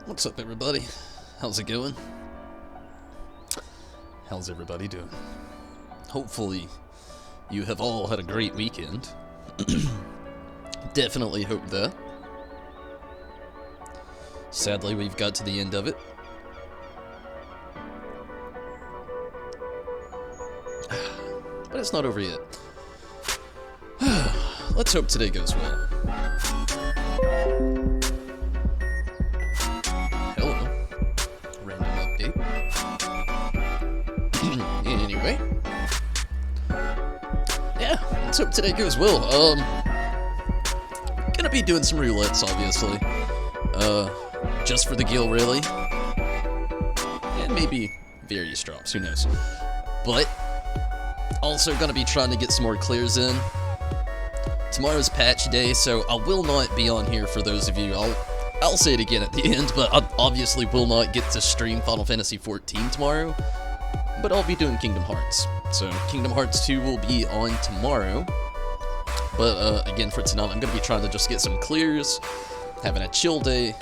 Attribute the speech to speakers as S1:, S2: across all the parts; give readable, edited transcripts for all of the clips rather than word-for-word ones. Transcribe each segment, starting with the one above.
S1: What's up, everybody? How's it going? How's everybody doing? Hopefully, you have all had a great weekend. Definitely hope that. Sadly, we've got to the end of it. But it's not over yet. Let's hope today goes well. Hello. Random update. Anyway. Yeah, let's hope today goes well. Gonna be doing some roulettes, obviously. Just for the gill, really. And maybe various drops, who knows. But also gonna be trying to get some more clears in. Tomorrow's patch day, so I will not be on here for those of you. I'll say it again at the end, but I obviously will not get to stream Final Fantasy XIV tomorrow. But I'll be doing Kingdom Hearts. So Kingdom Hearts 2 will be on tomorrow. But again, for tonight, I'm gonna be trying to just get some clears, having a chill day.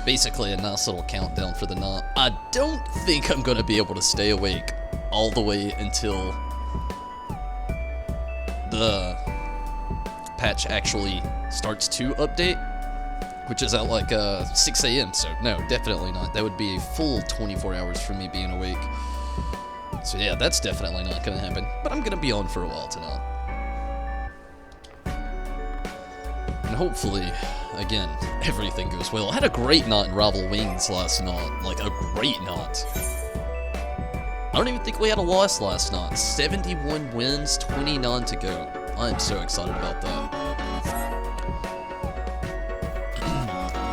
S1: Basically a nice little countdown for the night. I don't think I'm gonna be able to stay awake all the way until the patch actually starts to update, which is at like 6 a.m. So no, definitely not. That would be a full 24 hours for me being awake. So yeah, that's definitely not gonna happen. But I'm gonna be on for a while tonight. And hopefully, again, everything goes well. I had a great night in Rival Wings last night. Like, a great night. I don't even think we had a loss last night. 71 wins, 29 to go. I'm so excited about that.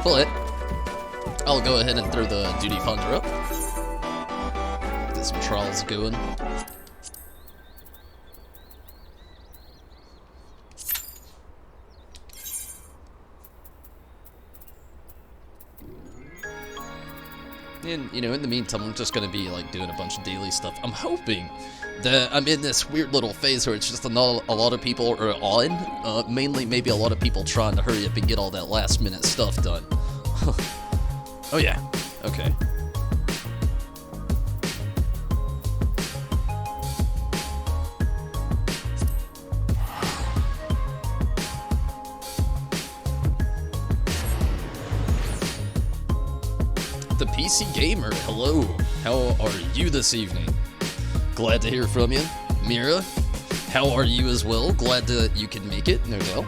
S1: But I'll go ahead and throw the duty finder up. Get some trials going. And, you know, in the meantime, I'm just gonna be, like, doing a bunch of daily stuff. I'm hoping that I'm in this weird little phase where it's just not a lot of people are on. Mainly, maybe a lot of people trying to hurry up and get all that last-minute stuff done. Oh, yeah. Okay. The PC Gamer, hello. How are you this evening? Glad to hear from you. Mira, how are you as well? Glad that you can make it, no doubt.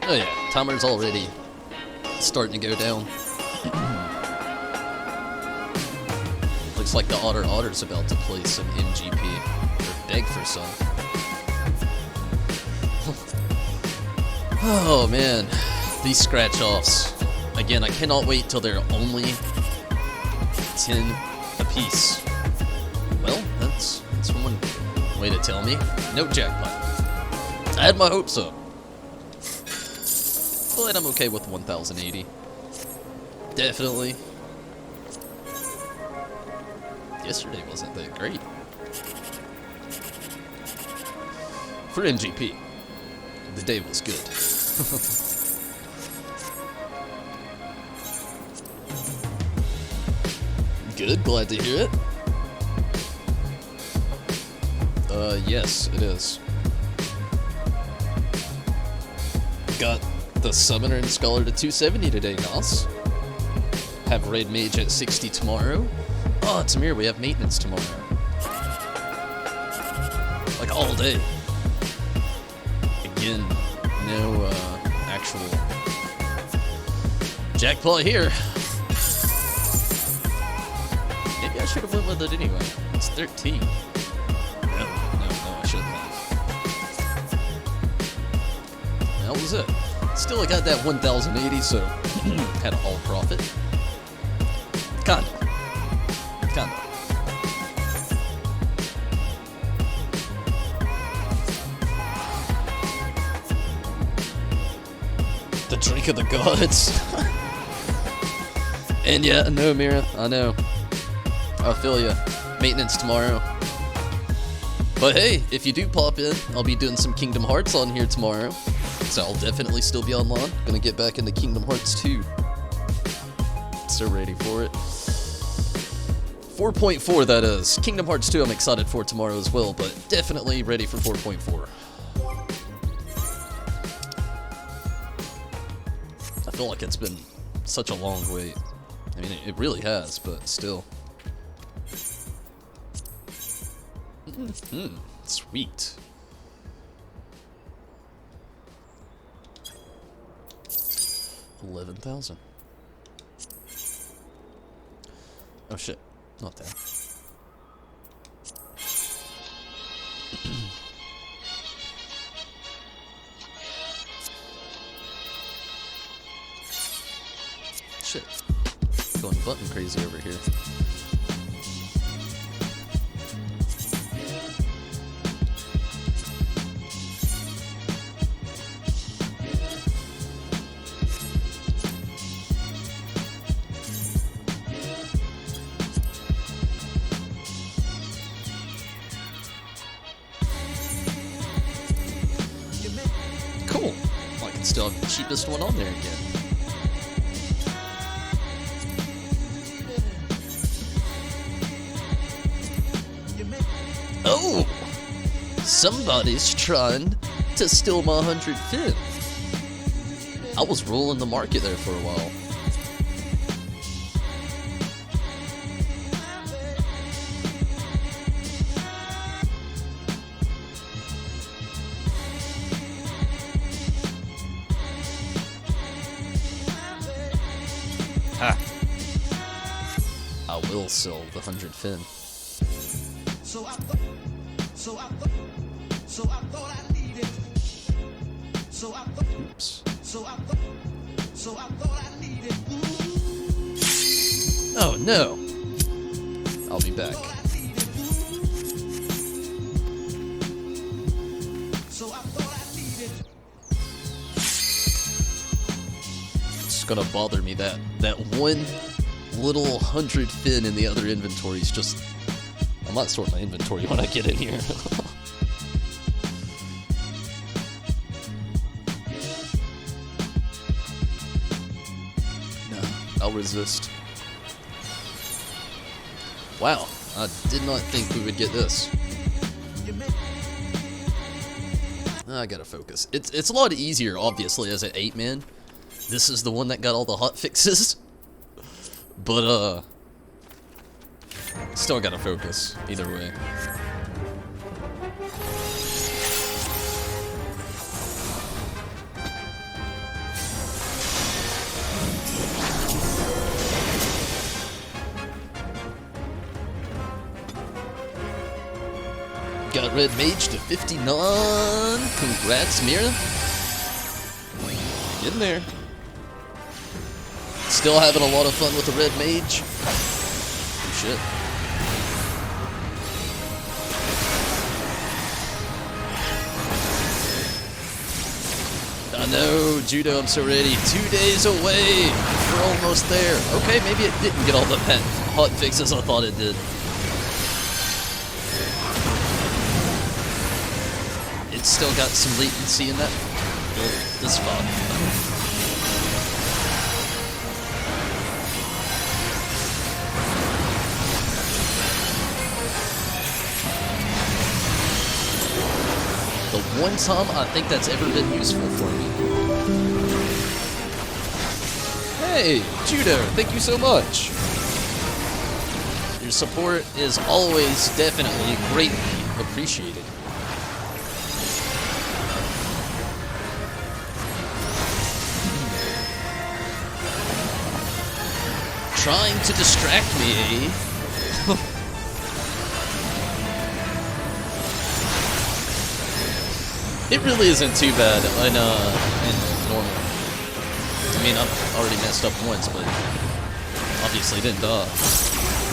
S1: Oh yeah, timer's already starting to go down. Looks like the Otter's about to play some MGP, or beg for some. Oh man, these scratch-offs. Again, I cannot wait till they're only 10 apiece. Well, that's one way to tell me. No jackpot. I had my hopes up. But I'm okay with 1,080. Definitely. Yesterday wasn't that great. For MGP, the day was good. Good, glad to hear it. Yes, it is. Got the Summoner and Scholar to 270 today, Nos. Have Raid Mage at 60 tomorrow. Oh, Tamir, we have maintenance tomorrow. Like, all day. Again, no, actual jackpot here. Maybe I should have went with it anyway. It's 13. No, I shouldn't have. That was it. Still, I got that 1,080, so had all profit. Kinda. Kinda. The drink of the gods. And yeah, no, Mira, I know. I feel ya. Maintenance tomorrow. But hey, if you do pop in, I'll be doing some Kingdom Hearts on here tomorrow. So I'll definitely still be online. Gonna get back into Kingdom Hearts 2. So ready for it. 4.4 that is. Kingdom Hearts 2 I'm excited for tomorrow as well, but definitely ready for 4.4. I feel like it's been such a long wait. I mean, it really has, but still. Sweet. $11,000. Oh shit, not that. Shit, going button crazy over here. Cool. I can still have the cheapest one on there again. Oh! Somebody's trying to steal my 100 fin. I was ruling the market there for a while. Ha! I will sell the 100 fin. Oops. Oh no! I'll be back. It's gonna bother me that one little 100 fin in the other inventory is just. I might sort my inventory when I get in here. No, I'll resist. Wow, I did not think we would get this. I gotta focus. It's a lot easier, obviously, as an 8-man. This is the one that got all the hot fixes. But, still gotta focus, either way. Got Red Mage to 59. Congrats, Mira. Getting there. Still having a lot of fun with the Red Mage. Oh, shit. I know, Judo, I'm so ready. 2 days away. We're almost there. Okay, maybe it didn't get all the hot fixes I thought it did. It's still got some latency in that. This fog. The one time I think that's ever been useful for me. Hey, Judo, thank you so much. Your support is always definitely greatly appreciated. Trying to distract me, eh? It really isn't too bad in normal. I mean, I've already messed up once, but obviously didn't die.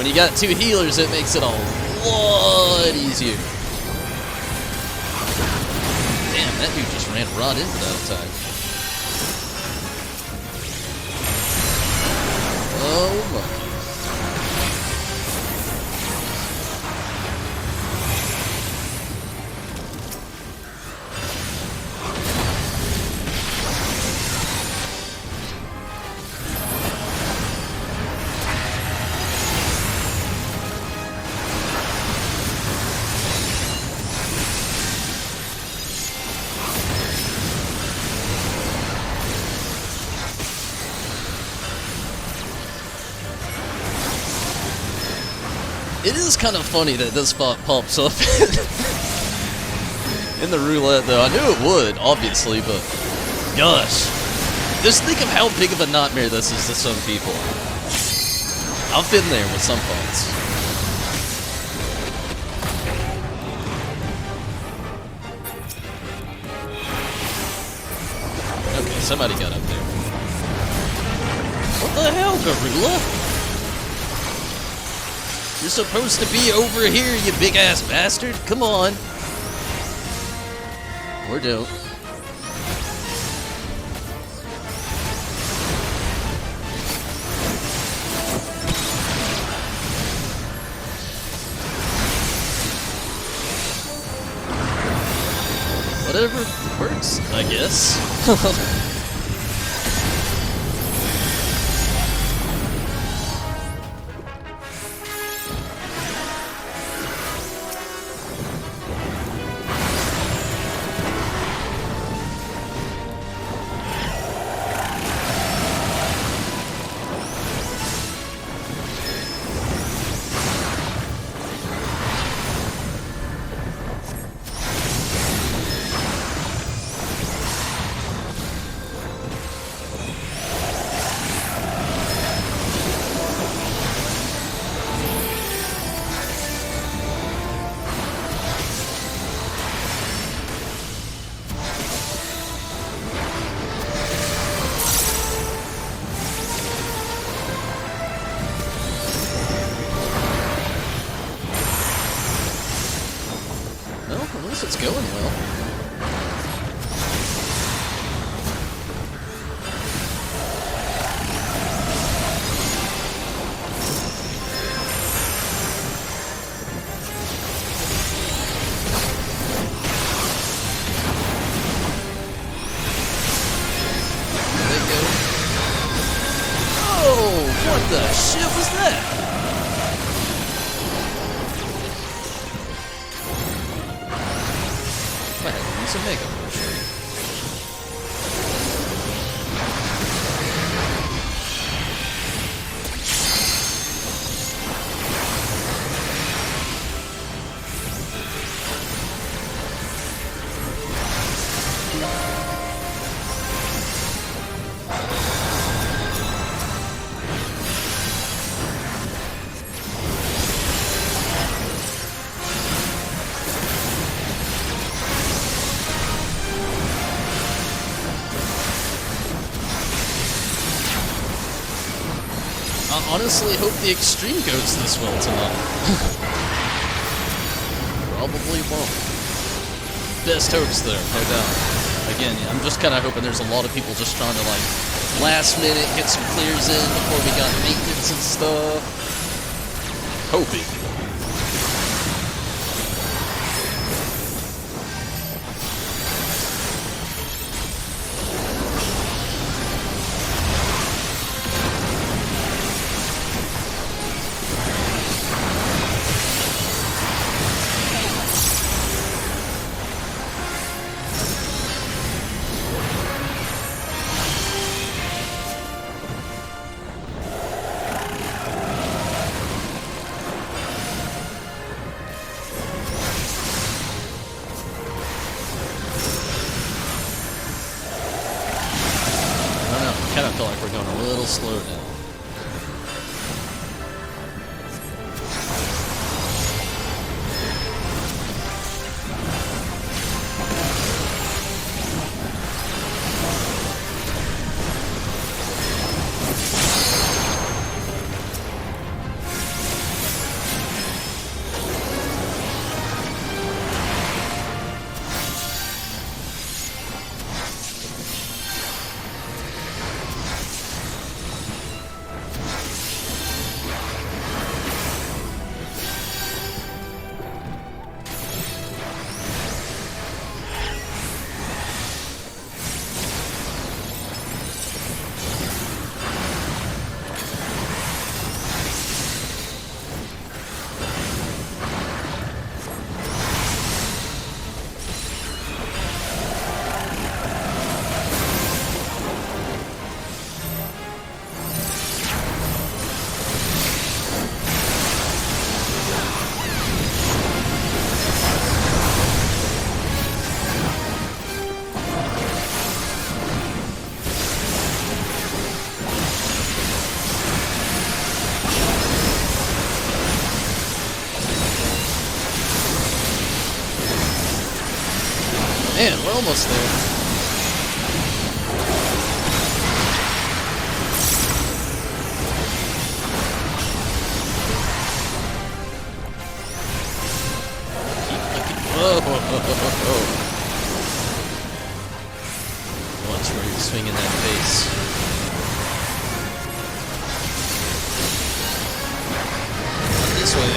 S1: When you got 2 healers, it makes it a lot easier. Damn, that dude just ran right into that attack. Oh my. It is kind of funny that this spot pops up in the roulette, though. I knew it would, obviously, but gosh. Just think of how big of a nightmare this is to some people. I've been there with some folks. Okay, somebody got up there. What the hell, Gorilla? You're supposed to be over here, you big-ass bastard. Come on. Or don't. Whatever works, I guess. It's going well. There they go. Oh, what the shit was that? It's a mega push. I honestly hope the extreme goes this well tonight. Probably won't. Best hopes there, no doubt. Again, I'm just kind of hoping there's a lot of people just trying to, like, last minute get some clears in before we got maintenance and stuff. Hoping. I kind of feel like we're going a little slow now. almost there. Whoa. Watch where you're swinging that face. Not this way.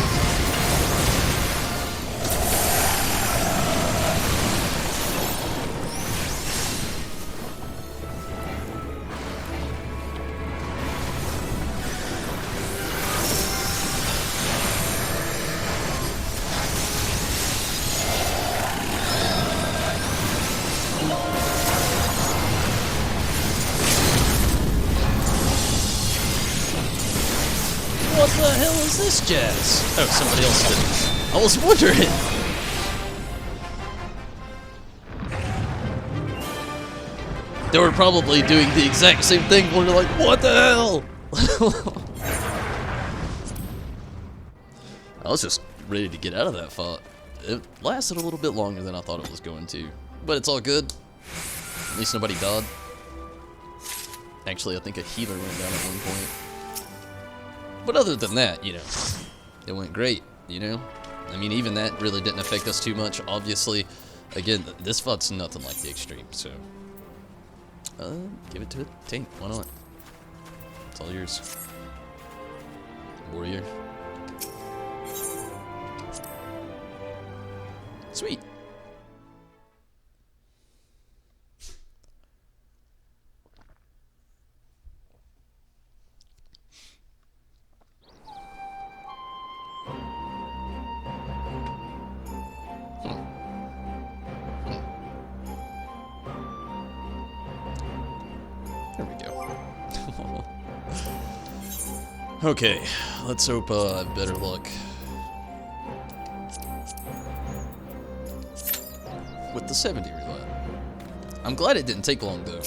S1: What the hell is this jazz? Oh, somebody else did it. I was wondering. They were probably doing the exact same thing where they're like, what the hell? I was just ready to get out of that fight. It lasted a little bit longer than I thought it was going to. But it's all good. At least nobody died. Actually, I think a healer went down at one point. But other than that, you know, it went great, you know? I mean, even that really didn't affect us too much. Obviously, again, this fight's nothing like the extreme, so... give it to a tank, why not? It's all yours. Warrior. Sweet. There we go. Okay, let's hope I have better luck with the 70 roulette. I'm glad it didn't take long though.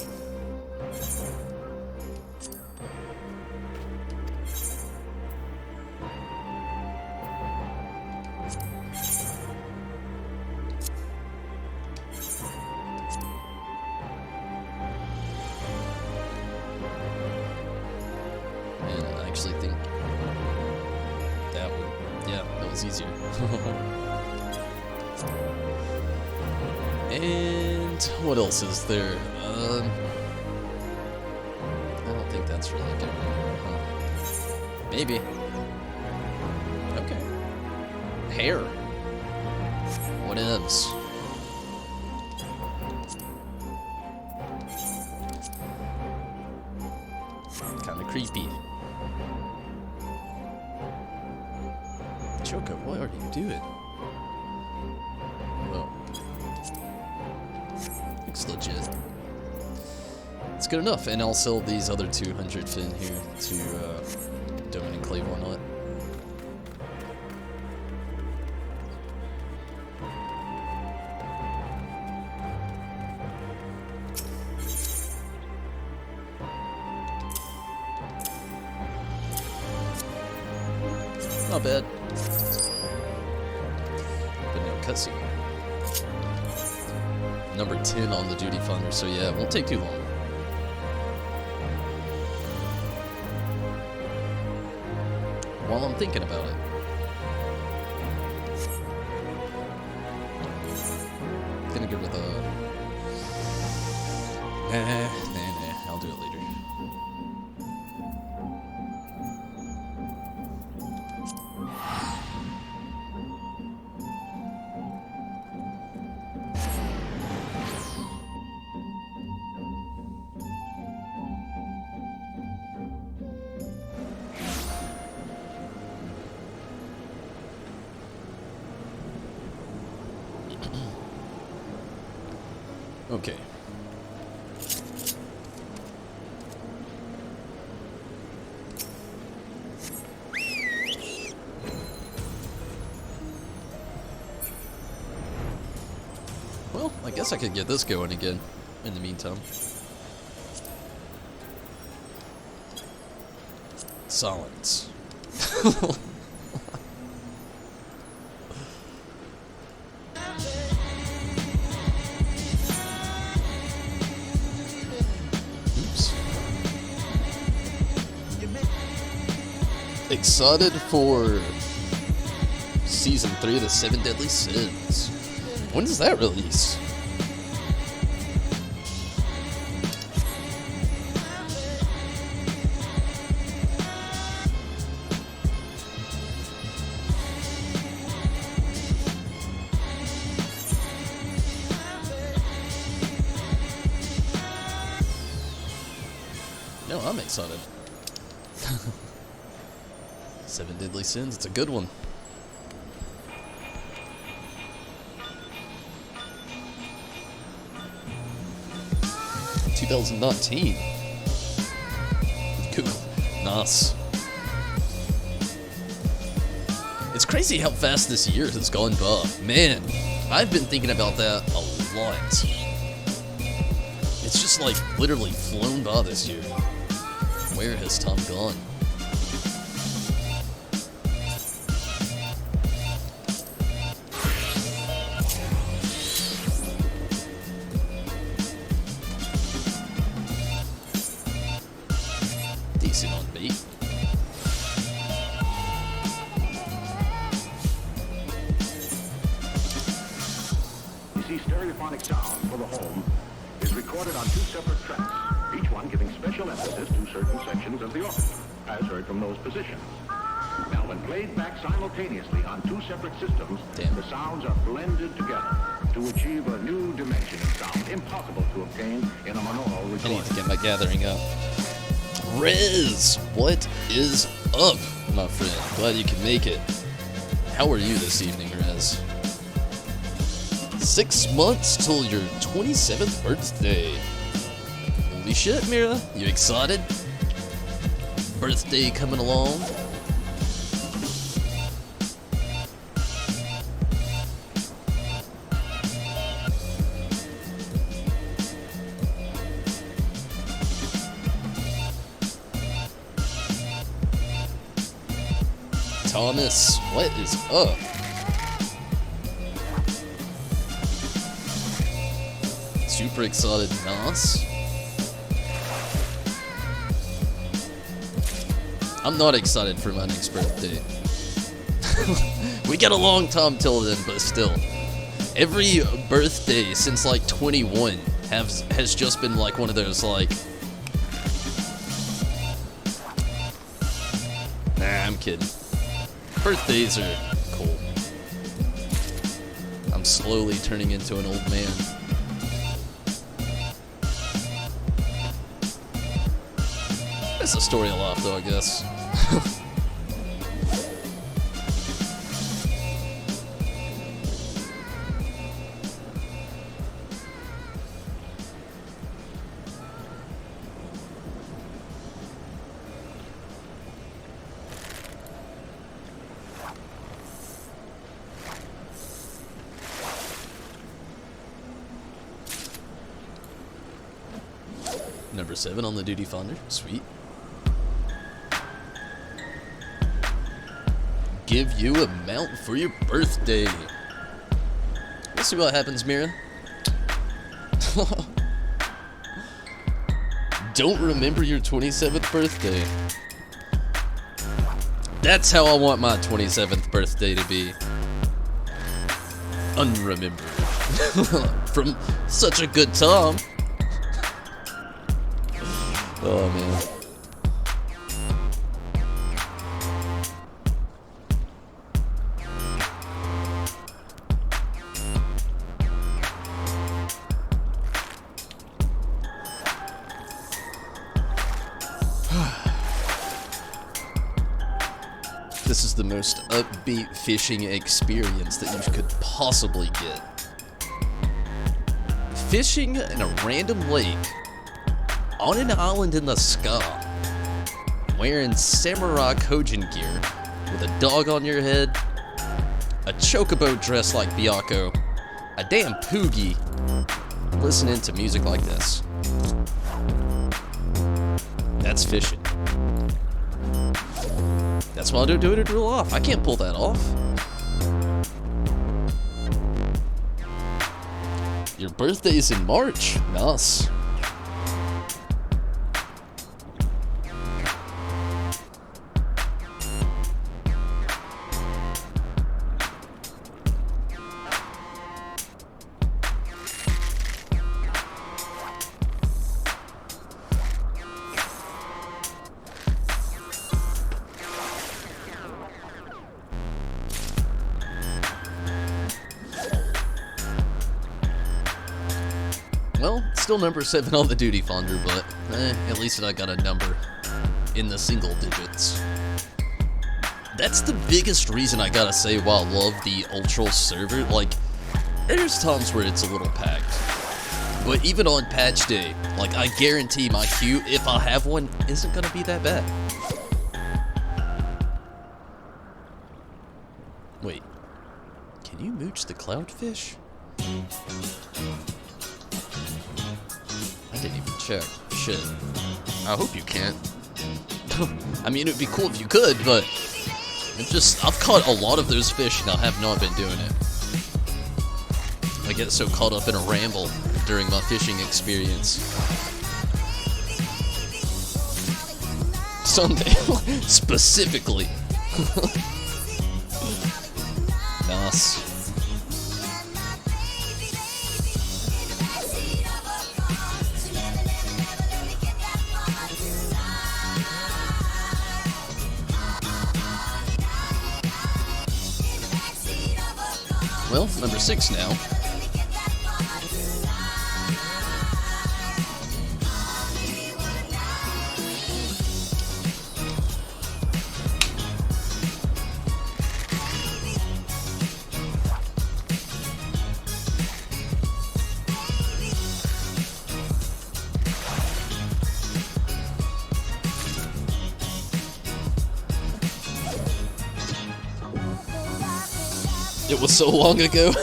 S1: I actually think that would, yeah, that was easier. And what else is there? I don't think that's really good. Maybe. Okay. Hair. What ifs? Kinda creepy. Choco, what are you doing? Oh. Looks legit. It's good enough, and I'll sell these other 200 fin here to Dominic Clave or not. Not bad. But no cutscene. Number 10 on the duty finder, so yeah, it won't take too long. While I'm thinking about it. Gonna go with a... Nah, I'll do it later. Okay. Well, I guess I could get this going again in the meantime. Silence. Excited for Season 3 of the 7 Deadly Sins. When does that release? No, I'm excited. 7 Deadly Sins, it's a good one. $2019. Cool. Nice. It's crazy how fast this year has gone by. Man, I've been thinking about that a lot. It's just like literally flown by this year. Where has time gone? Decent on beat.
S2: You see, stereophonic sound for the home is recorded on 2 separate tracks, each one giving special emphasis to certain sections of the orchestra, as heard from those positions. Now, when played back simultaneously on 2 separate systems, the sounds are blended together to achieve a new dimension of sound, impossible to obtain in a monaural recording.
S1: I need to get my gathering up. Rez, what is up, my friend? Glad you can make it. How are you this evening, Rez? 6 months till your 27th birthday. Holy shit, Mira. You excited? Birthday coming along? Thomas, what is up? Super excited, Nas. I'm not excited for my next birthday. We got a long time till then, but still. Every birthday since like 21 has just been like one of those like... Nah, I'm kidding. Birthdays are cool. I'm slowly turning into an old man. That's a story of life, though, I guess. Number 7 on the duty finder. Sweet. Give you a mount for your birthday. Let's see what happens, Mira. Don't remember your 27th birthday. That's how I want my 27th birthday to be. Unremembered. From such a good time. Oh, man. This is the most upbeat fishing experience that you could possibly get. Fishing in a random lake on an island in the sky, wearing samurai Kojin gear, with a dog on your head, a chocobo dressed like Byako, a damn poogie, listening to music like this. That's fishing. That's why I don't do it in real life. I can't pull that off. Your birthday's in March. Nice. still number 7 on the duty finder, but at least I got a number in the single digits. That's the biggest reason I gotta say why I love the Ultra server. Like, there's times where it's a little packed, but even on patch day, like, I guarantee my queue, if I have one, isn't gonna be that bad. Wait, can you mooch the cloudfish? I didn't even check. Shit. I hope you can't. I mean, it'd be cool if you could, but I've caught a lot of those fish and I have not been doing it. I get so caught up in a ramble during my fishing experience. Sunday, specifically. Nice. Well, number 6 now. It was so long ago.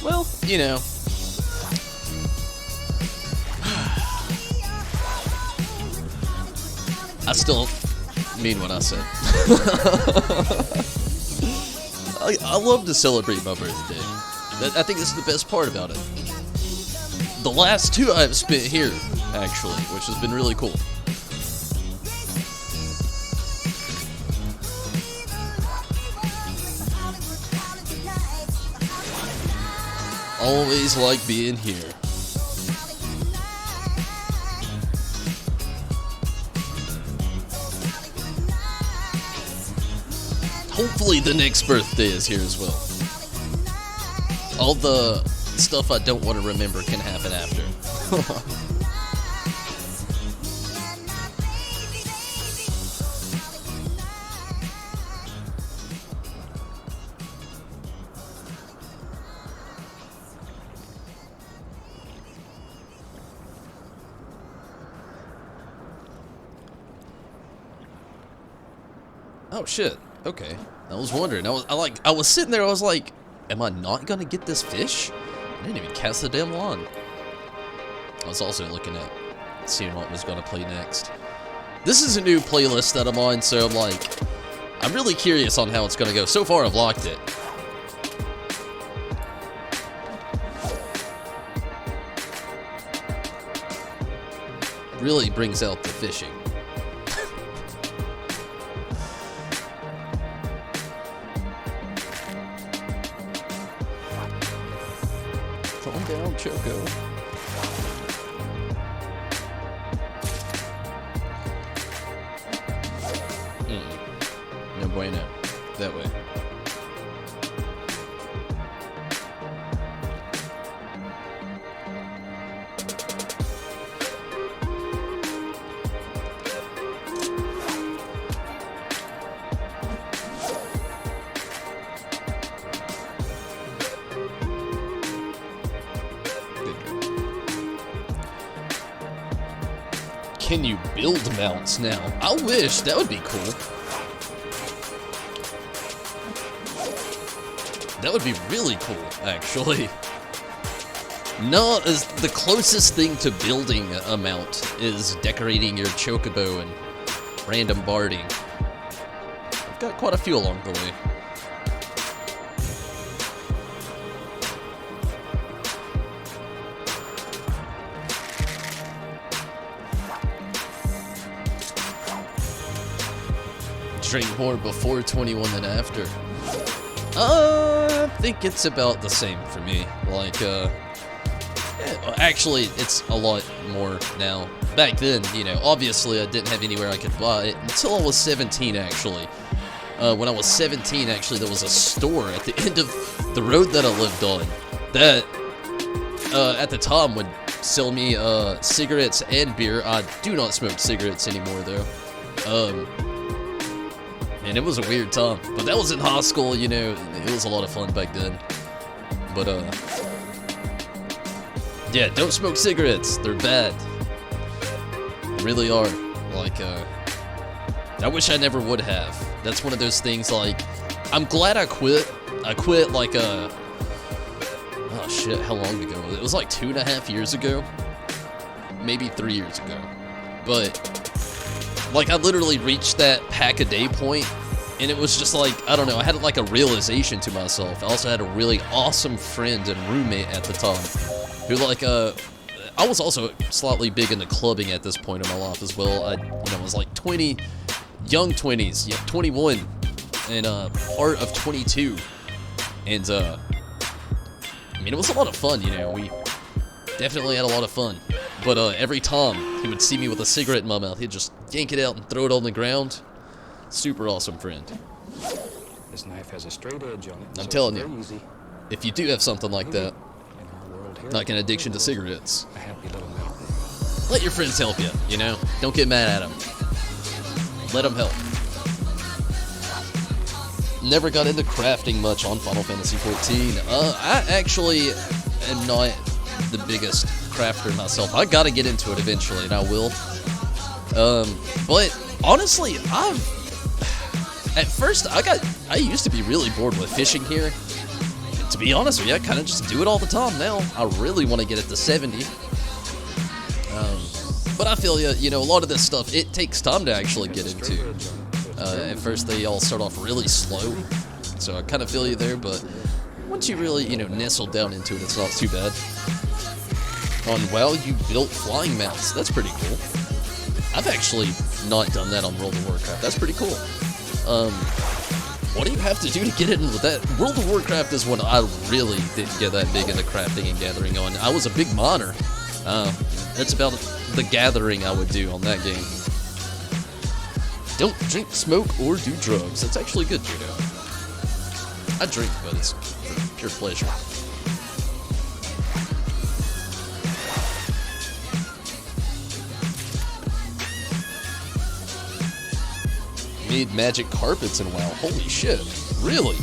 S1: Well, you know. I still mean what I said. I love to celebrate my birthday. I think this is the best part about it. The last 2 I've spent here, actually, which has been really cool. Always like being here. Hopefully the next birthday is here as well. All the stuff I don't want to remember can happen after. Oh shit. Okay. I was wondering. I was sitting there, I was like, am I not gonna get this fish? I didn't even cast the damn line. I was also looking at seeing what was gonna play next. This is a new playlist that I'm on, so I'm really curious on how it's gonna go. So far I've locked it. Really brings out the fishing. Calm down, Choco. No bueno. That way. Can you build mounts now? I wish. That would be cool. That would be really cool, actually. No, the closest thing to building a mount is decorating your chocobo and random barding. I've got quite a few along the way. Drink more before 21 than after. I think it's about the same for me. Actually, it's a lot more now. Back then, you know, obviously I didn't have anywhere I could buy it until I was 17, actually. when I was 17, actually, there was a store at the end of the road that I lived on that, at the time, would sell me cigarettes and beer. I do not smoke cigarettes anymore, though. And it was a weird time. But that was in high school, you know. It was a lot of fun back then. But, yeah, don't smoke cigarettes. They're bad. They really are. Like, I wish I never would have. That's one of those things, like, I'm glad I quit. I quit, like, oh shit, how long ago? It was like 2.5 years ago. Maybe 3 years ago. But, like, I literally reached that pack-a-day point, and it was just like, I don't know, I had, like, a realization to myself. I also had a really awesome friend and roommate at the time, who, like, I was also slightly big into clubbing at this point in my life as well. I, was like 20, young 20s, yeah, 21, and part of 22, and I mean, it was a lot of fun, you know. We definitely had a lot of fun, but every time he would see me with a cigarette in my mouth, he'd just yank it out and throw it on the ground. Super awesome friend.
S3: This knife has a straight edge on it.
S1: I'm telling you, if you do have something like that, like an addiction to cigarettes,
S3: a happy little mouth.
S1: let your friends help you, you know? Don't get mad at them. Let them help. Never got into crafting much on Final Fantasy XIV. I actually am not the biggest crafter myself. I gotta get into it eventually, and I will. But honestly, at first I used to be really bored with fishing here. To be honest with you, I kind of just do it all the time now. I really want to get it to 70. But I feel you know, a lot of this stuff, it takes time to actually get into. At first they all start off really slow, so I kind of feel you there, but once you really, you know, nestle down into it, it's not too bad. On WoW, you built flying mounts. That's pretty cool. I've actually not done that on World of Warcraft. That's pretty cool. What do you have to do to get into that? World of Warcraft is one I really didn't get that big into crafting and gathering on. I was a big miner. That's about the gathering I would do on that game. Don't drink, smoke, or do drugs. That's actually good, you know. I drink, but it's for pure pleasure. Made magic carpets in WoW. Holy shit. Really?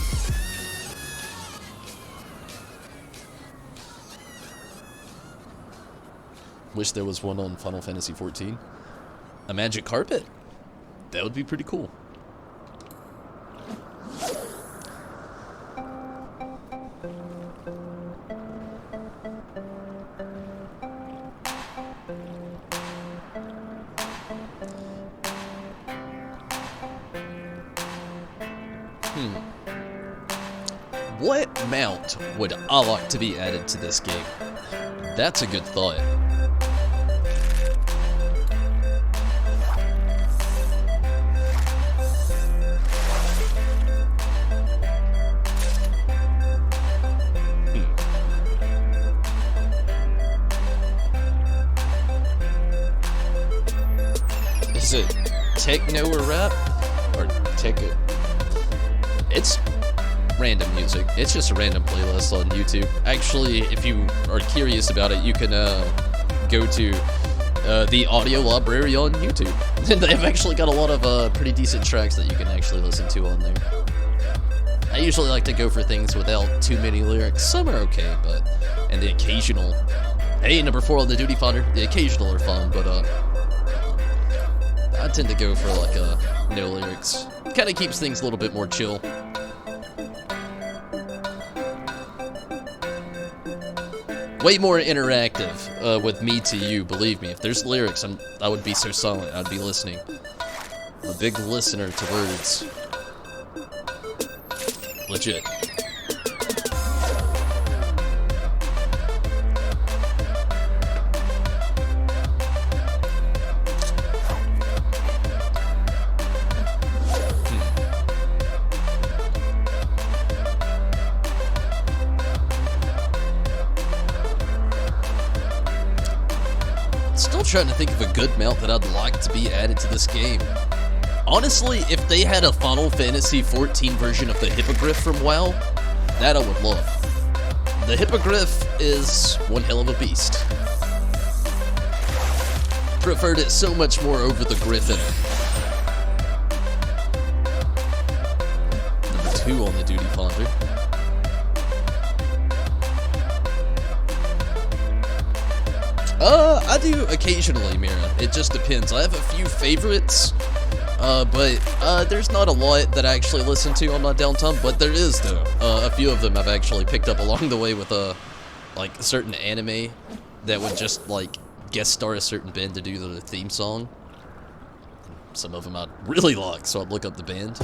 S1: Wish there was one on Final Fantasy XIV. A magic carpet? That would be pretty cool. What mount would I like to be added to this game? That's a good thought. Is it techno or rap? Or tech? It's random music. It's just a random playlist on YouTube. Actually, if you are curious about it, you can go to the audio library on YouTube. They've actually got a lot of pretty decent tracks that you can actually listen to on there. I usually like to go for things without too many lyrics. Some are okay, and the occasional, hey, number 4 on the duty finder, the occasional are fun, but I tend to go for like no lyrics. Kind of keeps things a little bit more chill. Way more interactive with me to you, believe me. If there's lyrics, I would be so silent. I'd be listening. I'm a big listener to words. Legit. Still trying to think of a good mount that I'd like to be added to this game. Honestly, if they had a Final Fantasy XIV version of the Hippogriff from WoW, that I would love. The Hippogriff is one hell of a beast. Preferred it so much more over the Griffin. Number 2 on the Duty Ponder. I do occasionally, Mira. It just depends. I have a few favorites, but there's not a lot that I actually listen to on my downtime, but there is, though. A few of them I've actually picked up along the way with, like, certain anime that would just, like, guest star a certain band to do the theme song. Some of them I'd really like, so I'd look up the band.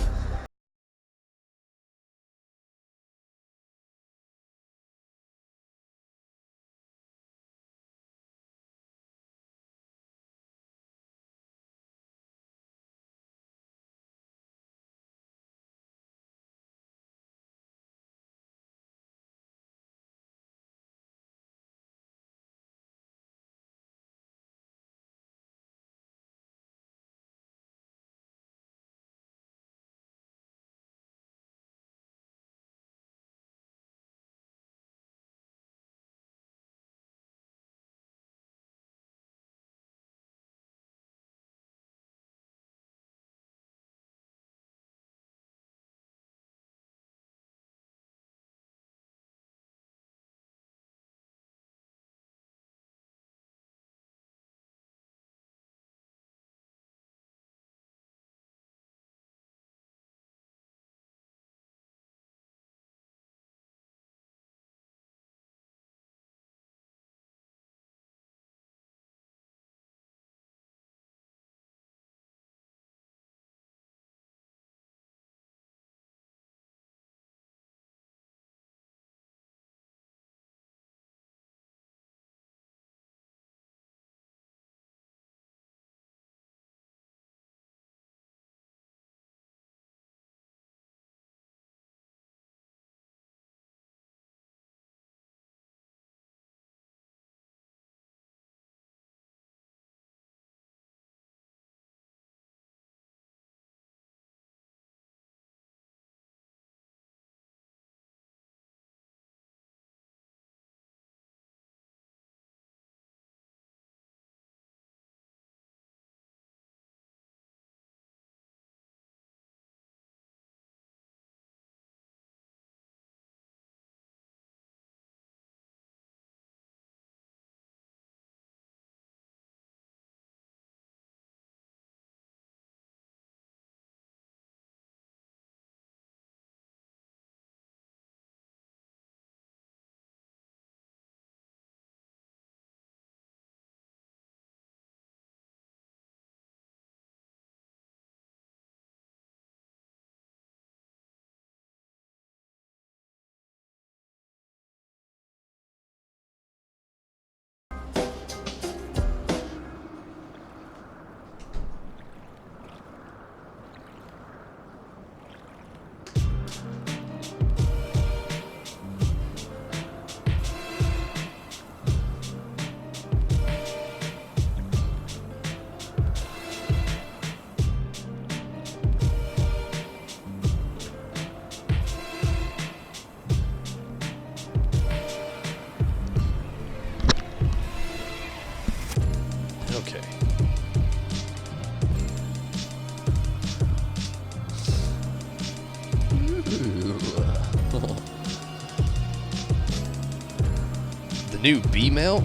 S1: New B-mail?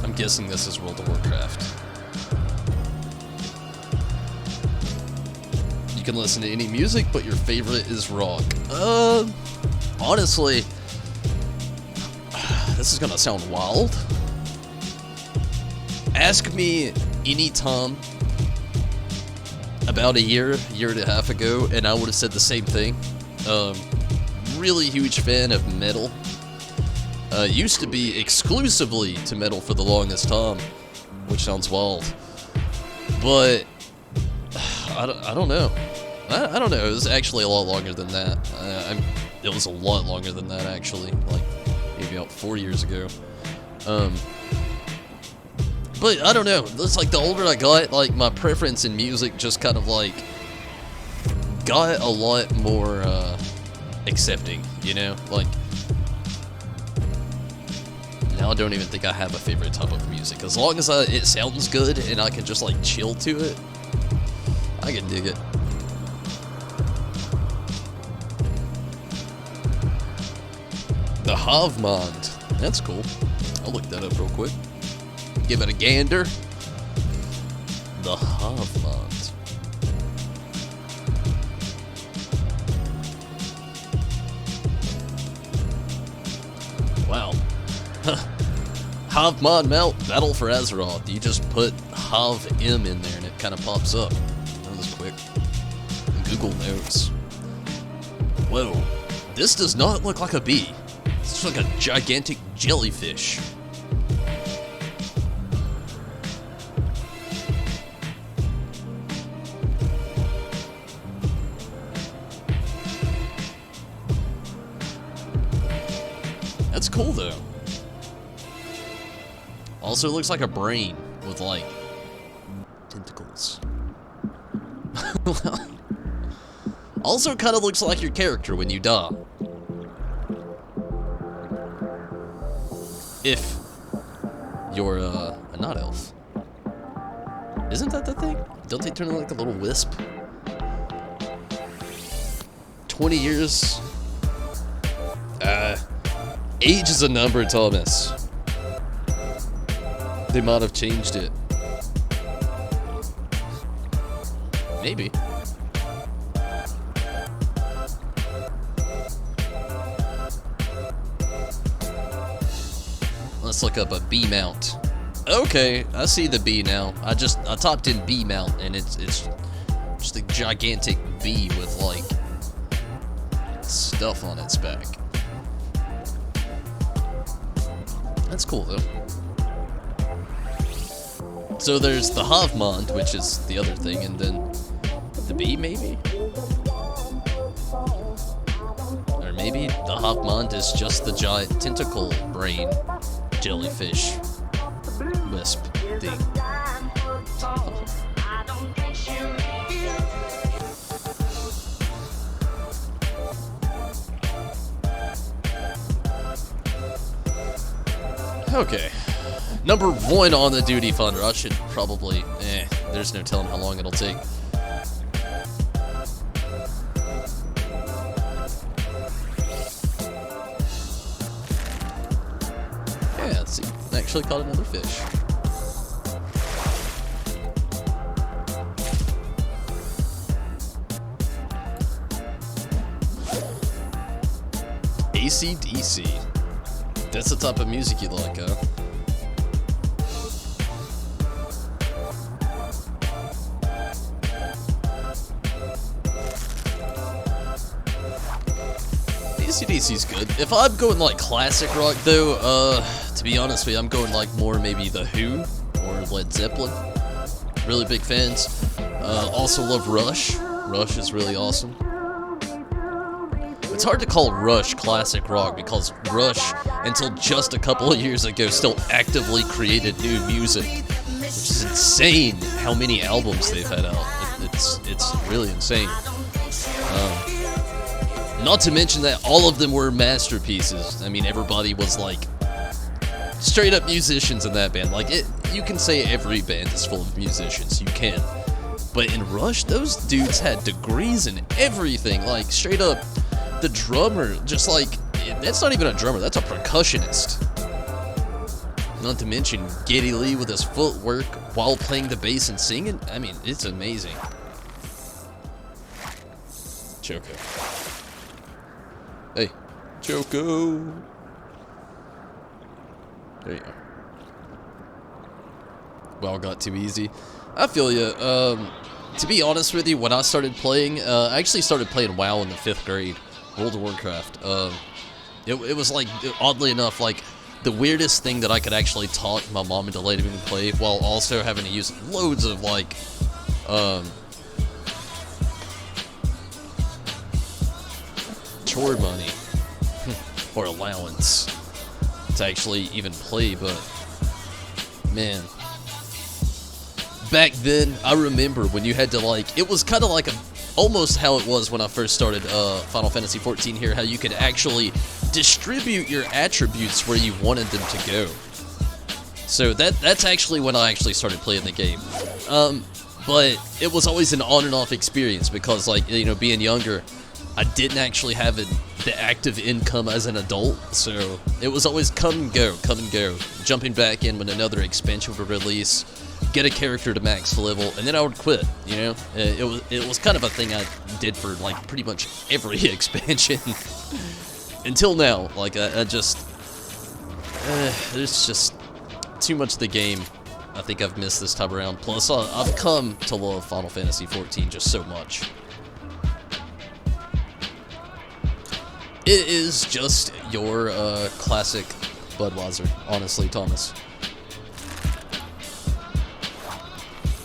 S1: I'm guessing this is World of Warcraft. You can listen to any music, but your favorite is rock. Honestly, this is gonna sound wild. Ask me anytime about a year and a half ago, and I would have said the same thing. Really huge fan of metal. Used to be exclusively to metal for the longest time, which sounds wild. But I don't know. I don't know. It was actually a lot longer than that. It was a lot longer than that, actually. Like maybe about 4 years ago. But I don't know. It's like the older I got, like my preference in music just kind of like got a lot more accepting, you know? Like now I don't even think I have a favorite type of music. As long as it sounds good and I can just like chill to it, I can dig it. The Havmond. That's cool. I'll look that up real quick. Give it a gander. The Havmond. Wow. Havmond Mount Battle for Azeroth. You just put Hav M in there and it kind of pops up. That was quick. Google knows. Whoa. This does not look like a bee. It's like a gigantic jellyfish. That's cool though. Also looks like a brain with like tentacles. Also kind of looks like your character when you die. If you're a not elf. Isn't that the thing? Don't they turn into like a little wisp? 20 years. Age is a number, Thomas. They might have changed it. Maybe. Let's look up a B mount. Okay, I see the B now. I typed in B mount and it's just a gigantic bee with like stuff on its back. That's cool though. So there's the Havmond, which is the other thing, and then the bee maybe? Or maybe the Havmond is just the giant tentacle brain jellyfish wisp thing. Okay. Number 1 on the duty funder. I should probably... there's no telling how long it'll take. Yeah, let's see. I actually caught another fish. AC/DC. That's the type of music you like, huh? AC/DC's good. If I'm going like classic rock though, to be honest with you, I'm going like more maybe The Who or Led Zeppelin. Really big fans. Also love Rush. Rush is really awesome. It's hard to call Rush classic rock because Rush, until just a couple of years ago, still actively created new music. Which is insane how many albums they've had out. It's really insane. Not to mention that all of them were masterpieces. I mean, everybody was like straight up musicians in that band. Like you can say every band is full of musicians. You can. But in Rush, those dudes had degrees in everything. Like straight up. The drummer, just like, that's not even a drummer, that's a percussionist. Not to mention Geddy Lee with his footwork while playing the bass and singing. I mean, it's amazing. Choco. Hey, Choco. There you go. Well, got too easy. I feel you. To be honest with you, when I started playing, I actually started playing WoW in the 5th grade. World of Warcraft. It was like, oddly enough, like the weirdest thing that I could actually talk my mom into letting me play while also having to use loads of like, chore money or allowance to actually even play. But man, back then, I remember when you had to, like, it was kind of like almost how it was when I first started Final Fantasy XIV here, how you could actually distribute your attributes where you wanted them to go. So that's actually when I actually started playing the game. But it was always an on and off experience because, like, you know, being younger, I didn't actually have the active income as an adult, so it was always come and go, jumping back in when another expansion would release, get a character to max level, and then I would quit, you know? It was kind of a thing I did for, like, pretty much every expansion. Until now, like, I just... there's just too much of the game I think I've missed this time around. Plus, I've come to love Final Fantasy XIV just so much. It is just your classic Budweiser, honestly, Thomas.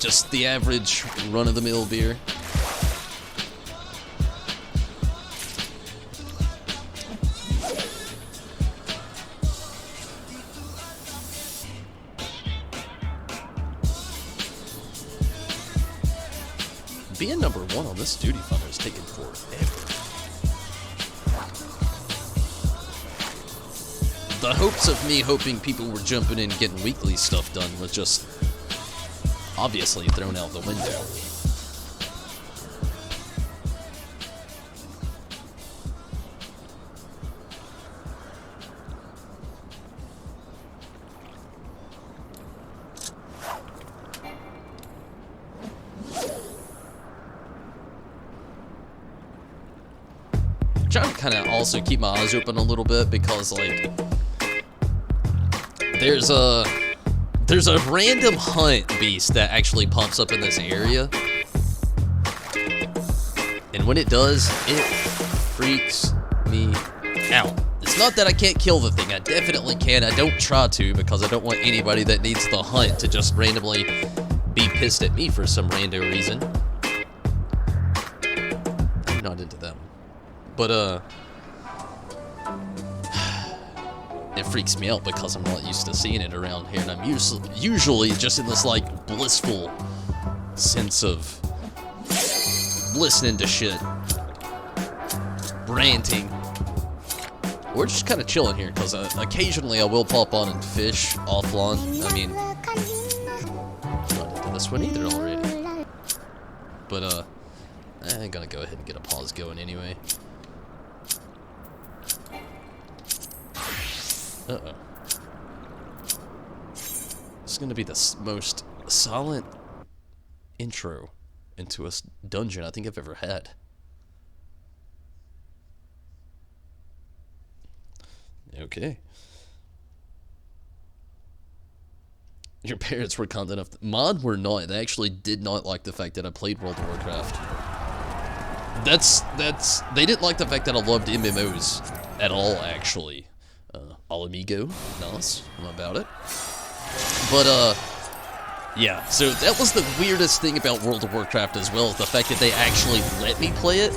S1: Just the average run-of-the-mill beer. Being number 1 on this duty funder is taking forever. The hopes of me hoping people were jumping in and getting weekly stuff done was just obviously thrown out the window. I'm trying to kind of also keep my eyes open a little bit because, like, there's a random hunt beast that actually pops up in this area, and when it does, it freaks me out. It's not that I can't kill the thing, I definitely can. I don't try to because I don't want anybody that needs the hunt to just randomly be pissed at me for some random reason. I'm not into them. But, it freaks me out because I'm not used to seeing it around here, and I'm usually just in this, like, blissful sense of listening to shit, ranting, or just kind of chilling here, because occasionally I will pop on and fish offline. I mean, I'm not into this one either already. But, I'm gonna go ahead and get a pause going anyway. Uh-oh. This is going to be the most silent intro into a dungeon I think I've ever had. Okay. Your parents were kind enough. Mine were not. They actually did not like the fact that I played World of Warcraft. They didn't like the fact that I loved MMOs at all, actually. Al amigo, nice, I'm about it. But, yeah, so that was the weirdest thing about World of Warcraft as well, is the fact that they actually let me play it.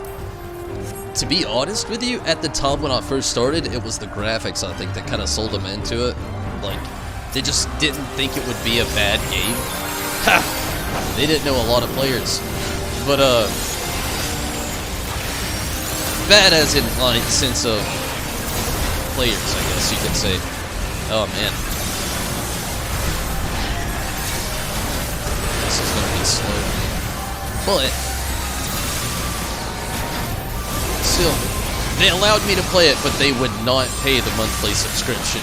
S1: To be honest with you, at the time when I first started, it was the graphics, I think, that kind of sold them into it. Like, they just didn't think it would be a bad game. Ha! They didn't know a lot of players. But, bad as in, like, sense of players, I guess you could say. Oh man. This is gonna be slow. But still, they allowed me to play it, but they would not pay the monthly subscription.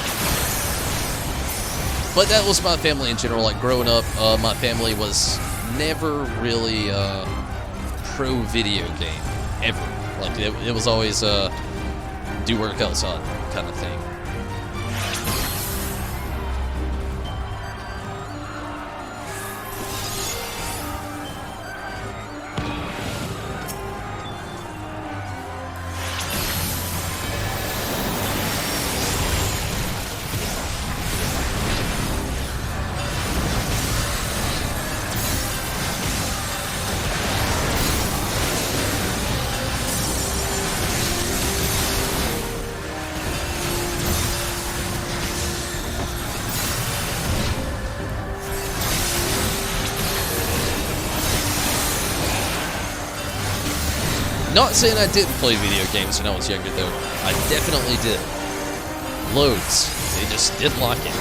S1: But that was my family in general. Like, growing up, my family was never really pro video game, ever. Like, it was always do work outside kind of thing. Not saying I didn't play video games when I was younger, though. I definitely did. Loads. They just didn't like it.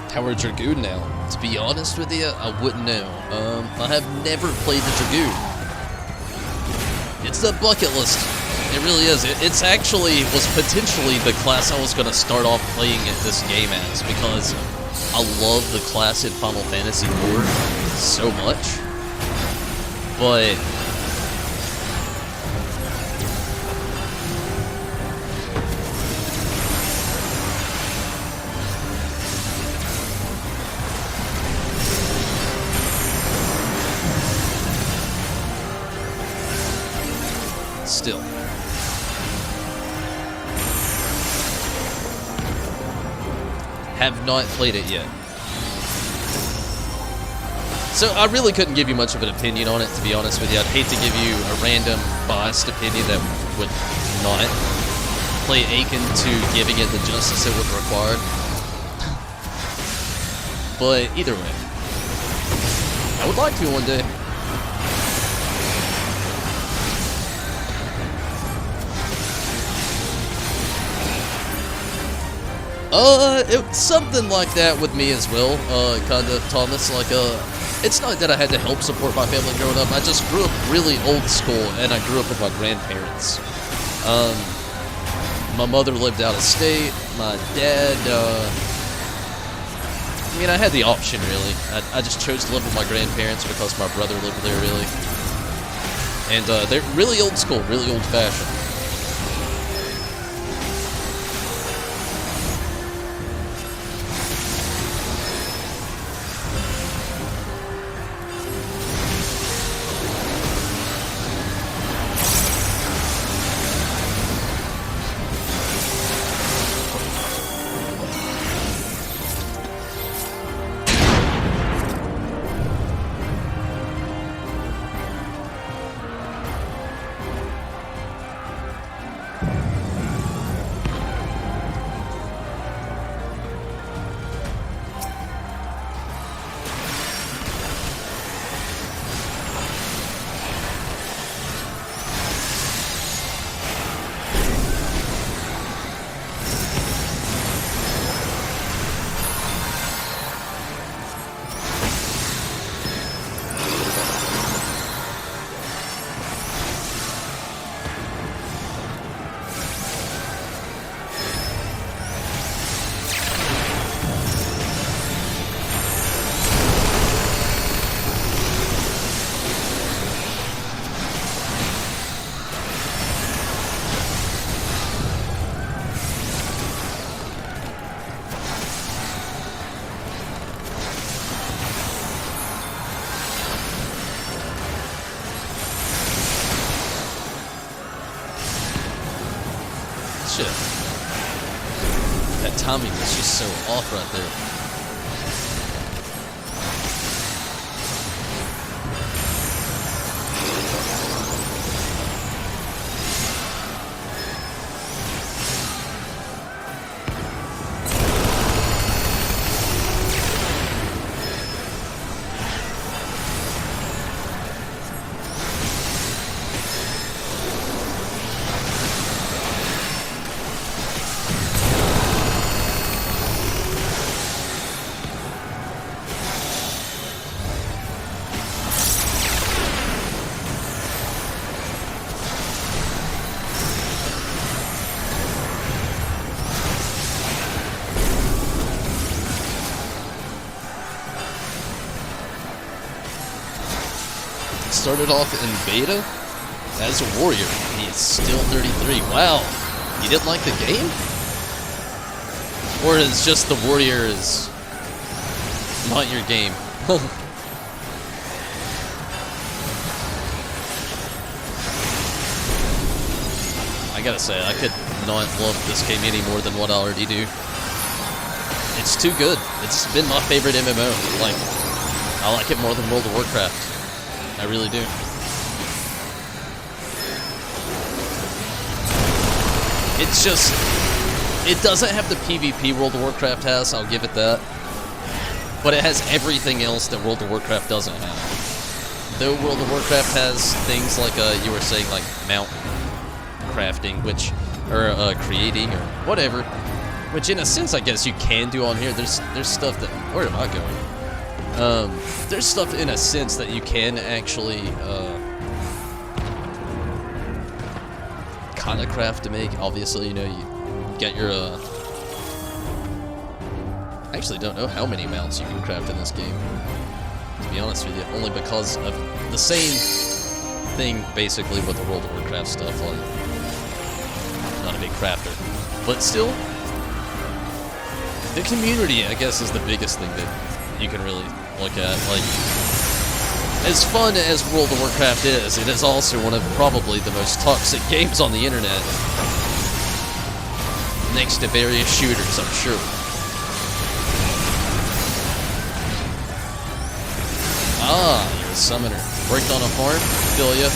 S1: Tower Dragoon now. To be honest with you, I wouldn't know. I have never played the Dragoon. It's the bucket list. It really is. It's actually was potentially the class I was going to start off playing at this game as, because I love the class in Final Fantasy IV so much. But still. Have not played it yet. So I really couldn't give you much of an opinion on it, to be honest with you. I'd hate to give you a random biased opinion that would not play akin to giving it the justice it would require. But either way, I would like to one day. It's something like that with me as well, kinda, Thomas, like, it's not that I had to help support my family growing up, I just grew up really old school, and I grew up with my grandparents. My mother lived out of state, my dad, I mean, I had the option, really. I just chose to live with my grandparents because my brother lived there, really. And, they're really old school, really old-fashioned. Shit. That timing was just so off right there. started off in beta as a warrior. He is still 33. Wow. You didn't like the game? Or is just the warrior is not your game? I gotta say, I could not love this game any more than what I already do. It's too good. It's been my favorite MMO. Like, I like it more than World of Warcraft. I really do. It's just, it doesn't have the PvP World of Warcraft has, I'll give it that. But it has everything else that World of Warcraft doesn't have. Though World of Warcraft has things like, you were saying, like mount crafting, which, or creating, or whatever. Which in a sense, I guess you can do on here. There's stuff that, where am I going? There's stuff in a sense that you can actually, kind of craft to make. Obviously, you know, you get your, I actually don't know how many mounts you can craft in this game, to be honest with you, only because of the same thing, basically, with the World of Warcraft stuff, like, not a big crafter, but still, the community, I guess, is the biggest thing that you can really look at. Like, as fun as World of Warcraft is, it is also one of probably the most toxic games on the internet. Next to various shooters, I'm sure. Ah, you're a summoner. Worked on a farm? Feel ya.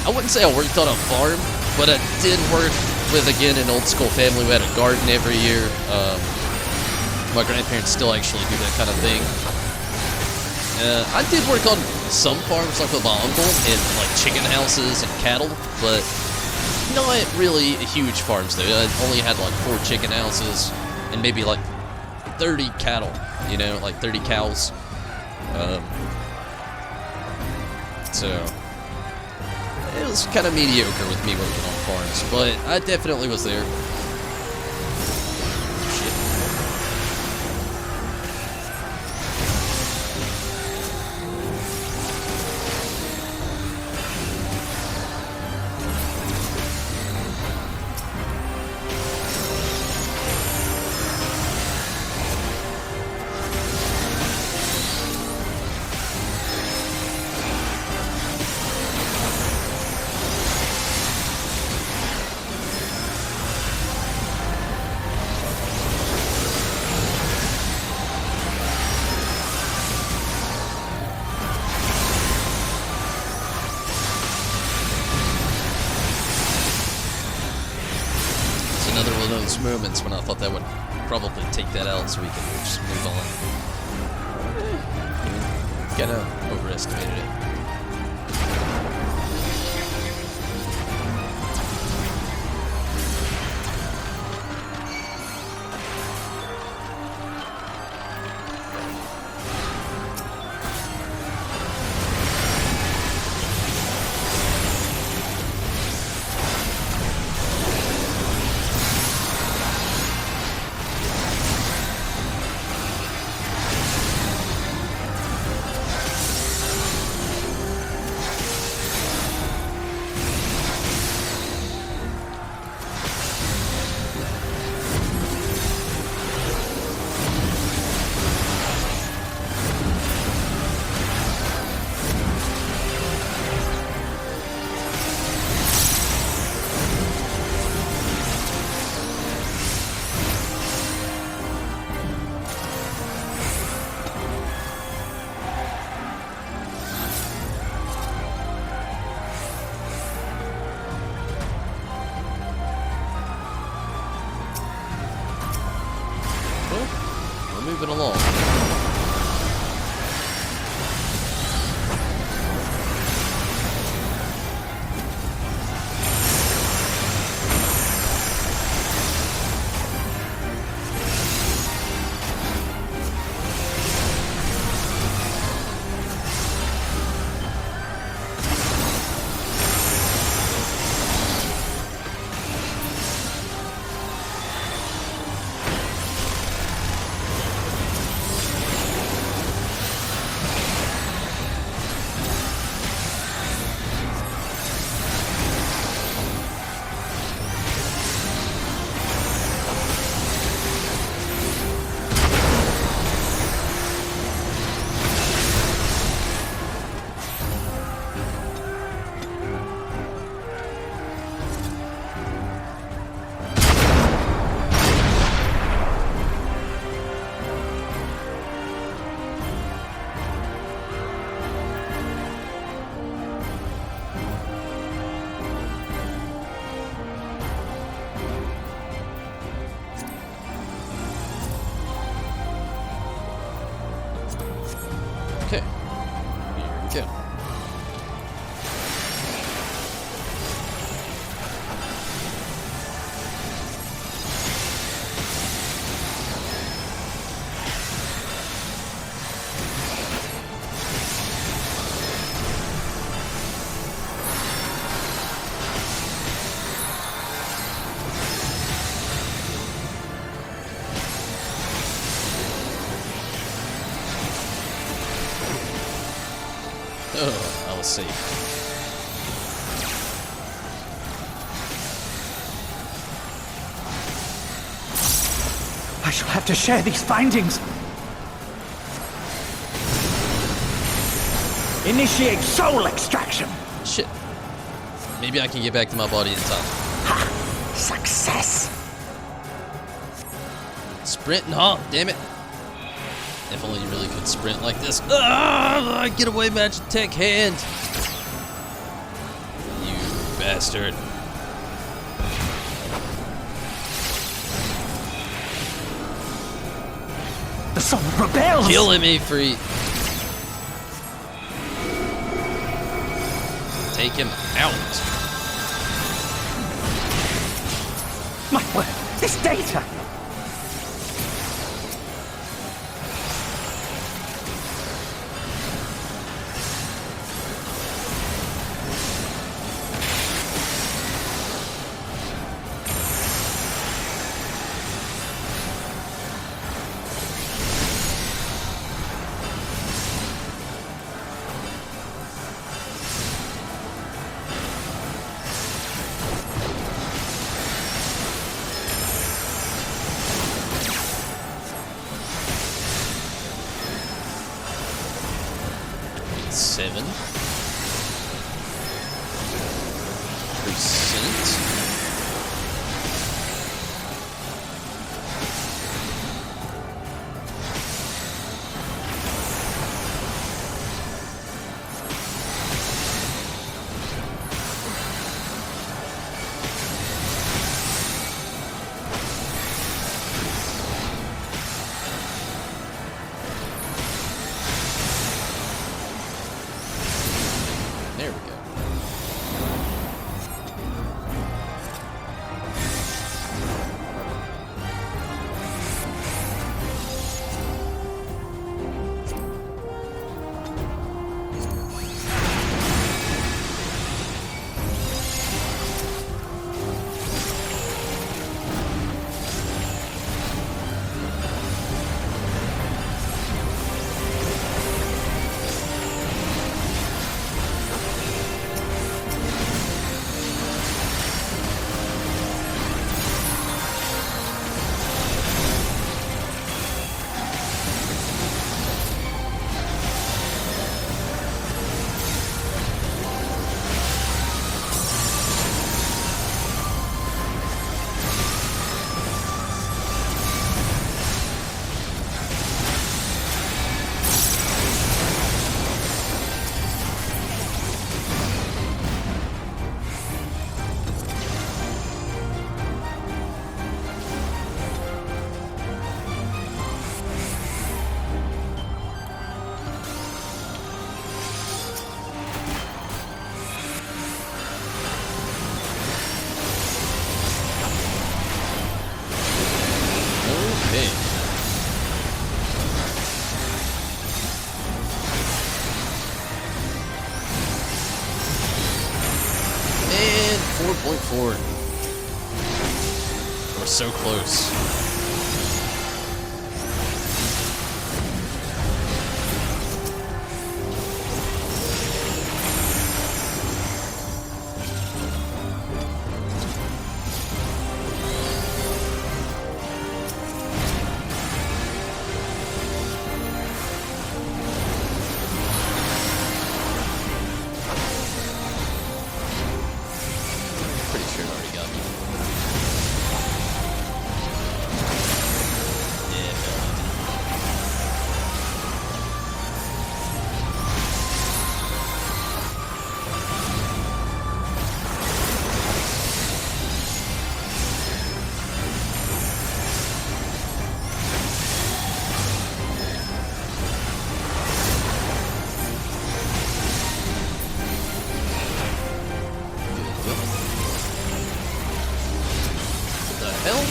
S1: I wouldn't say I worked on a farm, but I did work with, again, an old school family. We had a garden every year. My grandparents still actually do that kind of thing. I did work on some farms, like with my uncle, and like chicken houses and cattle, but not really huge farms though. I only had like 4 chicken houses and maybe like 30 cattle, you know, like 30 cows. So it was kind of mediocre with me working on farms, but I definitely was there. Another one of those moments when I thought that would probably take that out so we can just move on. Kinda overestimated it. Moving along. us safe.
S4: I shall have to share these findings. Initiate soul extraction.
S1: Shit. Maybe I can get back to my body in time.
S4: Ha! Success.
S1: Sprint and hop, damn it. If only you really could sprint like this. Ah, get away, Magic Tech hand. You bastard.
S4: The soul rebels.
S1: Kill him, A-Free. Take him out.
S4: My word, this data.
S1: Seven. There we go. Okay. And 4.4. We're so close. Pretty sure it already got me. Yeah, no, it didn't. What the hell?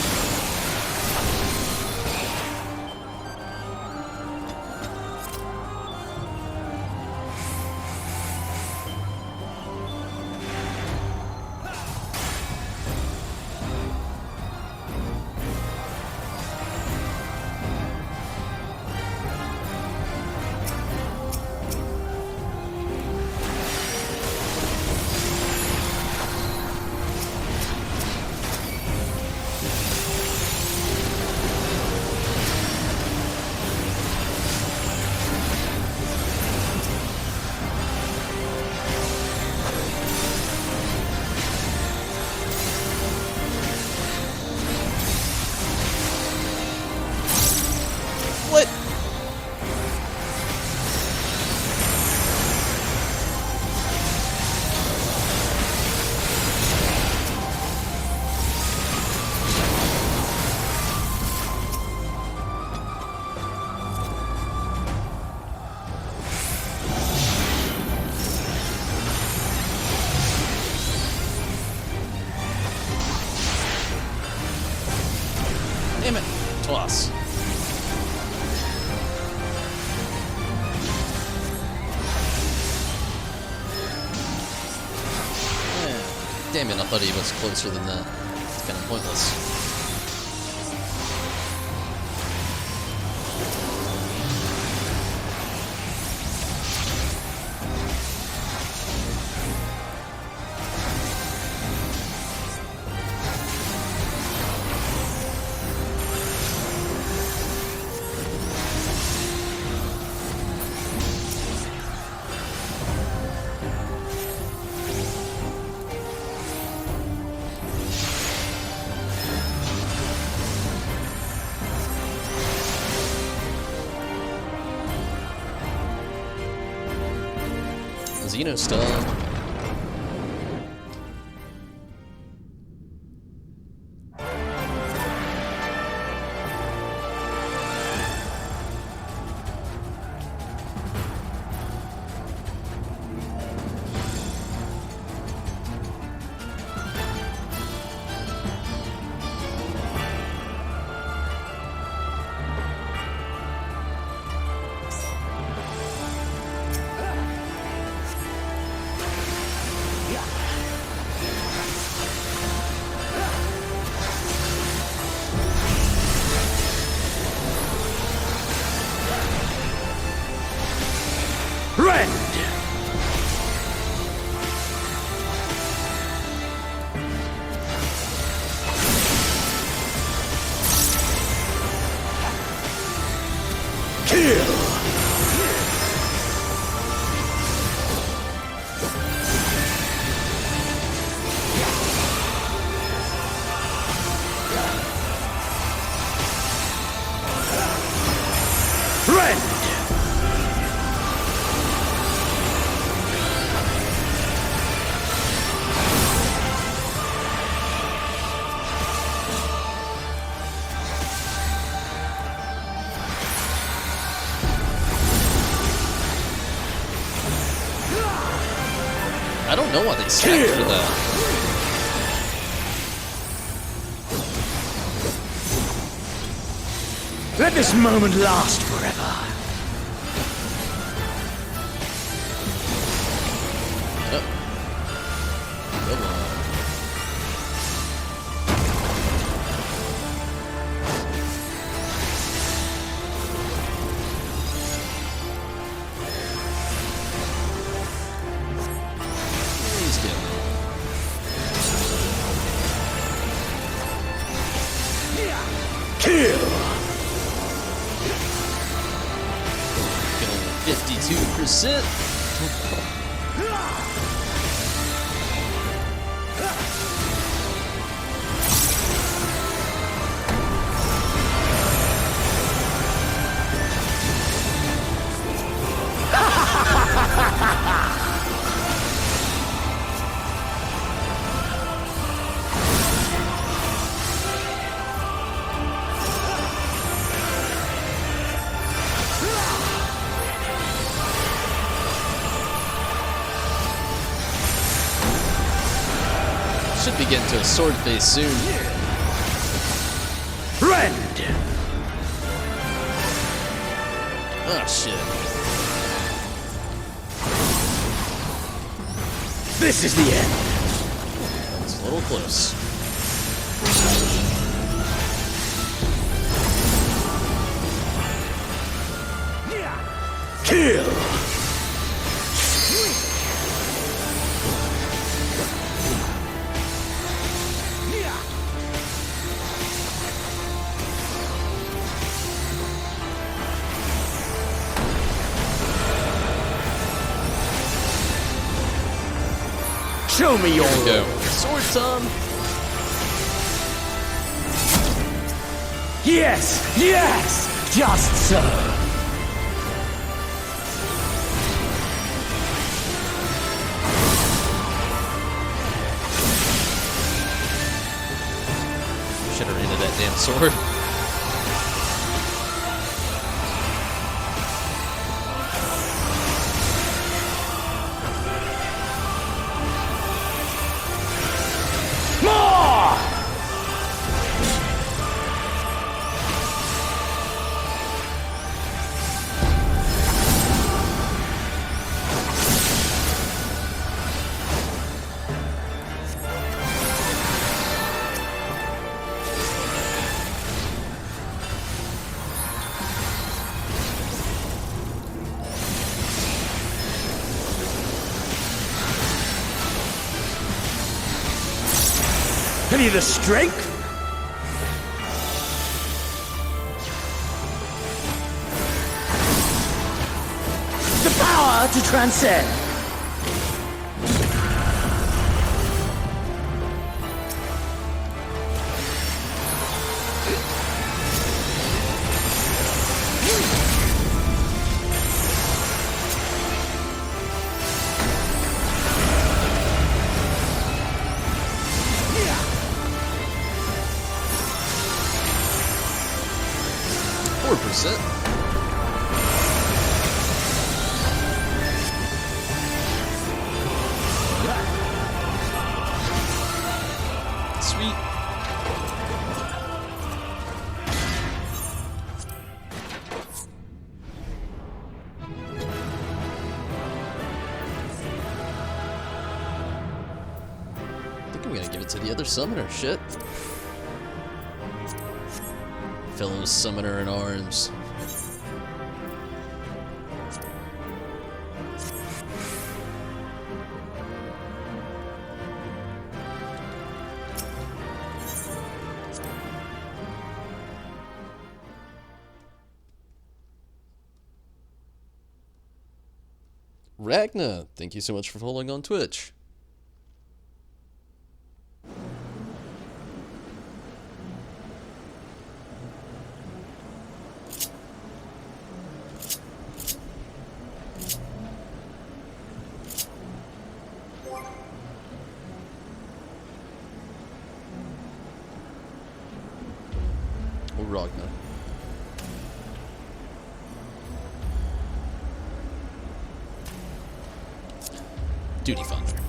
S1: Toss. Damn it, I thought he was closer than that. It's kind of pointless. Xeno style. I don't know why they stacked for that.
S4: Let this moment last forever.
S1: Come on. He's good.
S4: Kill!
S1: Killing 52%. Should be getting to a sword phase soon.
S4: Rend!
S1: Oh shit.
S4: This is the end.
S1: That's a little close.
S4: Kill! Show me your
S1: Go. Sword time.
S4: Yes! Yes! Just so.
S1: Should have ran into that damn sword.
S4: More! Have you the strength? The power to transcend.
S1: Sweet. I think I'm gonna give it to the other summoner. Shit. Fellow summoner in arms. Ragna, thank you so much for following on Twitch. Or Ragna. Duty Funder.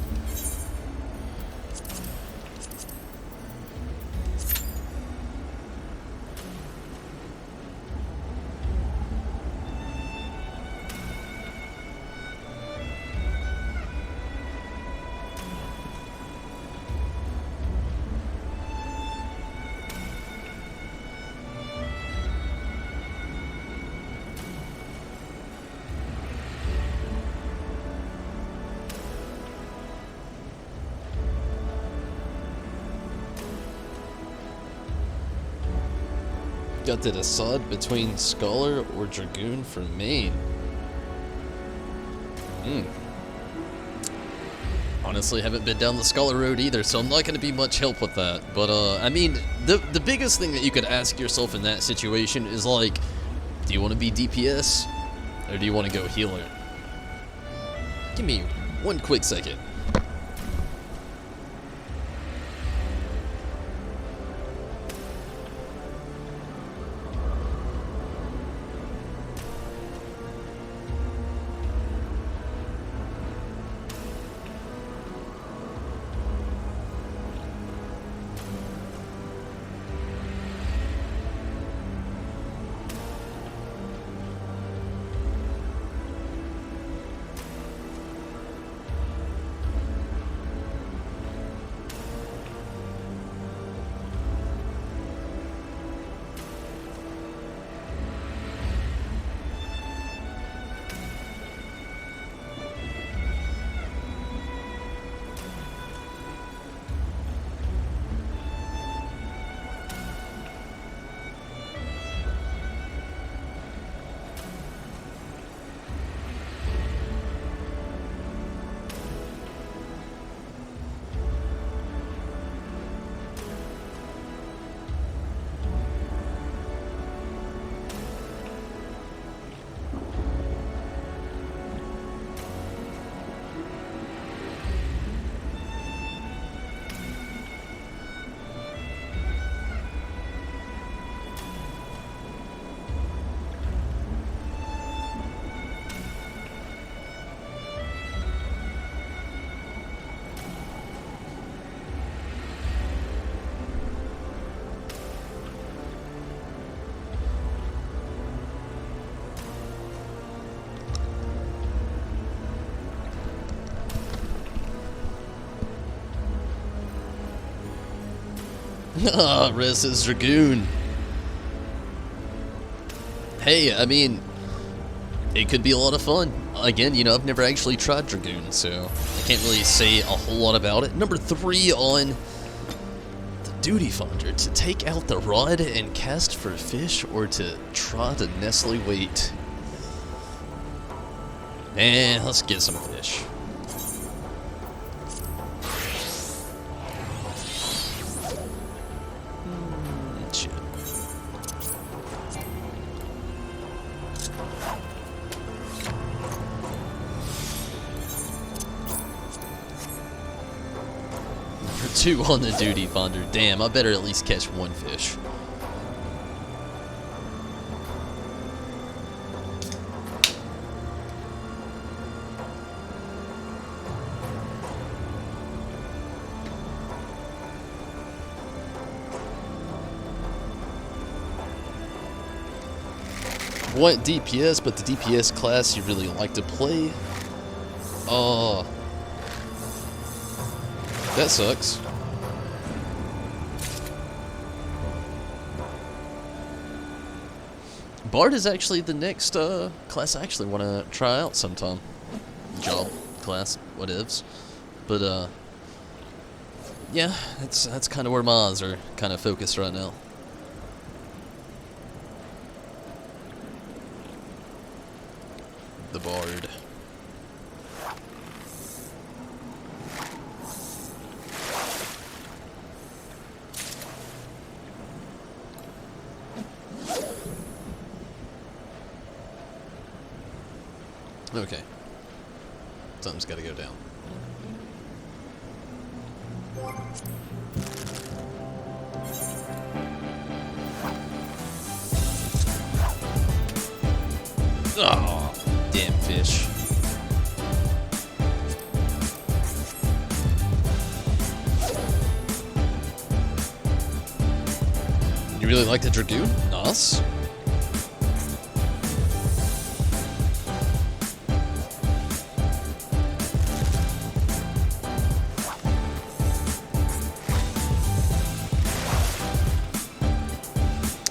S1: Got to decide between Scholar or Dragoon for main. Honestly, haven't been down the Scholar road either, so I'm not going to be much help with that. But, I mean, the biggest thing that you could ask yourself in that situation is, like, do you want to be DPS, or do you want to go healer? Give me one quick second. Ah, Riz is Dragoon. Hey, I mean, it could be a lot of fun. Again, you know, I've never actually tried Dragoon, so I can't really say a whole lot about it. Number 3 on duty finder to take out the rod and cast for fish, or to try the Nestle weight. And let's get some fish. Shit. For 2 on the duty finder. Damn, I better at least catch 1 fish. What DPS, but the DPS class you really like to play? Oh, that sucks. Bard is actually the next class I actually want to try out sometime. Job class, whatevs. But yeah, that's kind of where my eyes are kind of focused right now. The Bard. Okay. Something's got to go down. Oh, damn fish. You really like the Dragoon? Nice.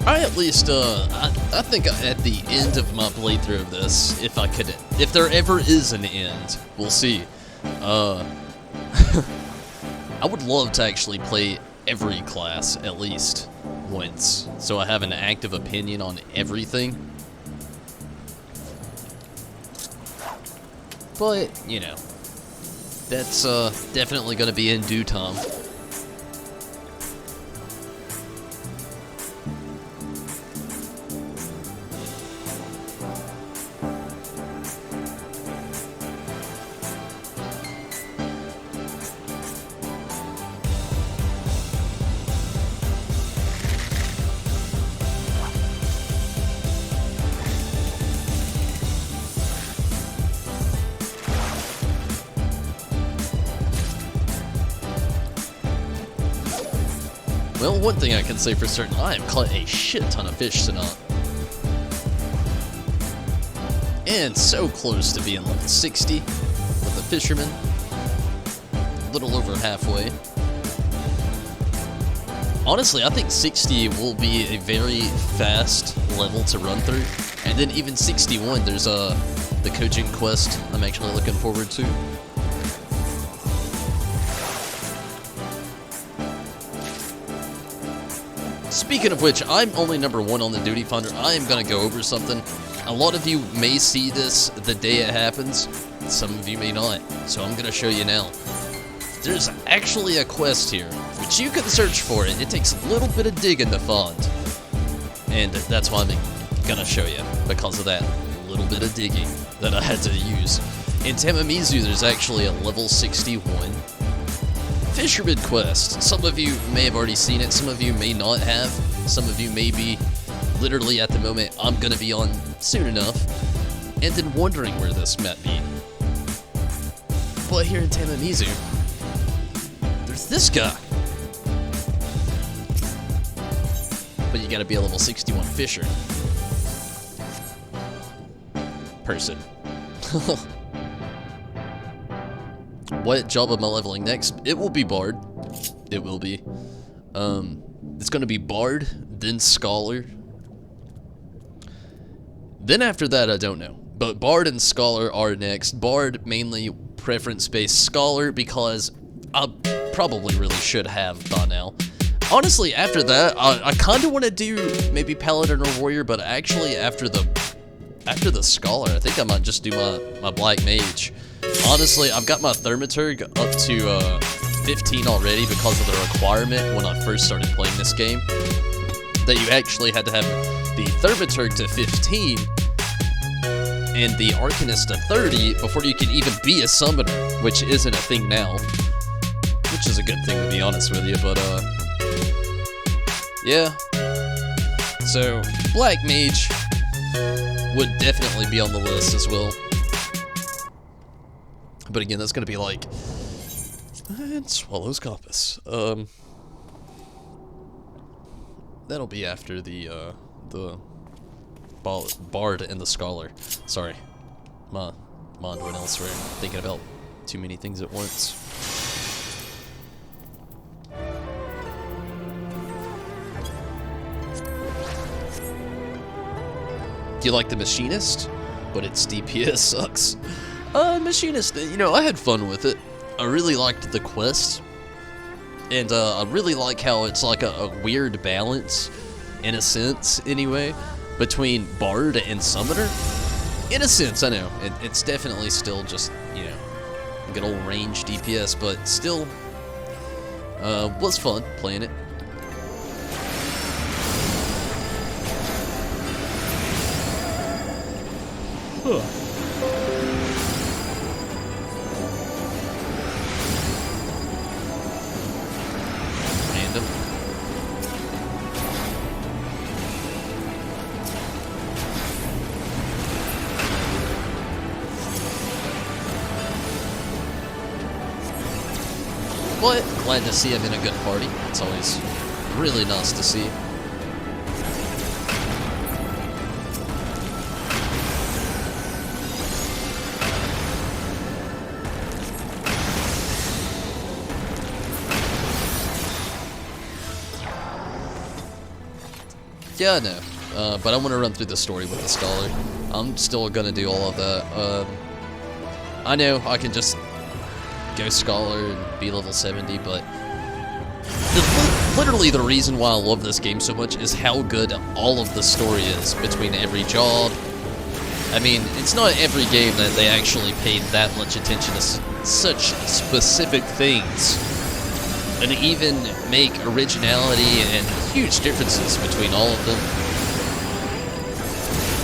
S1: I at least, I think at the end of my playthrough of this, if there ever is an end, we'll see. I would love to actually play every class at least once, so I have an active opinion on everything. But, you know, that's definitely going to be in due time. Well, one thing I can say for certain, I have caught a shit ton of fish tonight. And so close to being level 60 with the fisherman. A little over halfway. Honestly, I think 60 will be a very fast level to run through. And then even 61, there's the coaching quest I'm actually looking forward to. Speaking of which, I'm only number 1 on the duty finder. I am going to go over something. A lot of you may see this the day it happens. Some of you may not. So I'm going to show you now. There's actually a quest here, which you can search for it. It takes a little bit of digging to find. And that's why I'm going to show you, because of that little bit of digging that I had to use. In Tamamizu, there's actually a level 61 Fisherman quest. Some of you may have already seen it, some of you may not have, some of you may be literally at the moment I'm gonna be on soon enough, and then wondering where this might be. But here in Tamamizu, there's this guy. But you gotta be a level 61 fisher. Person. What job am I leveling next? It will be Bard. It will be. It's going to be Bard, then Scholar. Then after that, I don't know. But Bard and Scholar are next. Bard mainly preference-based. Scholar because I probably really should have by now. honestly, after that, I kind of want to do maybe Paladin or Warrior, but actually after the Scholar, I think I might just do my Black Mage. Honestly, I've got my Thaumaturg up to 15 already because of the requirement when I first started playing this game that you actually had to have the Thaumaturg to 15 and the Arcanist to 30 before you can even be a Summoner, which isn't a thing now, which is a good thing to be honest with you, but yeah. So, Black Mage would definitely be on the list as well. But again, that's gonna be like... And Swallow's Compass. That'll be after the Bard and the Scholar. Sorry. My mind went elsewhere. Thinking about too many things at once. Do you like the Machinist? But its DPS sucks. Machinist, you know, I had fun with it. I really liked the quest. And I really like how it's like a weird balance, in a sense, anyway, between Bard and Summoner. In a sense, I know. It's definitely still just, you know, good old range DPS, but still was fun playing it. Huh. Random. But glad to see I'm in a good party. It's always really nice to see. Yeah, I know, but I want to run through the story with the Scholar. I'm still gonna do all of that. I know I can just go Scholar and be level 70, but literally the reason why I love this game so much is how good all of the story is between every job. I mean, it's not every game that they actually paid that much attention to such specific things, and even make originality and huge differences between all of them.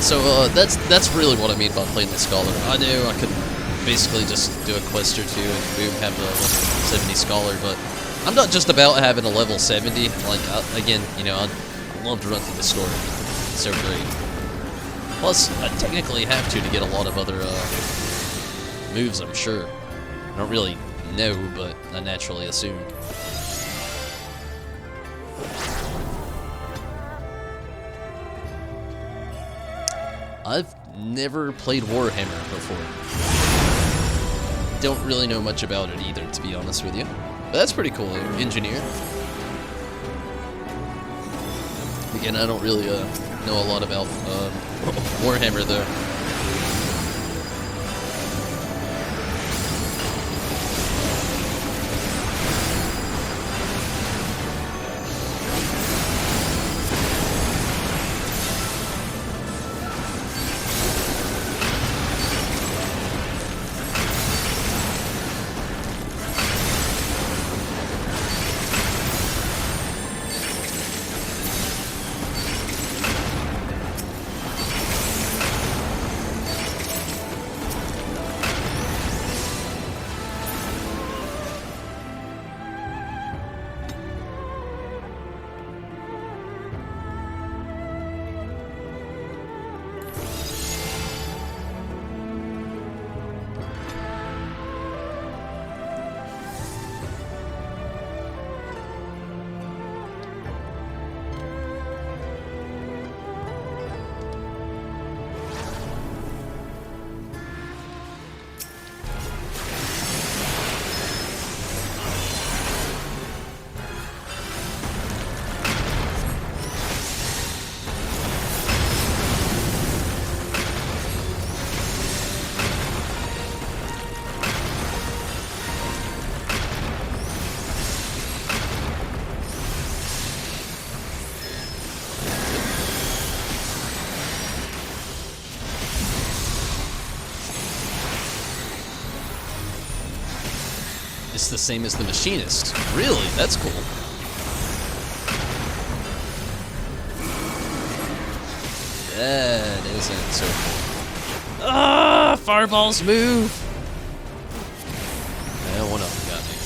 S1: So that's really what I mean by playing the Scholar. I knew I could basically just do a quest or two and boom, have a level 70 Scholar, but I'm not just about having a level 70. Like, again, you know, I'd love to run through the story. It's so great. Plus, I technically have to get a lot of other moves, I'm sure. I don't really know, but I naturally assume. I've never played Warhammer before. Don't really know much about it either, to be honest with you. But that's pretty cool, Engineer. Again, I don't really know a lot about Warhammer, though. the same as the Machinist. Really? That's cool. That isn't so cool. Ah, fireballs move! One of them got me.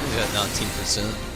S1: We got 19%.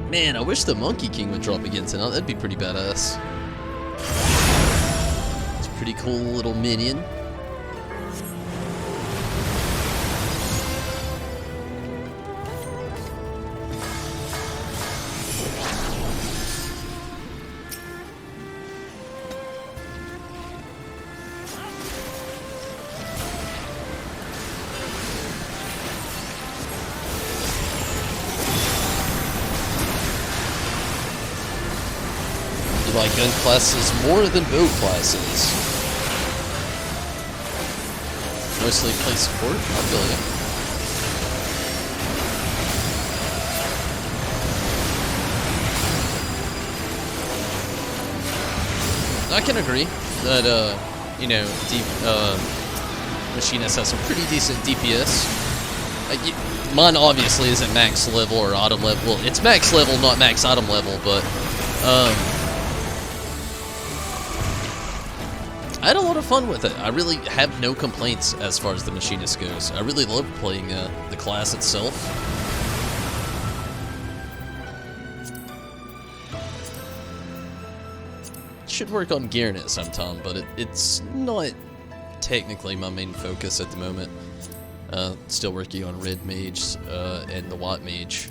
S1: Man, I wish the Monkey King would drop again tonight. That'd be pretty badass. It's a pretty cool little minion. Like gun classes more than bow classes. Mostly play support, I feel you. I can agree that you know, Machinist has some pretty decent DPS. Mine obviously isn't max level or autumn level. Well, it's max level, not max autumn level, but I had a lot of fun with it. I really have no complaints as far as the Machinist goes. I really love playing the class itself. Should work on gearing it sometime, but it's not technically my main focus at the moment. Still working on Red Mage and the White Mage,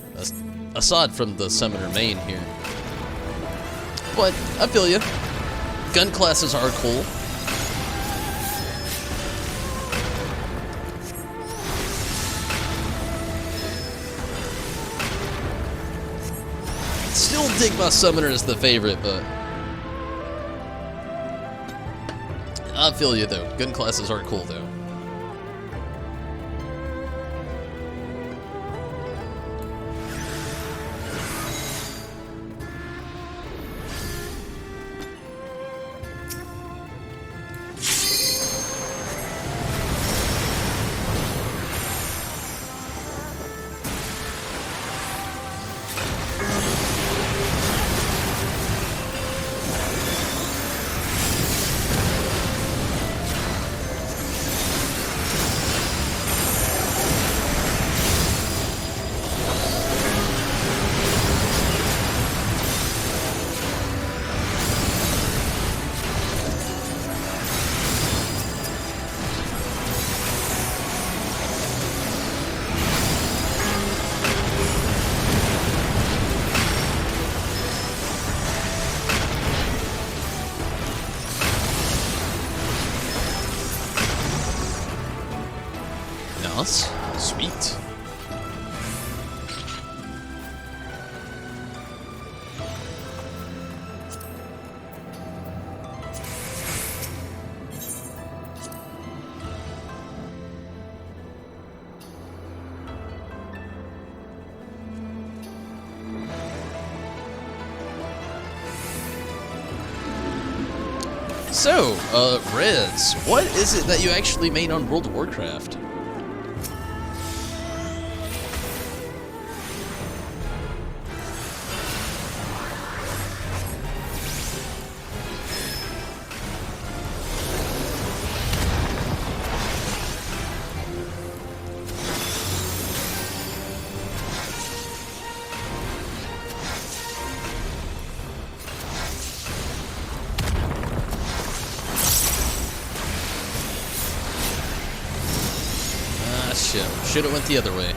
S1: aside from the Summoner main here. But I feel you. Gun classes are cool. Still dig my Summoner as the favorite, but I feel you though. Gun classes are cool though. Nice. Sweet. So, Reds, what is it that you actually made on World of Warcraft? Should have went the other way.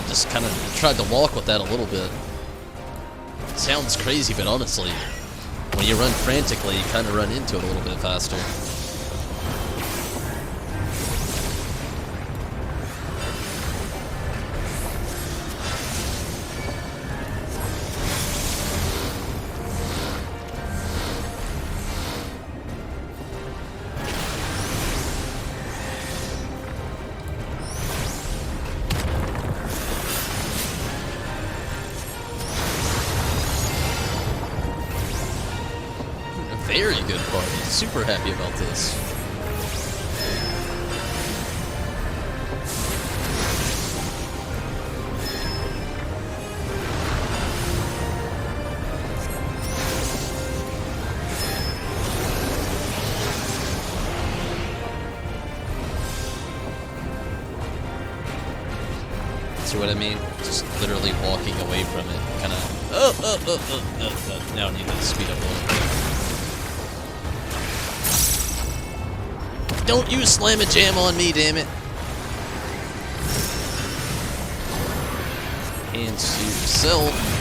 S1: Just kind of tried to walk with that a little bit. Sounds crazy, but honestly, when you run frantically, you kind of run into it a little bit faster. Very good party. Super happy about this. See what I mean? Just literally walking away from it. Kind of. Now I need to speed up a little bit. Don't you slam a jam on me, damn it. Hands to yourself.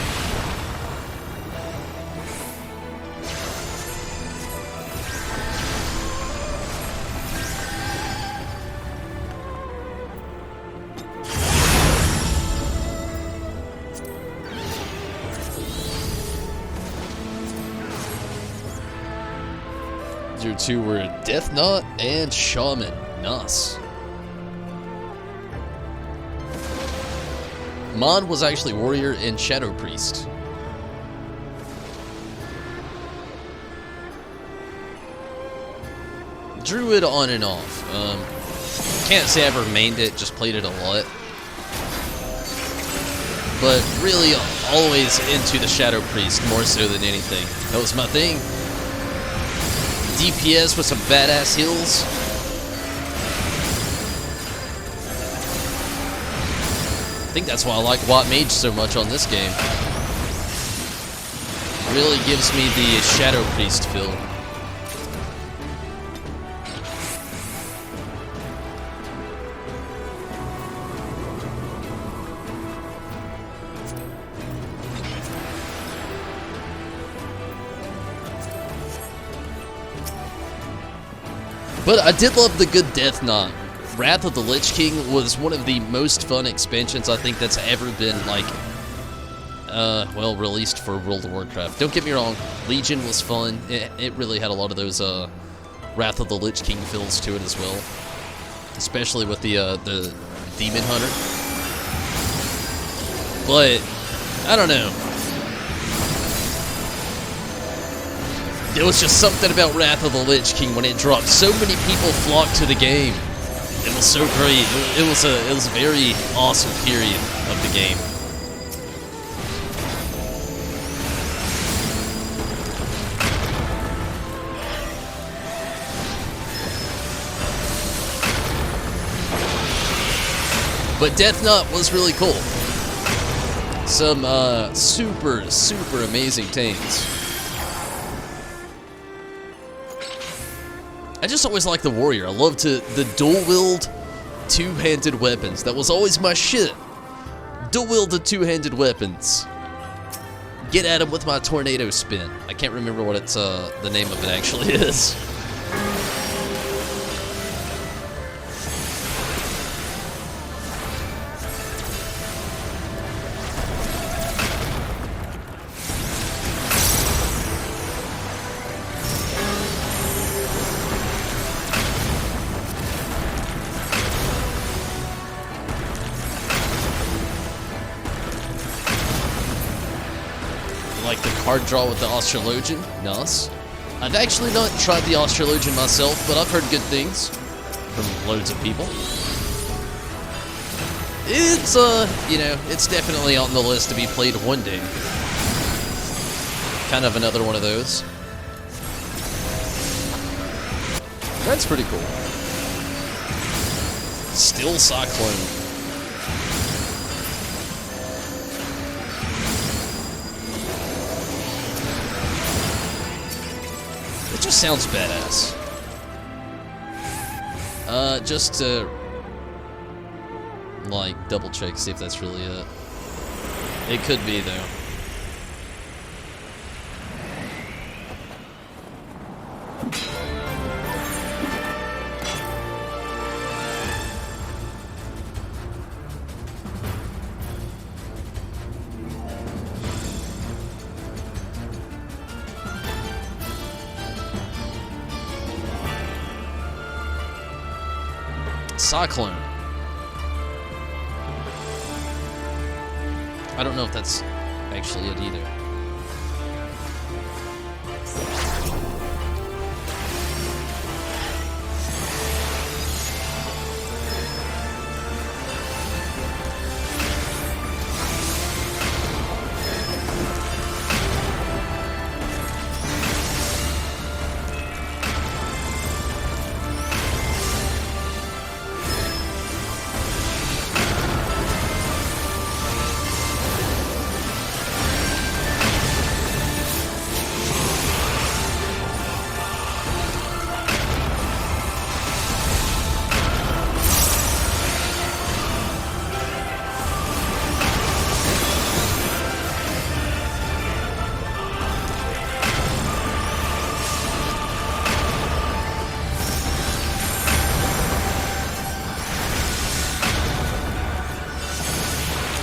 S1: Your two were Death Knot and Shaman. Nice. Mon was actually Warrior and Shadow Priest. Druid on and off. Can't say I ever mained it, just played it a lot. But really always into the Shadow Priest more so than anything. That was my thing. DPS with some badass heals. I think that's why I like Watt Mage so much on this game. Really gives me the Shadow Priest feel. But I did love the good Death Knot. Wrath of the Lich King was one of the most fun expansions I think that's ever been, like, well, released for World of Warcraft. Don't get me wrong, Legion was fun. It really had a lot of those Wrath of the Lich King feels to it as well. Especially with the Demon Hunter. But, I don't know. There was just something about Wrath of the Lich King when it dropped. So many people flocked to the game. It was so great. It was a very awesome period of the game. But Death Knot was really cool. some super, super amazing tanks. I just always liked the warrior. I loved the dual-wield, two-handed weapons. That was always my shit. Dual-wielded two-handed weapons. Get at him with my tornado spin. I can't remember what it's the name of it actually is. Like the card draw with the Australogian. Nice. I've actually not tried the Australogian myself, but I've heard good things from loads of people. It's, you know, it's definitely on the list to be played one day. Kind of another one of those. That's pretty cool. Still Cyclone. It just sounds badass. Just to like double check, see if that's really it. It could be though. Cyclone. I don't know if that's actually it either.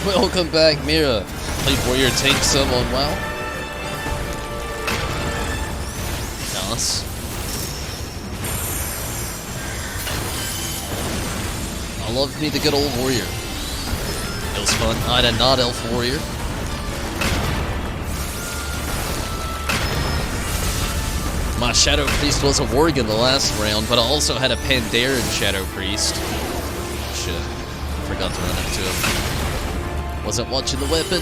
S1: Welcome back, Mira. Played Warrior Tank some on WoW. Nice. I love me the good old Warrior. It was fun. I had a not elf Warrior. My Shadow Priest was a Worgen the last round, but I also had a Pandaren Shadow Priest. Shit. Forgot to run into him. Wasn't watching the weapon.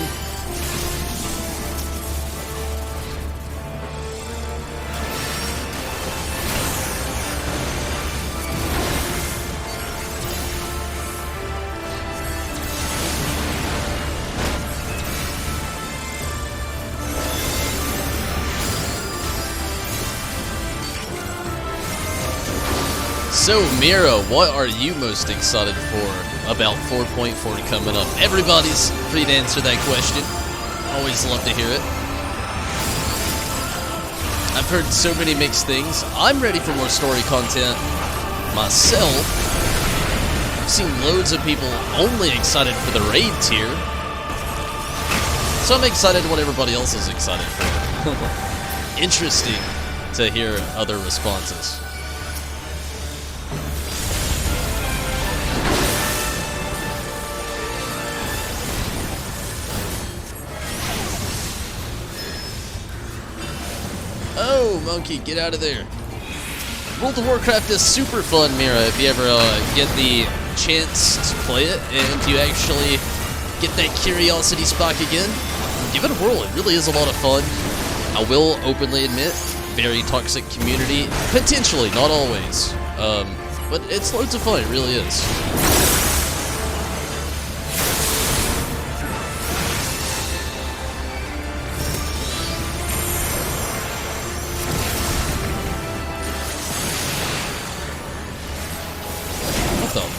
S1: So, Mira, what are you most excited for about 4.4 coming up? Everybody's free to answer that question. Always love to hear it. I've heard so many mixed things. I'm ready for more story content myself. I've seen loads of people only excited for the raid tier. So I'm excited what everybody else is excited for. Interesting to hear other responses. Oh, monkey, get out of there. World of Warcraft is super fun, Mira, if you ever get the chance to play it and you actually get that curiosity spark again. Give it a whirl, it really is a lot of fun. I will openly admit, very toxic community. Potentially, not always. But it's loads of fun, it really is.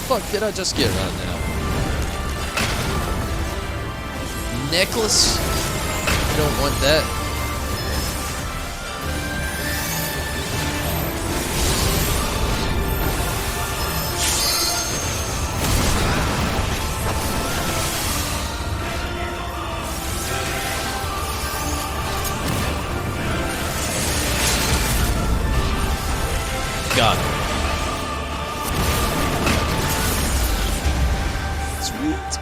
S1: fuck did I just get right now? Necklace? Don't want that. Got it. Sweet.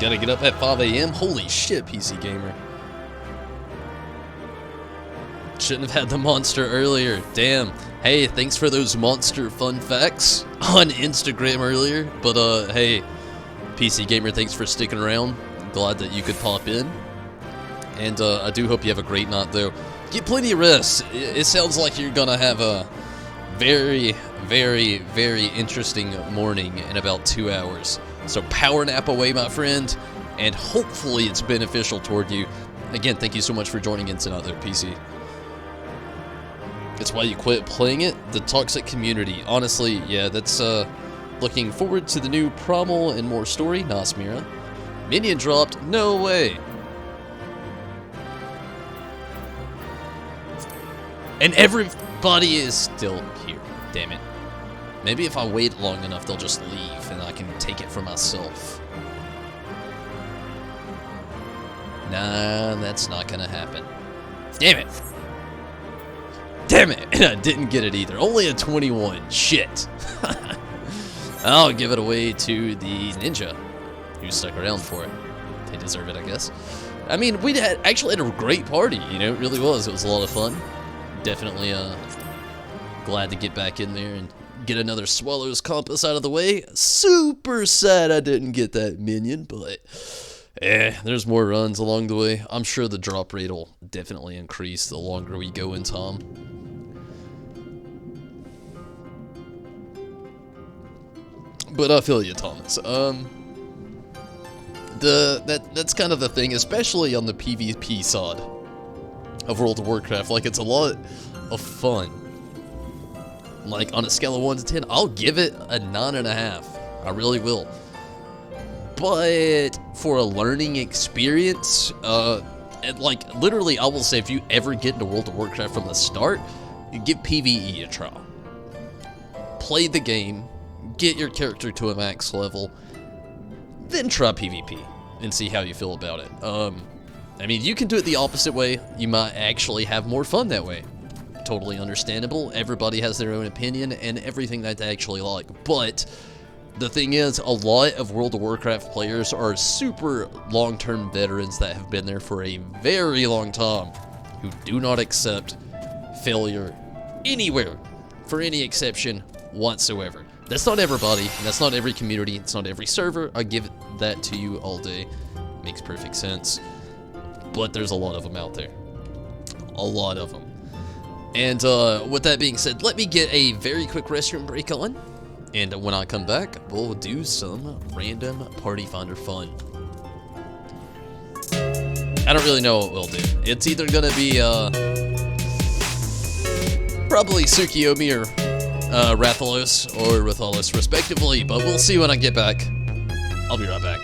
S1: Gotta get up at 5 a.m. Holy shit, PC Gamer. Shouldn't have had the monster earlier. Damn. Hey, thanks for those monster fun facts on Instagram earlier. But, hey, PC Gamer, thanks for sticking around. I'm glad that you could pop in. And, I do hope you have a great night, though. Get plenty of rest. It sounds like you're gonna have a very, very, very interesting morning in about 2 hours. So power nap away, my friend, and hopefully it's beneficial toward you. Again, thank you so much for joining in tonight, though, PC. It's why you quit playing it? The toxic community. Honestly, yeah, that's, looking forward to the new Primal and more story. Nice, Mira. Minion dropped? No way. And everybody is still here. Damn it. Maybe if I wait long enough, they'll just leave and I can take it for myself. Nah, that's not gonna happen. Damn it. Damn it. And I didn't get it either. Only a 21. Shit. I'll give it away to the ninja who stuck around for it. They deserve it, I guess. I mean, we actually had a great party, you know, it really was. It was a lot of fun. Definitely glad to get back in there and get another Swallow's Compass out of the way. Super sad I didn't get that minion, but there's more runs along the way. I'm sure the drop rate will definitely increase the longer we go in time. But I feel you, Thomas. That's kind of the thing, especially on the PvP side of World of Warcraft. Like, it's a lot of fun. Like, on a scale of 1 to 10, I'll give it a 9.5. I really will. But for a learning experience, like, literally, I will say, if you ever get into World of Warcraft from the start, give PvE a try. Play the game. Get your character to a max level, then try PvP and see how you feel about it. I mean, you can do it the opposite way. You might actually have more fun that way. Totally understandable. Everybody has their own opinion and everything that they actually like. But the thing is, a lot of World of Warcraft players are super long-term veterans that have been there for a very long time, who do not accept failure anywhere for any exception whatsoever. That's not everybody, that's not every community, it's not every server. I give that to you all day. Makes perfect sense. But there's a lot of them out there. A lot of them. And with that being said, let me get a very quick restroom break on. And when I come back, we'll do some random Party Finder fun. I don't really know what we'll do. It's either gonna be probably Tsukuyomi or Rathalos or Rathalos respectively, but we'll see when I get back. I'll be right back.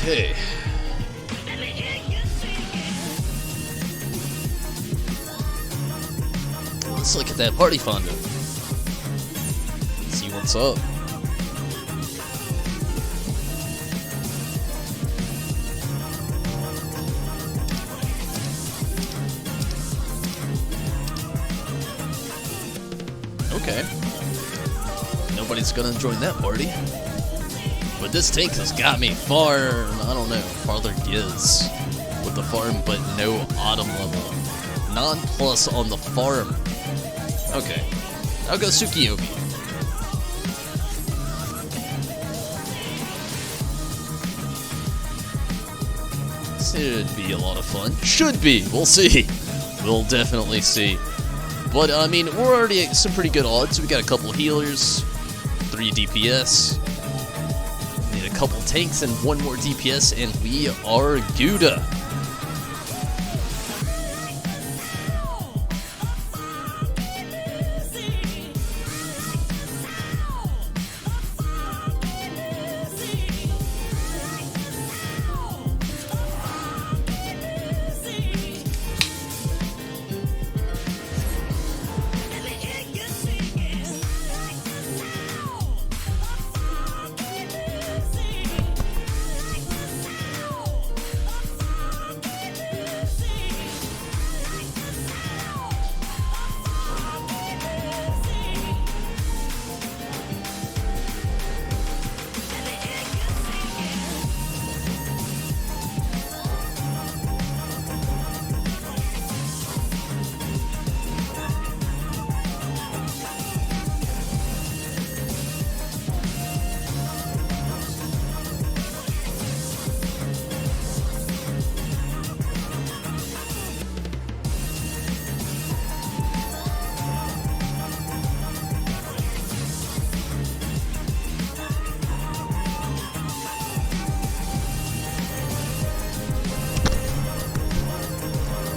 S1: Okay. Let's look at that party fondo. See what's up. Okay. Nobody's gonna join that party. But this tank has got me far, I don't know, farther giz with the farm, but no autumn level. Non-plus on the farm. Okay. I'll go Tsukuyomi. Should be a lot of fun. Should be. We'll see. We'll definitely see. But, I mean, we're already at some pretty good odds. We got a couple healers, 3 DPS. Need a couple tanks and 1 more DPS, and we are Gouda.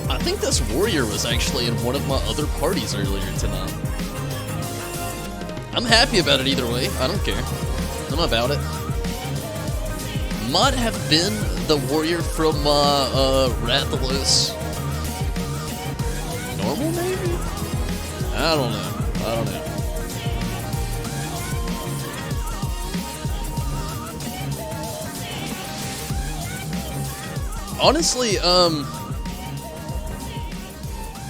S1: I think this warrior was actually in one of my other parties earlier tonight. I'm happy about it either way. I don't care. I'm about it. Might have been the warrior from Rathalos. Normal, maybe? I don't know. I don't know. Honestly,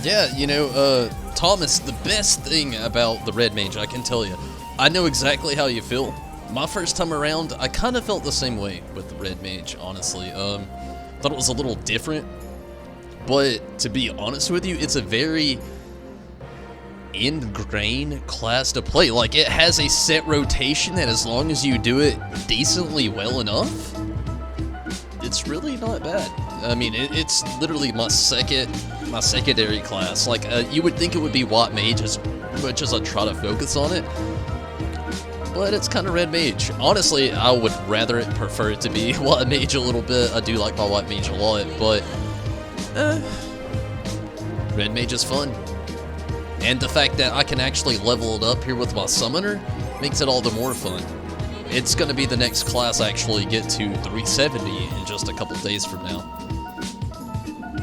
S1: yeah, you know, Thomas, the best thing about the Red Mage, I can tell you, I know exactly how you feel. My first time around, I kind of felt the same way with the Red Mage, honestly. Thought it was a little different, but to be honest with you, it's a very ingrained class to play. Like, it has a set rotation that as long as you do it decently well enough, it's really not bad. I mean, it's literally my secondary class. Like, you would think it would be White Mage as much as I try to focus on it, but it's kind of Red Mage. Honestly, I would rather prefer it to be White Mage a little bit. I do like my White Mage a lot, but Red Mage is fun. And the fact that I can actually level it up here with my Summoner makes it all the more fun. It's going to be the next class I actually get to 370 in just a couple days from now,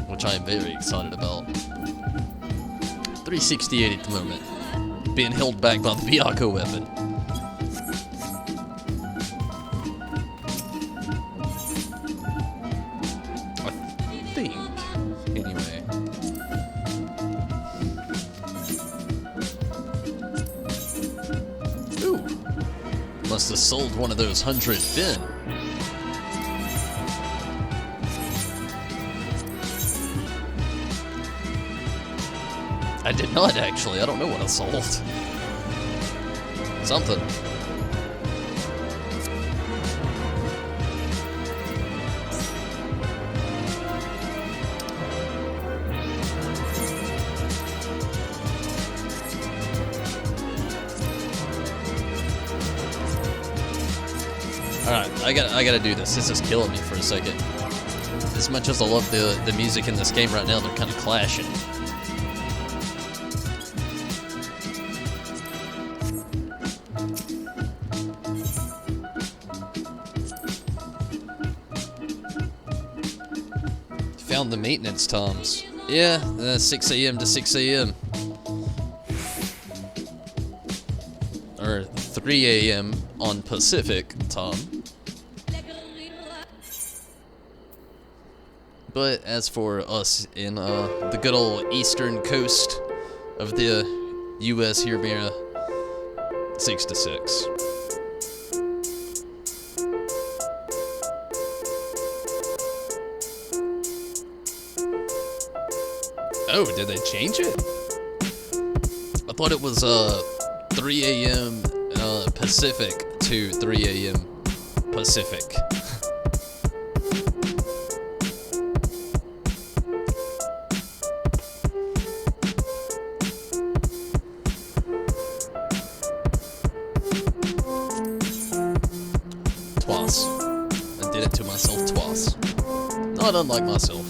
S1: which I am very excited about. 368 at the moment, being held back by the Byakuya weapon. I think, anyway. Ooh, must have sold one of those 100 Finn. I did not, actually. I don't know what I sold. Something. Alright, I gotta do this. This is killing me for a second. As much as I love the music in this game right now, they're kind of clashing. found the maintenance times. Yeah, 6 a.m. to 6 a.m. Or 3 a.m. on Pacific time. But as for us in the good old eastern coast of the U.S. here, being 6 to 6. Oh, did they change it? I thought it was 3 a.m. Pacific to 3 a.m. Pacific. Twice. I did it to myself twice. Not unlike myself.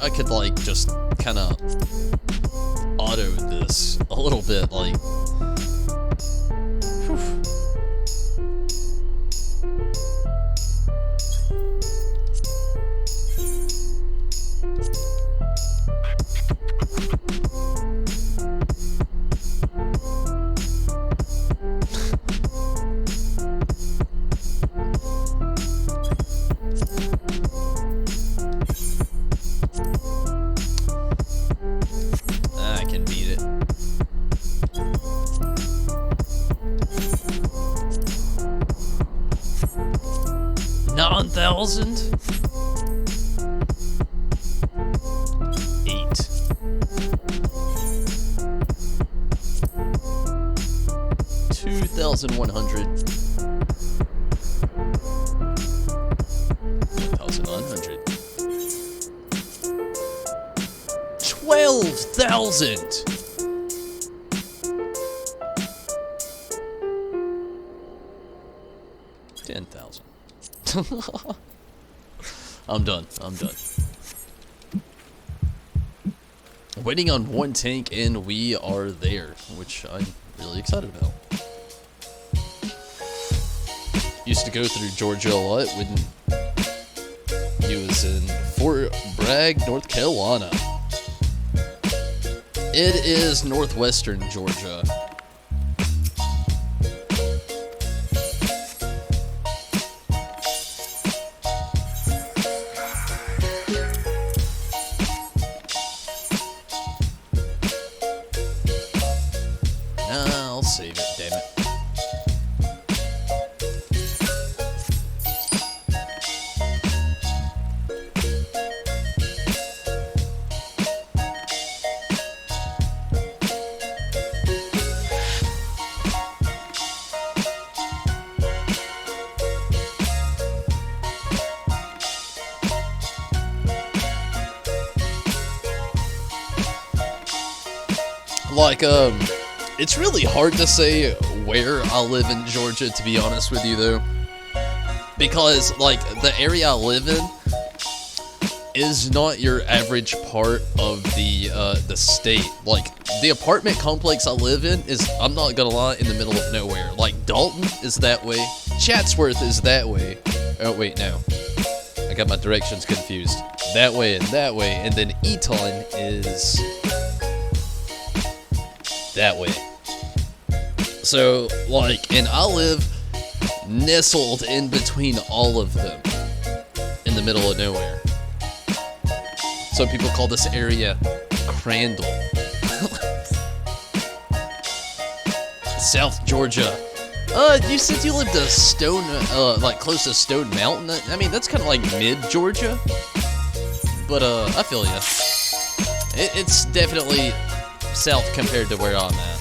S1: I could like just kind of auto this a little bit, like whew. I can beat it. 9,000? 8. 2,100. 1,900. 12,000! $10,000. I'm done. Waiting on one tank and we are there, which I'm really excited about. Used to go through Georgia a lot when he was in Fort Bragg, North Carolina. It is northwestern Georgia. I'll save it, damn it. Like, it's really hard to say where I live in Georgia, to be honest with you, though. Because, like, the area I live in is not your average part of the state. Like, the apartment complex I live in is, I'm not gonna lie, in the middle of nowhere. Like, Dalton is that way. Chatsworth is that way. Oh, wait, no. I got my directions confused. That way, and then Eton is that way. So, like, and I live nestled in between all of them, in the middle of nowhere. Some people call this area Crandall. South Georgia. You said you lived a stone, like close to Stone Mountain. I mean, that's kind of like mid-Georgia. But, I feel ya. It's definitely south compared to where I'm at.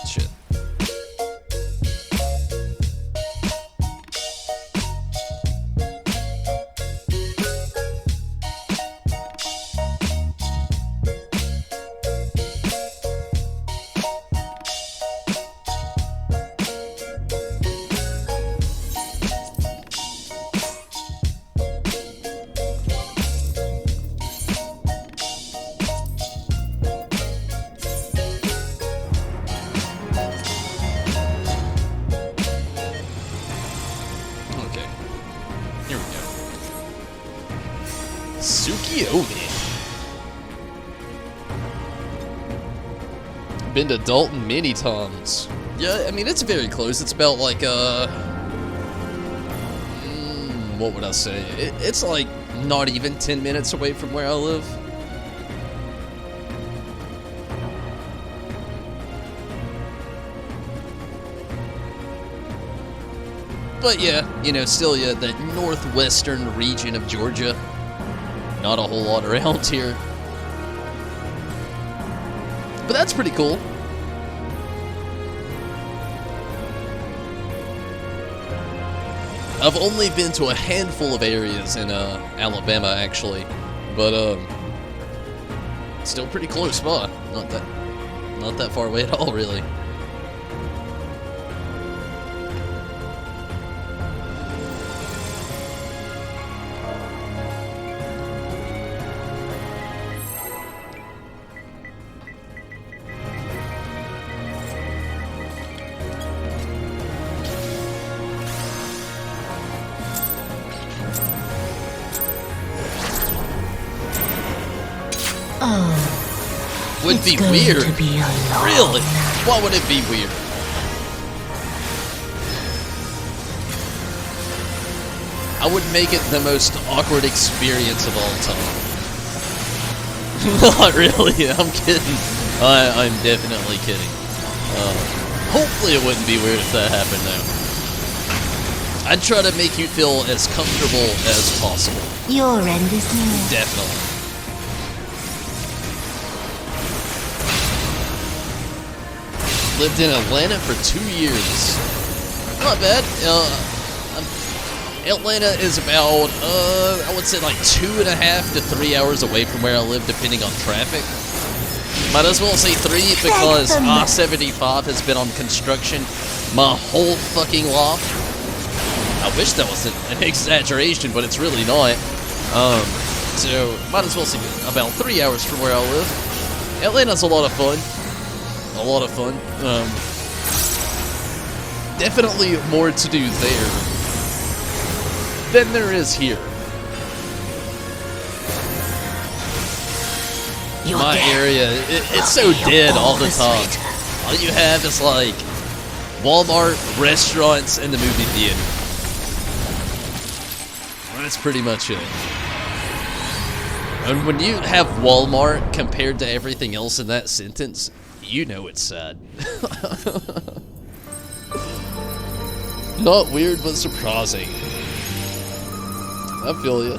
S1: Shit. Okay. Here we go. Tsukuyomi. Been to Dalton many times. Yeah, I mean, it's very close. It's about like, what would I say? It's like not even 10 minutes away from where I live. But yeah, you know, still, yeah, that northwestern region of Georgia. Not a whole lot around here. But that's pretty cool. I've only been to a handful of areas in Alabama, actually. But still pretty close by. Not that far away at all, really. Would be weird. Really? Why would it be weird? I would make it the most awkward experience of all time. Not really, I'm kidding. I'm definitely kidding. Hopefully it wouldn't be weird if that happened though. I'd try to make you feel as comfortable as possible.
S5: Your end is near.
S1: Definitely. Lived in Atlanta for 2 years. Not bad. Atlanta is about, I would say like 2.5 to 3 hours away from where I live, depending on traffic. Might as well say 3 because I-75 has been on construction my whole fucking life. I wish that was an exaggeration, but it's really not. So might as well say about 3 hours from where I live. Atlanta's a lot of fun. A lot of fun. Definitely more to do there than there is here. My area, it's so dead all the time. All you have is like Walmart, restaurants, and the movie theater. That's pretty much it. And when you have Walmart compared to everything else in that sentence, you know it's sad. Not weird, but surprising. I feel ya.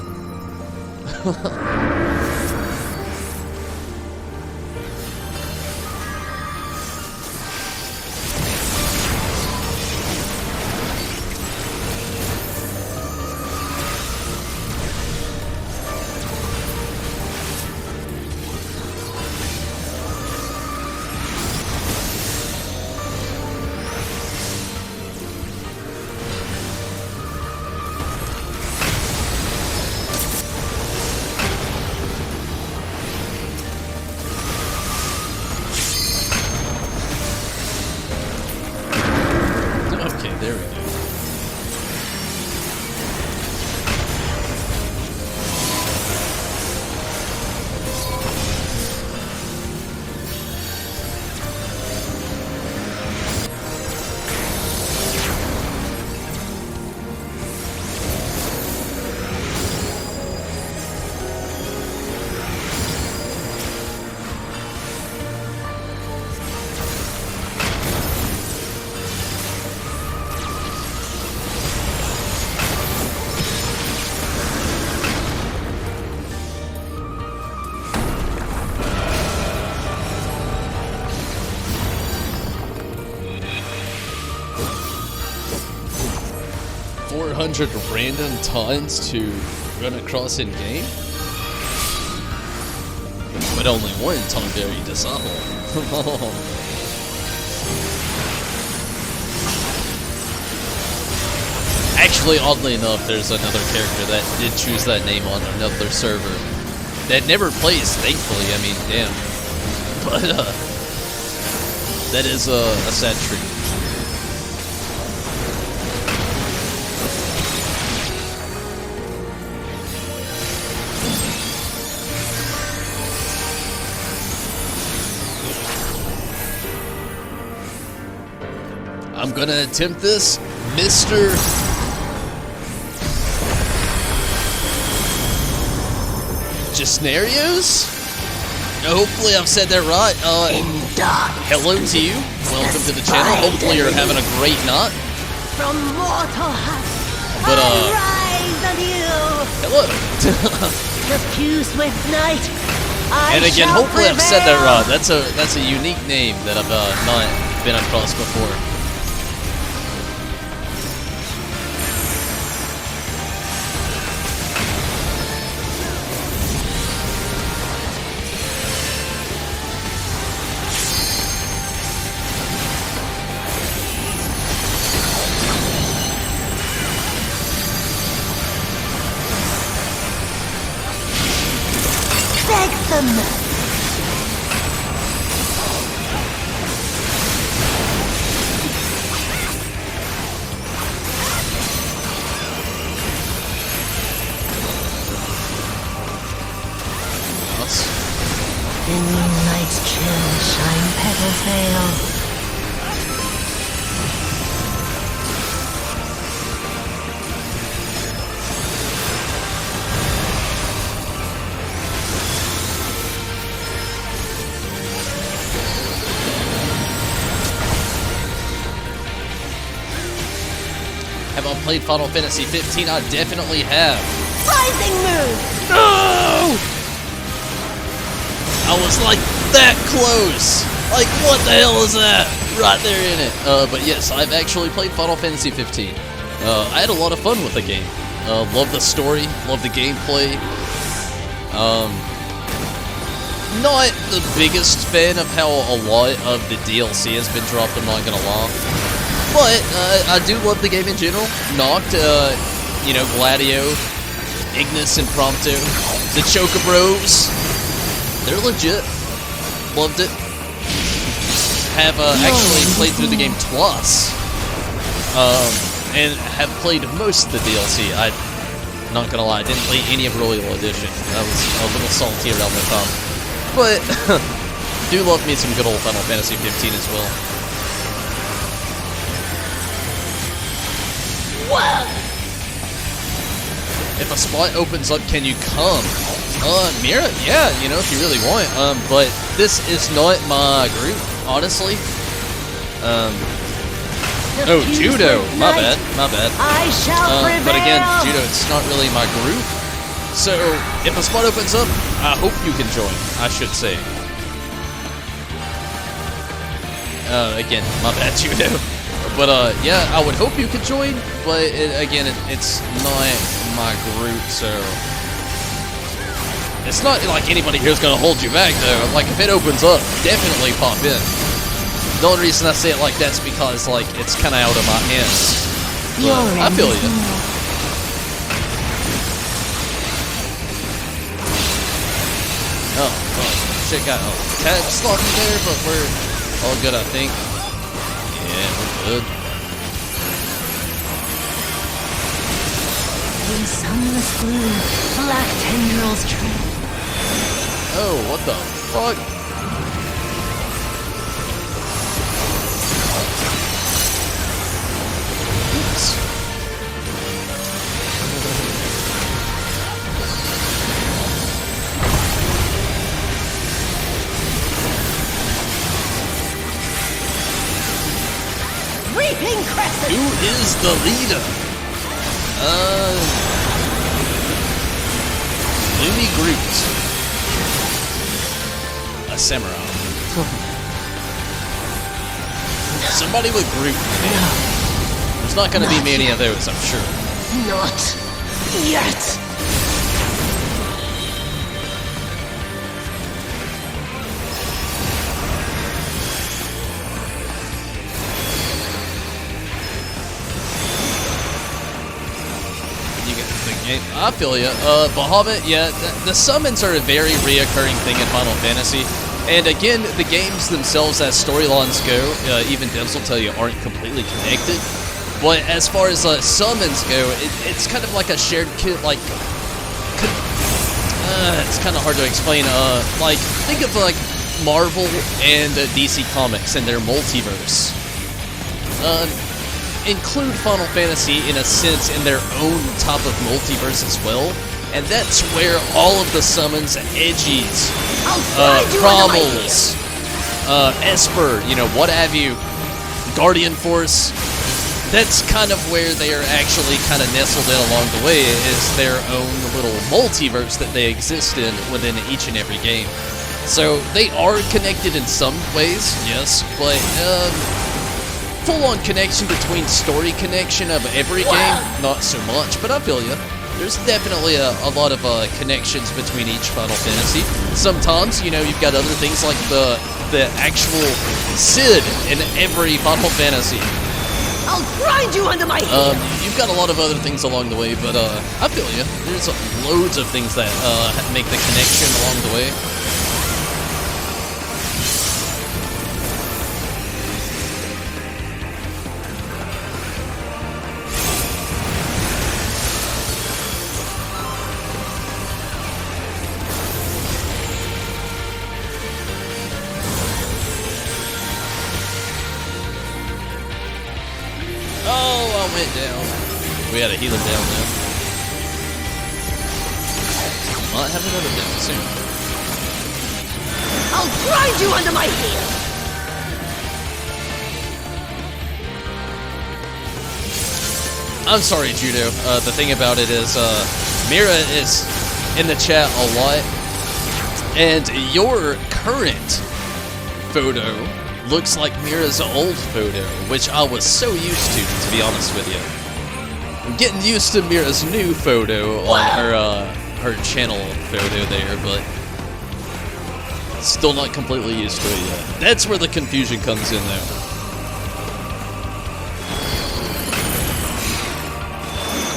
S1: 400 random taunts to run across in game? But only one Tonberry Disciple. Actually, oddly enough, there's another character that did choose that name on another server that never plays, thankfully. I mean, damn. But, that is a sad treat. I'm gonna attempt this, Mr. Scenarios? Hopefully I've said that right. Hello to you. Welcome to the channel. Hopefully you're having a great night.
S5: From mortal husk,
S1: But,
S5: I rise anew.
S1: Hello.
S5: Diffused with night, I
S1: And again,
S5: shall
S1: hopefully I've said that
S5: prevail.
S1: right. That's a unique name that I've not been across before.
S5: Beg them. In moonlight's chill shine petals veil.
S1: Have I played Final Fantasy 15? I definitely have.
S5: Rising moon.
S1: No! I was like that close. Like, what the hell is that? Right there in it. But yes, I've actually played Final Fantasy 15. I had a lot of fun with the game. Love the story, love the gameplay. Not the biggest fan of how a lot of the DLC has been dropped, I'm not gonna lie. But I do love the game in general. Noct, you know, Gladio, Ignis and Prompto, the Chocobros. They're legit. Loved it. Have actually played through the game twice. And have played most of the DLC. I'm not gonna lie, I didn't play any of Royal Edition. I was a little salty around that time. But do love me some good old Final Fantasy 15 as well.
S5: What?
S1: If a spot opens up, can you come? Mira, yeah, you know, if you really want. But this is not my group, honestly. Oh, Judo, my bad.
S5: I shall prevail.
S1: But again, Judo, it's not really my group. So, if a spot opens up, I hope you can join, I should say. Again, my bad, Judo. But, yeah, I would hope you could join, but, it's not my group, so... It's not like anybody here's gonna hold you back, though. Like, if it opens up, definitely pop in. The only reason I say it like that's because, like, it's kind of out of my hands. But I feel you. Oh, shit got a tag sloppy there, but we're all good, I think. Yeah, we're good.
S5: In sunless gloom, black tendrils trail.
S1: Oh, what the fuck? Oops.
S5: Reaping crescent.
S1: Who is the leader? Lumi Groot. A samurai. Somebody with Groot. There's not going to be many of those, I'm sure.
S5: Not yet.
S1: I feel ya. Bahamut, yeah, the summons are a very reoccurring thing in Final Fantasy. And again, the games themselves, as storylines go, even devs will tell you, aren't completely connected. But as far as summons go, it's kind of like a shared like... it's kind of hard to explain. Like, think of like Marvel and DC Comics and their multiverse. Include Final Fantasy in a sense in their own type of multiverse as well, and that's where all of the summons, Edgies, Promals, Esper, you know, what have you, Guardian Force, that's kind of where they are actually kind of nestled in along the way, is their own little multiverse that they exist in within each and every game. So they are connected in some ways, yes, but full-on connection between story connection of every game, not so much, but I feel you. There's definitely a lot of connections between each Final Fantasy. Sometimes, you know, you've got other things like the actual Cid in every Final Fantasy.
S5: I'll grind you under my heel.
S1: You've got a lot of other things along the way, but I feel you. There's loads of things that make the connection along the way. Went down. We had to heal him down now. Might have another down soon.
S5: I'll grind you under my heel.
S1: I'm sorry, Judo. The thing about it is, Mira is in the chat a lot, and your current photo looks like Mira's old photo, which I was so used to be honest with you. I'm getting used to Mira's new photo on her channel photo there, but still not completely used to it yet. That's where the confusion comes in, though.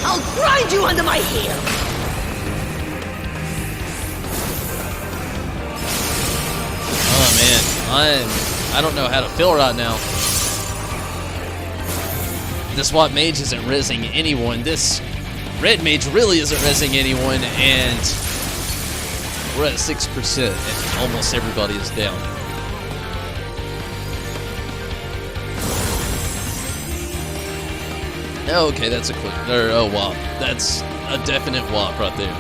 S5: I'll grind you under my heel.
S1: Oh man, I don't know how to feel right now. This white mage isn't rezzing anyone. This red mage really isn't rezzing anyone, and we're at 6%, and almost everybody is down. Okay, that's a quick, WAP. That's a definite WAP right there.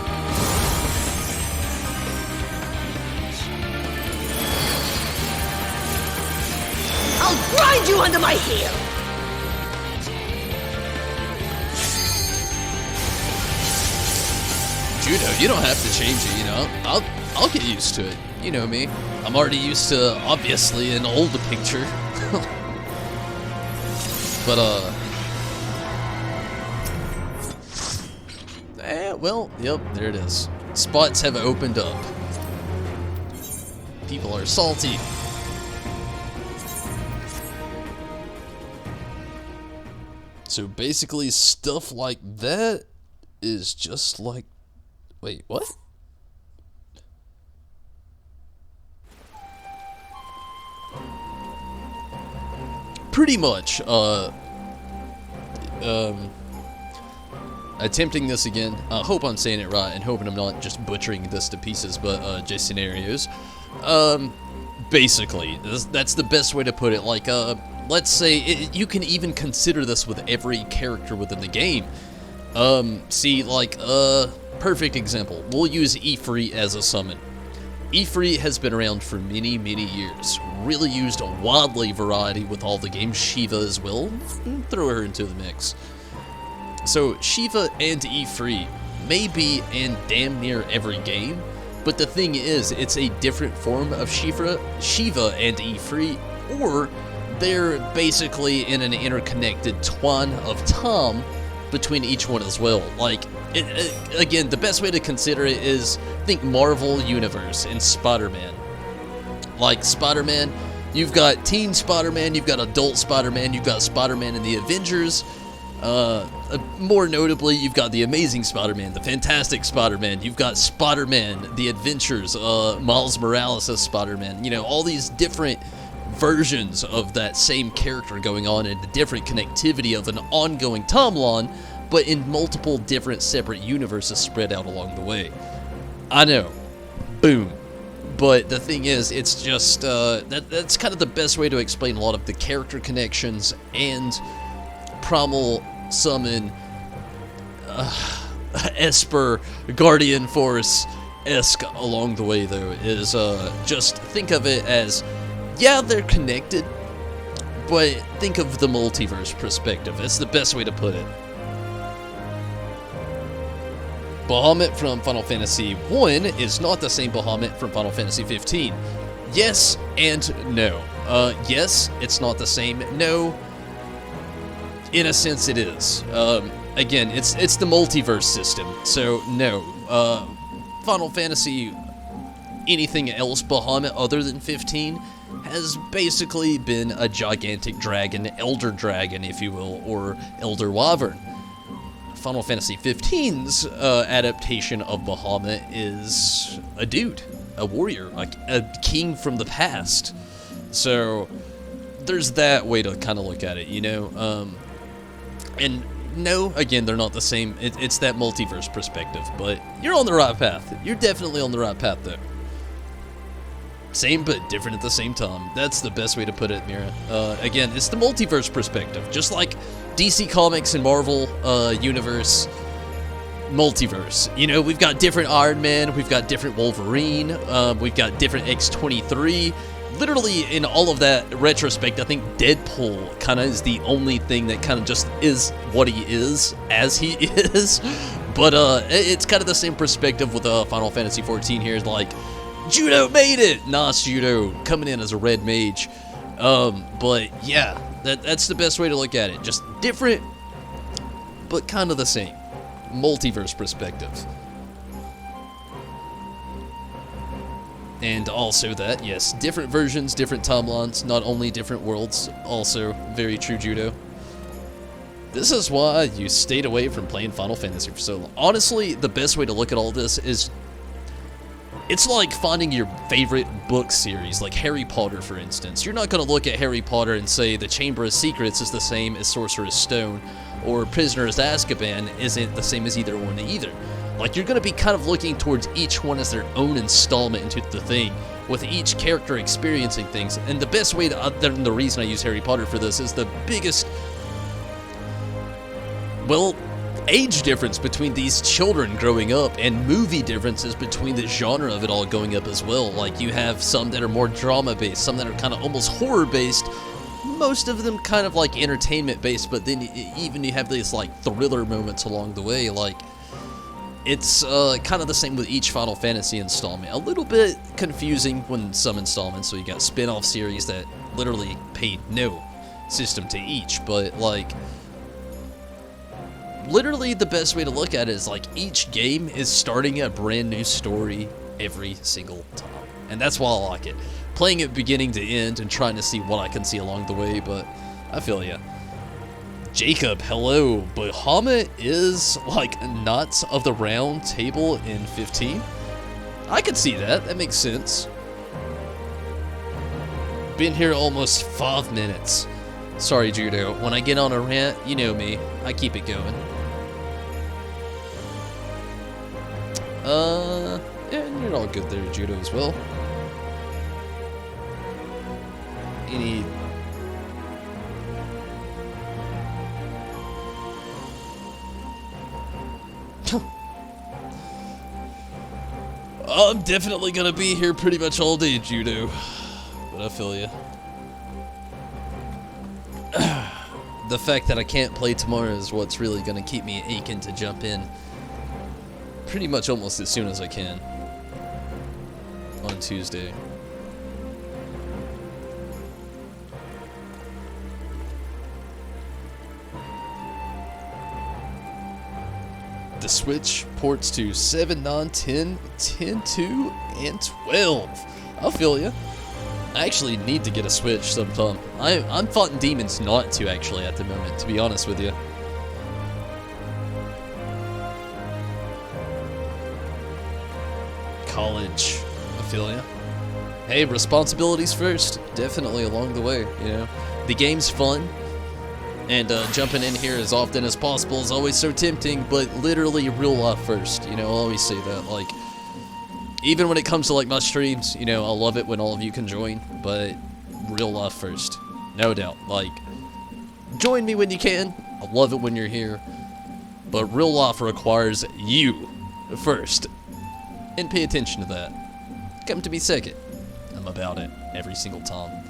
S5: I'll grind you under my heel.
S1: Judo, you don't have to change it, you know. I'll get used to it. You know me. I'm already used to, obviously, an older picture. But, well, yep, there it is. Spots have opened up. People are salty. So basically, stuff like that is just like... Wait, what? Pretty much, attempting this again. I hope I'm saying it right and hoping I'm not just butchering this to pieces, but just scenarios. Basically, that's the best way to put it. Like, let's say you can even consider this with every character within the game. See, like, perfect example. We'll use Ifrit as a summon. Ifrit has been around for many, many years. Really used a widely variety with all the games. Shiva as well. Throw her into the mix. So Shiva and Ifrit may be in damn near every game, but the thing is, it's a different form of Shiva and Ifrit, or they're basically in an interconnected twine of time between each one as well. Like, again, the best way to consider it is think Marvel Universe and Spider-Man. Like Spider-Man, you've got Teen Spider-Man, you've got Adult Spider-Man, you've got Spider-Man in the Avengers. More notably, you've got the Amazing Spider-Man, the Fantastic Spider-Man, you've got Spider-Man, the Adventures, Miles Morales as Spider-Man, you know, all these different versions of that same character going on and the different connectivity of an ongoing timeline, but in multiple different separate universes spread out along the way. I know. Boom. But the thing is, it's just, that's kind of the best way to explain a lot of the character connections and Primal Summon, Esper, Guardian Force-esque along the way, though, is just think of it as, yeah, they're connected, but think of the multiverse perspective. It's the best way to put it. Bahamut from Final Fantasy I is not the same Bahamut from Final Fantasy 15. Yes and no. Yes, it's not the same. No, in a sense it is. Again, it's the multiverse system, so no. Final Fantasy, anything else Bahamut other than 15, has basically been a gigantic dragon, elder dragon, if you will, or elder wyvern. Final Fantasy 15's adaptation of Bahamut is a dude, a warrior, a king from the past. So there's that way to kind of look at it, you know? And no, again, they're not the same. It's that multiverse perspective, but you're on the right path. You're definitely on the right path, though. Same but different at the same time. That's the best way to put it, Mira. Again, it's the multiverse perspective. Just like DC Comics and Marvel Universe multiverse. You know, we've got different Iron Man, we've got different Wolverine, we've got different X-23. Literally, in all of that retrospect, I think Deadpool kind of is the only thing that kind of just is what he is, as he is. But it's kind of the same perspective with Final Fantasy 14 here. Like, Judo made it! Nice Judo, coming in as a red mage. But yeah, that's the best way to look at it. Just different, but kind of the same. Multiverse perspective. And also that, yes, different versions, different timelines, not only different worlds. Also, very true, Judo. This is why you stayed away from playing Final Fantasy for so long. Honestly, the best way to look at all this is, it's like finding your favorite book series, like Harry Potter, for instance. You're not going to look at Harry Potter and say the Chamber of Secrets is the same as Sorcerer's Stone, or Prisoner's Azkaban isn't the same as either one either. Like, you're going to be kind of looking towards each one as their own installment into the thing, with each character experiencing things. And the best way to, the reason I use Harry Potter for this is the biggest, well, age difference between these children growing up, and movie differences between the genre of it all going up as well. Like, you have some that are more drama-based, some that are kind of almost horror-based, most of them kind of like entertainment-based, but then even you have these like thriller moments along the way. Like, it's kind of the same with each Final Fantasy installment. A little bit confusing when some installments, so you got spin-off series that literally paid no system to each, but like, literally the best way to look at it is like each game is starting a brand new story every single time. And that's why I like it. Playing it beginning to end and trying to see what I can see along the way, but I feel ya. Jacob, hello. Bahamut is like Knights of the Round Table in 15? I could see that. That makes sense. Been here almost 5 minutes. Sorry, Judo. When I get on a rant, you know me. I keep it going. And you're all good there, Judo, as well. Any... I'm definitely gonna be here pretty much all day, Judo. But I feel ya. The fact that I can't play tomorrow is what's really gonna keep me aching to jump in pretty much almost as soon as I can on Tuesday. switch ports to 7, 9, 10, 10, 2, and 12. I feel ya. I actually need to get a Switch sometime. I'm fighting demons not to, actually, at the moment, to be honest with you. College. I feel ya. Hey, responsibilities first. Definitely along the way, you know. The game's fun, and jumping in here as often as possible is always so tempting, but literally real life first. You know, I'll always say that. Like, even when it comes to, like, my streams, you know, I love it when all of you can join, but real life first. No doubt. Like, join me when you can. I love it when you're here. But real life requires you first. And pay attention to that. Come to me second. I'm about it every single time.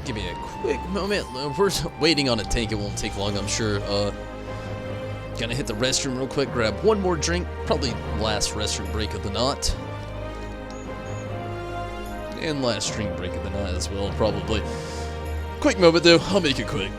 S1: Give me a quick moment. We're waiting on a tank. It won't take long, I'm sure. Gonna hit the restroom real quick, grab one more drink. Probably last restroom break of the night. And last drink break of the night as well, probably. Quick moment though, I'll make it quick.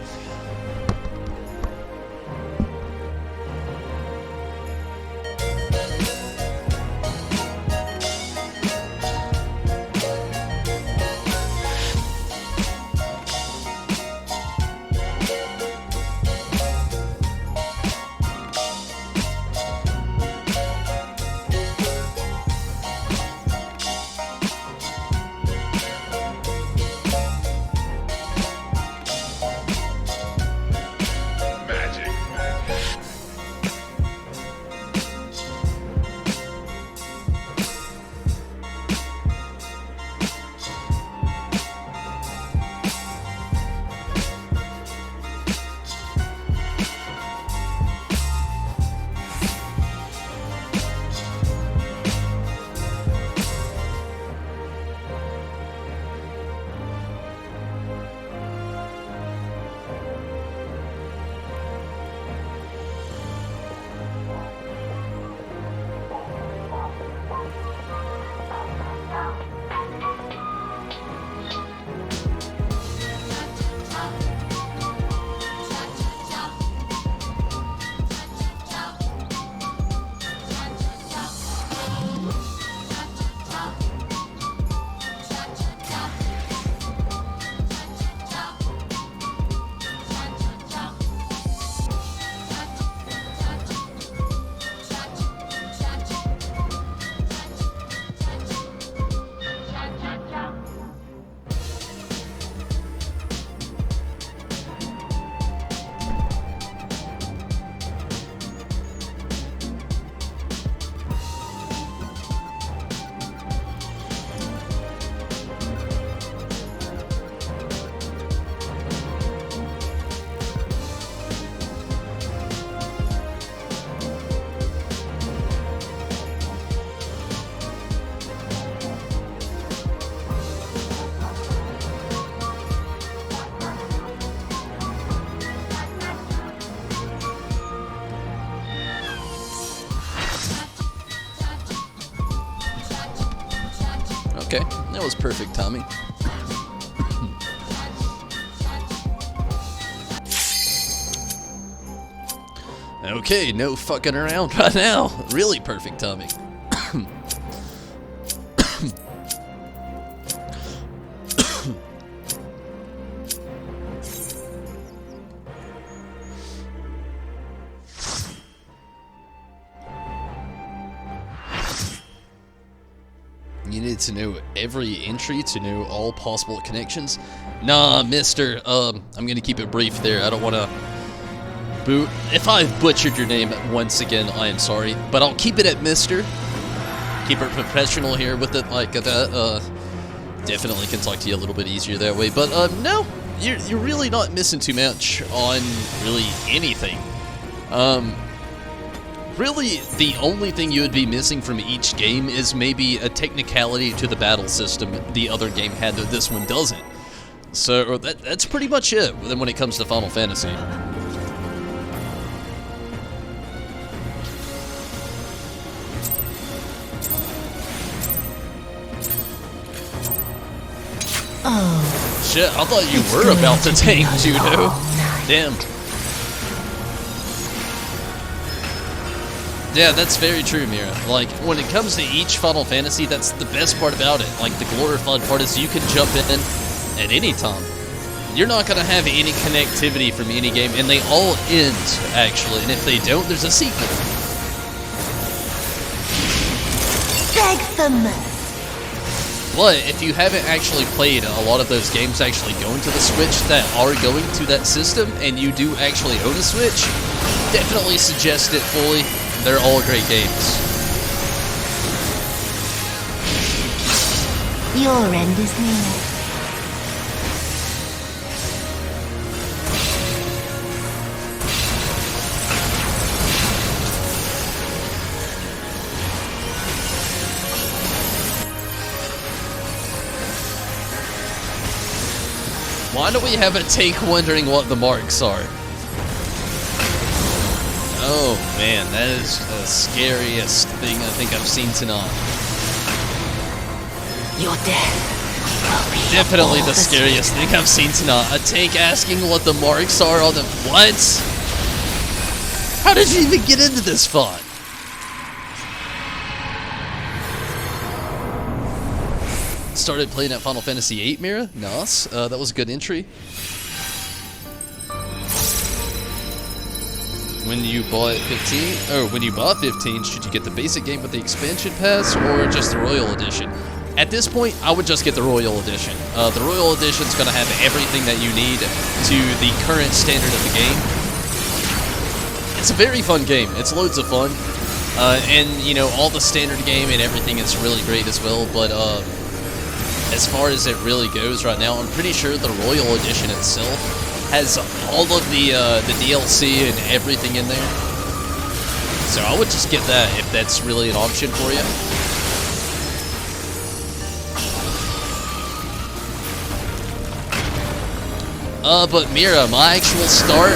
S1: Okay, that was perfect timing. Okay, no fucking around right now. Really perfect timing. You need to know every entry to know all possible connections. Nah, mister, I'm gonna keep it brief there. I don't wanna boot. If I've butchered your name once again, I am sorry. But I'll keep it at mister. Keep it professional here with it like that. Definitely can talk to you a little bit easier that way. But, no, you're really not missing too much on really anything. Really, the only thing you would be missing from each game is maybe a technicality to the battle system the other game had that this one doesn't. So that's pretty much it when it comes to Final Fantasy.
S5: Oh,
S1: Shit, I thought you
S5: it's
S1: were
S5: going
S1: about to
S5: be
S1: tank,
S5: a
S1: Judo.
S5: long night.
S1: Damn. Yeah, that's very true, Mira. Like, when it comes to each Final Fantasy, that's the best part about it. Like, the glorified part is you can jump in at any time. You're not going to have any connectivity from any game, and they all end, actually. And if they don't, there's a sequel.
S5: Beg for mercy.
S1: But if you haven't actually played a lot of those games actually going to the Switch that are going to that system, and you do actually own a Switch, definitely suggest it fully. They're all great games.
S5: Your end is near.
S1: Why do we have a tank wondering what the marks are? Oh man, that is the scariest thing I think I've seen tonight.
S5: Your death will be
S1: Definitely
S5: all
S1: the scariest thing I've seen tonight. A tank asking what the marks are on the... What? How did you even get into this fight? Started playing at Final Fantasy VIII, Mira. Nice. That was a good entry. When you bought 15, when you bought 15, should you get the basic game with the expansion pass or just the Royal Edition? At this point, I would just get the Royal Edition. The Royal Edition is going to have everything that you need to the current standard of the game. It's a very fun game. It's loads of fun. And, you know, all the standard game and everything is really great as well, but, as far as it really goes right now, I'm pretty sure the Royal Edition itself has all of the DLC and everything in there. So I would just get that if that's really an option for you. But Mira, my actual start,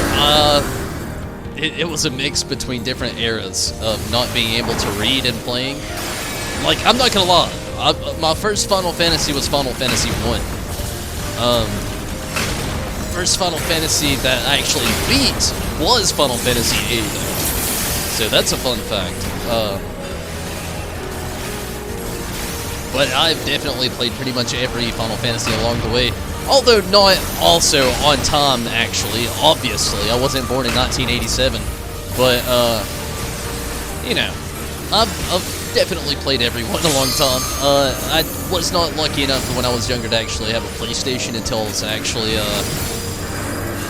S1: it was a mix between different eras of not being able to read and playing. Like, I'm not gonna lie. My first Final Fantasy was Final Fantasy 1. First Final Fantasy that I actually beat was Final Fantasy 8, though. So that's a fun fact. But I've definitely played pretty much every Final Fantasy along the way. Although not also on time, actually. Obviously, I wasn't born in 1987. But, you know, I've definitely played every one a long time. I was not lucky enough when I was younger to actually have a PlayStation until it's actually,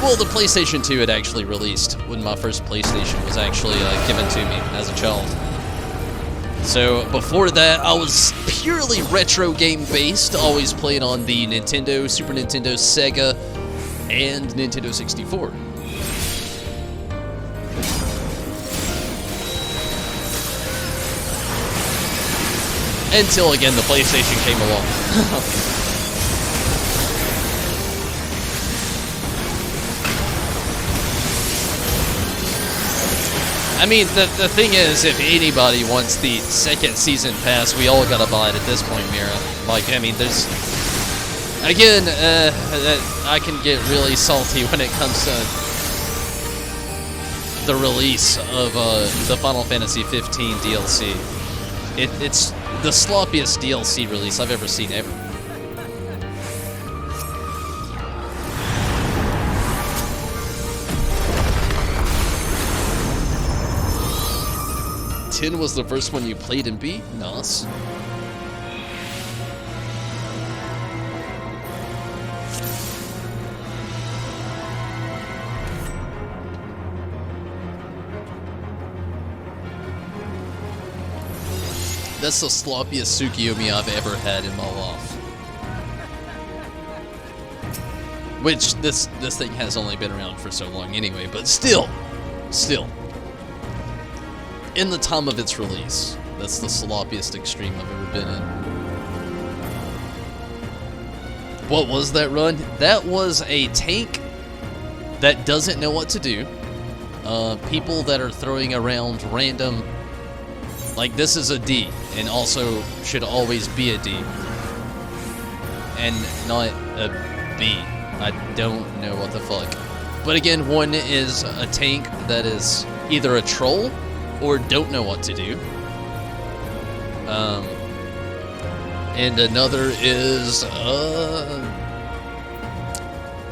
S1: well, the PlayStation 2 had actually released when my first PlayStation was actually given to me as a child. So before that, I was purely retro game based, always played on the Nintendo, Super Nintendo, Sega, and Nintendo 64. Until, again, the PlayStation came along. I mean, the thing is, if anybody wants the second season pass, we all gotta buy it at this point, Mira. Like, I mean, there's... Again, I can get really salty when it comes to the release of the Final Fantasy 15 DLC. It's the sloppiest DLC release I've ever seen ever. Ten was the first one you played and beat? Nice. That's the sloppiest Tsukuyomi I've ever had in my life. Which, this thing has only been around for so long anyway, but still. In the time of its release, that's the sloppiest extreme I've ever been in. What was that run? That was a tank that doesn't know what to do. People that are throwing around random... Like, this is a D, and also should always be a D. and not a B. I don't know what the fuck. But again, one is a tank that is either a troll or don't know what to do. And another is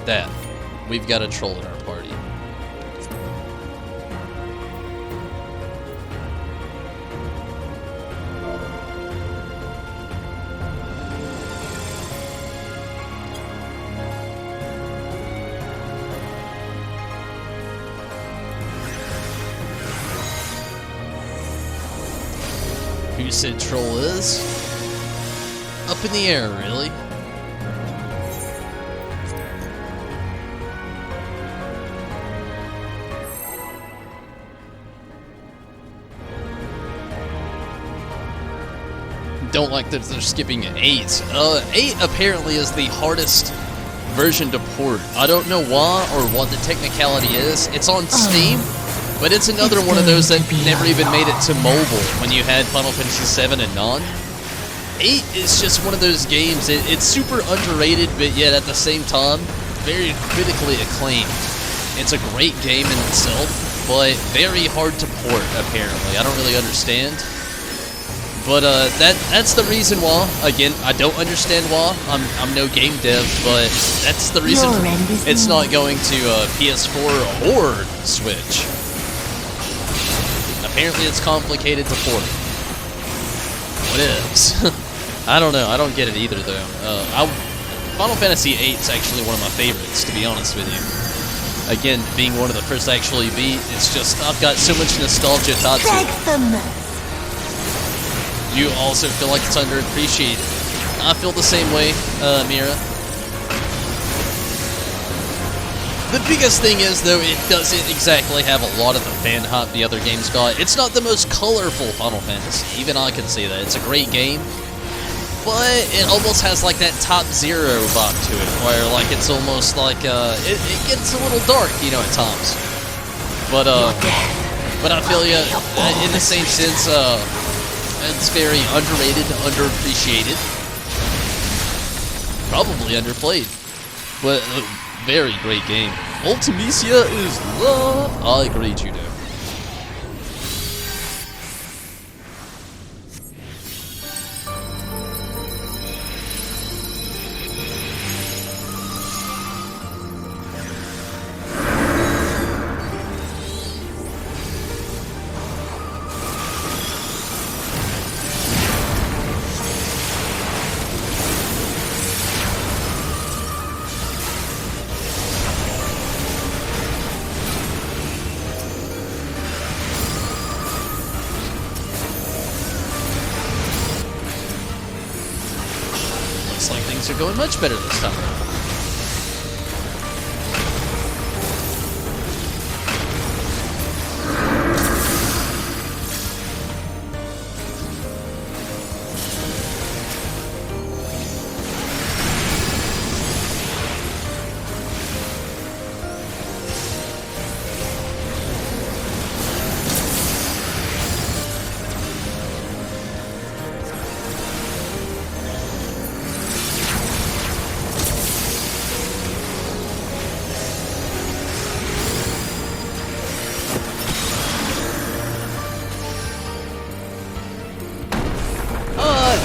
S1: that. We've got a troll in our party. Who said troll is? Up in the air, really? Don't like that they're skipping 8. 8 apparently is the hardest version to port. I don't know why or what the technicality is. It's on Steam, but it's another one of those that never even made it to mobile when you had Final Fantasy VII and non. 8 is just one of those games. It's super underrated, but yet at the same time, very critically acclaimed. It's a great game in itself, but very hard to port, apparently. I don't really understand. But that's the reason why. Again, I don't understand why. I'm no game dev, but that's the reason it's not going to PS4 or Switch. Apparently, it's complicated to port. What is? I don't know. I don't get it either, though. Final Fantasy VIII is actually one of my favorites, to be honest with you. Again, being one of the first to actually beat, it's just I've got so much nostalgia tied to it. You also feel like it's underappreciated. I feel the same way, Mira. The biggest thing is, though, it doesn't exactly have a lot of the fan hype the other games got. It's not the most colorful Final Fantasy. Even I can say that. It's a great game, but it almost has like that Top Zero vibe to it, where like it's almost like it gets a little dark, you know, at times. But I feel you in the same sense. It's very underrated, underappreciated, probably underplayed, but a very great game. Ultimisia is love. I agree, Judo. Looks like things are going much better this time around.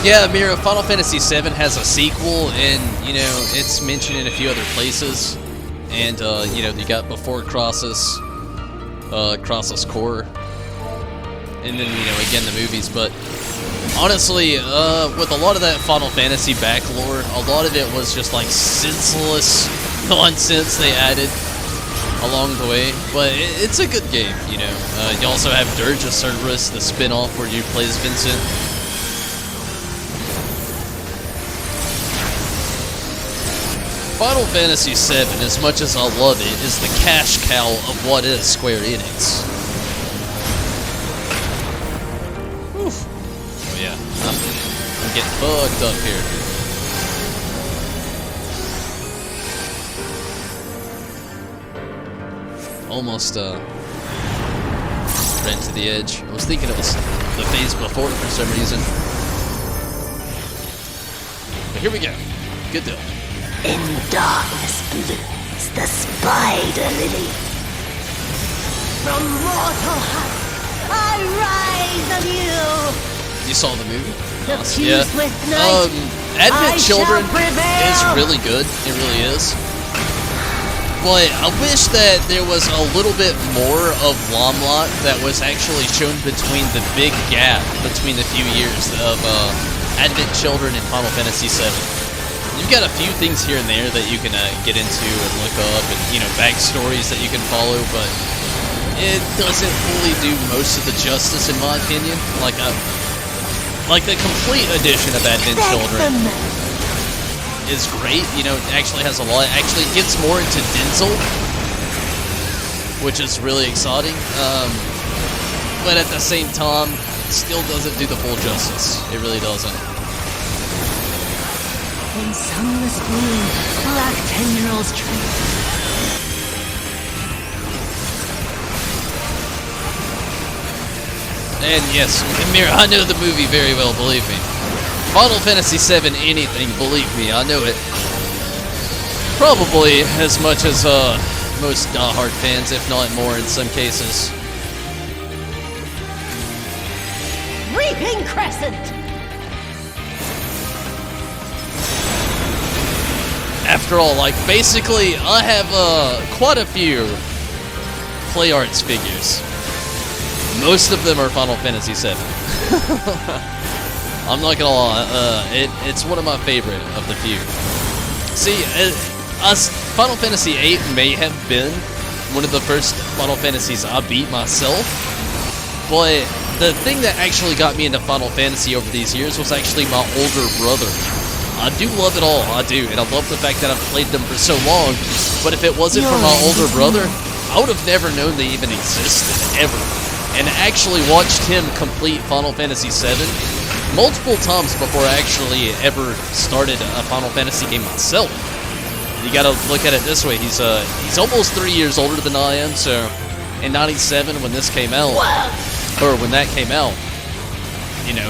S1: Yeah, Mira, Final Fantasy VII has a sequel, and, you know, it's mentioned in a few other places. And, you know, you got Before Crossus, Crossus Core, and then, you know, again, the movies. But, honestly, with a lot of that Final Fantasy back lore, a lot of it was just, like, senseless nonsense they added along the way. But it's a good game, you know. You also have Dirge of Cerberus, the spin-off where you play as Vincent. Final Fantasy VII, as much as I love it, is the cash cow of what is Square Enix. Oof. Oh yeah, I'm getting fucked up here. Almost ran to the edge. I was thinking it was the phase before for some reason. But here we go. Good deal.
S5: In darkness blooms the spider lily. From mortal husk, I rise anew.
S1: You saw the movie?
S5: The
S1: Awesome.
S5: fuse with night,
S1: Advent
S5: I
S1: Children
S5: shall prevail.
S1: is really good. It really is. But I wish that there was a little bit more of Lomlot that was actually shown between the big gap between the few years of Advent Children and Final Fantasy VII. You've got a few things here and there that you can get into and look up, and backstories that you can follow, but it doesn't fully do most of the justice, in my opinion. Like the complete edition of Advent Children is great. It actually has a lot. It actually gets more into Denzel, which is really exciting. But at the same time, still doesn't do the full justice. It really doesn't.
S5: In sunless gloom, black tendrils trail.
S1: And yes, Mira, I know the movie very well, believe me. Final Fantasy VII, anything, believe me, I know it. Probably as much as most diehard fans, if not more in some cases.
S5: Reaping Crescent!
S1: After all, basically, I have quite a few Play Arts figures. Most of them are Final Fantasy VII. I'm not gonna lie, it's one of my favorite of the few. See, Final Fantasy VIII may have been one of the first Final Fantasies I beat myself, but the thing that actually got me into Final Fantasy over these years was actually my older brother. I do love it all, I do, and I love the fact that I've played them for so long, but if it wasn't for my older brother, I would have never known they even existed, ever. And actually watched him complete Final Fantasy VII multiple times before I actually ever started a Final Fantasy game myself. You gotta look at it this way, he's almost 3 years older than I am, so in '97 when this came out, or when that came out,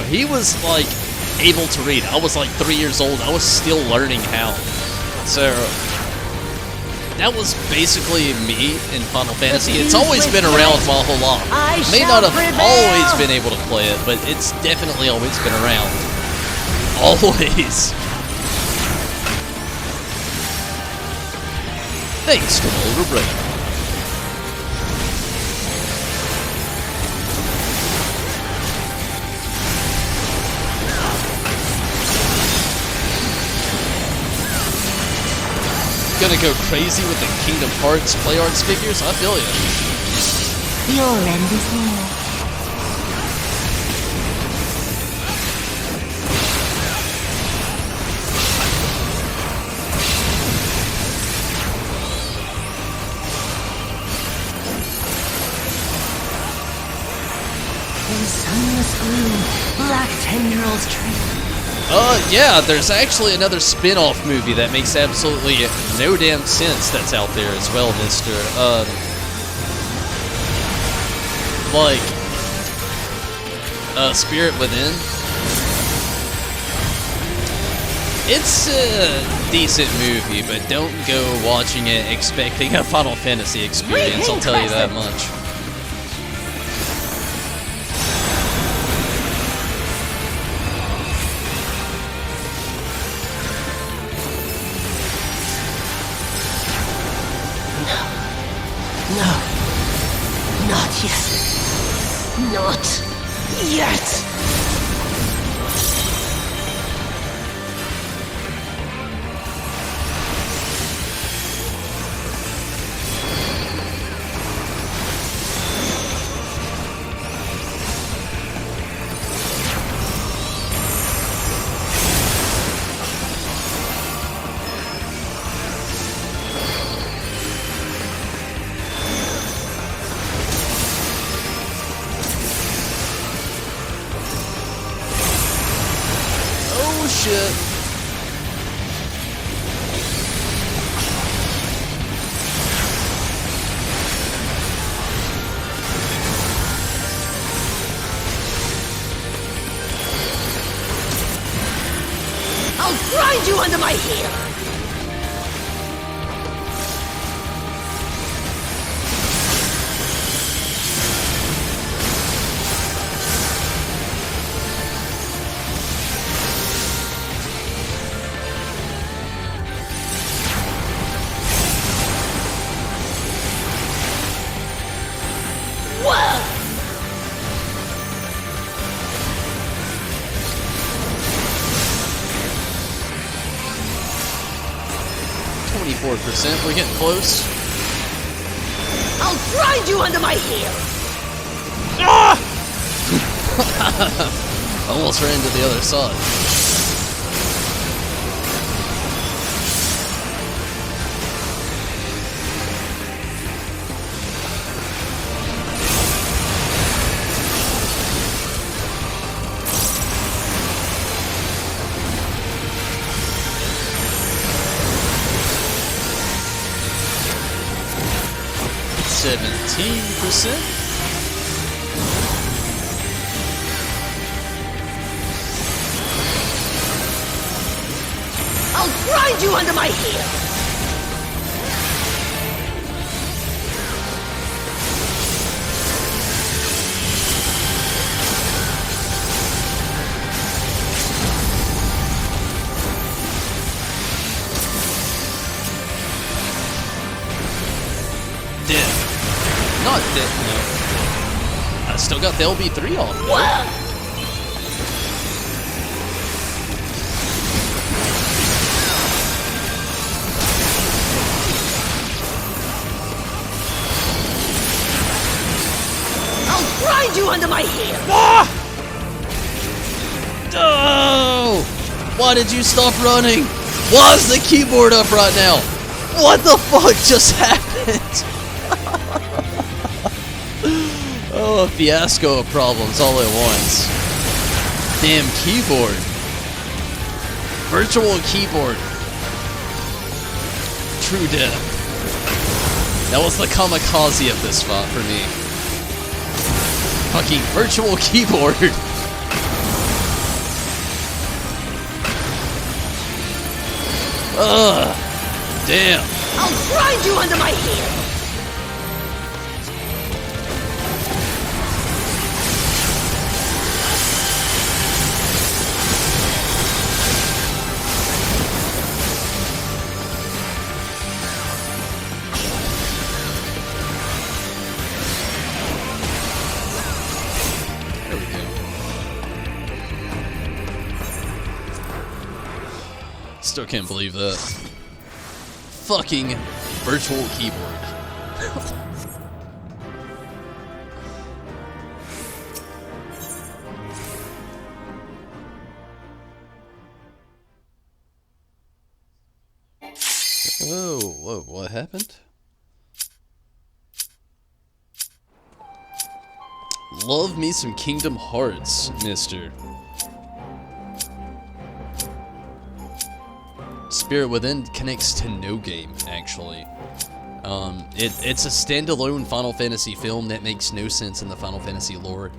S1: he was able to read. I was 3 years old, I was still learning how. So that was basically me in Final Fantasy. It's always been around my whole life. May not have always been able to play it, but it's definitely always been around. Always. Thanks to my older brother. Gonna go crazy with the Kingdom Hearts Play Arts figures? I feel ya.
S5: Your end is near. In sunless gloom, black tendrils trail.
S1: Yeah, there's actually another spin-off movie that makes absolutely no damn sense that's out there as well, mister. Spirit Within. It's a decent movie, but don't go watching it expecting a Final Fantasy experience, I'll tell you that much.
S5: No. Not yet. Not yet.
S1: Shit.
S5: I'll grind you under my heel! Whoa!
S1: 24%, we're getting close.
S5: I'll grind you under my heel!
S1: Almost ran to the other side. %.
S5: I'll grind you under my heel!
S1: Dead. Not dead, no. I still got the LB3 off, though.
S5: Whoa! I'll grind you under my heel!
S1: Oh! Why did you stop running? Why is the keyboard up right now? What the fuck just happened? Oh, a fiasco of problems all at once. Damn keyboard. Virtual keyboard. True death. That was the kamikaze of this spot for me. Fucking virtual keyboard. Ugh. Damn.
S5: I'll grind you under my heel!
S1: There we go. Still can't believe that. Fucking virtual keyboard. Whoa, what happened? Love me some Kingdom Hearts, mister. Spirit Within connects to no game, actually. It's a standalone Final Fantasy film that makes no sense in the Final Fantasy lore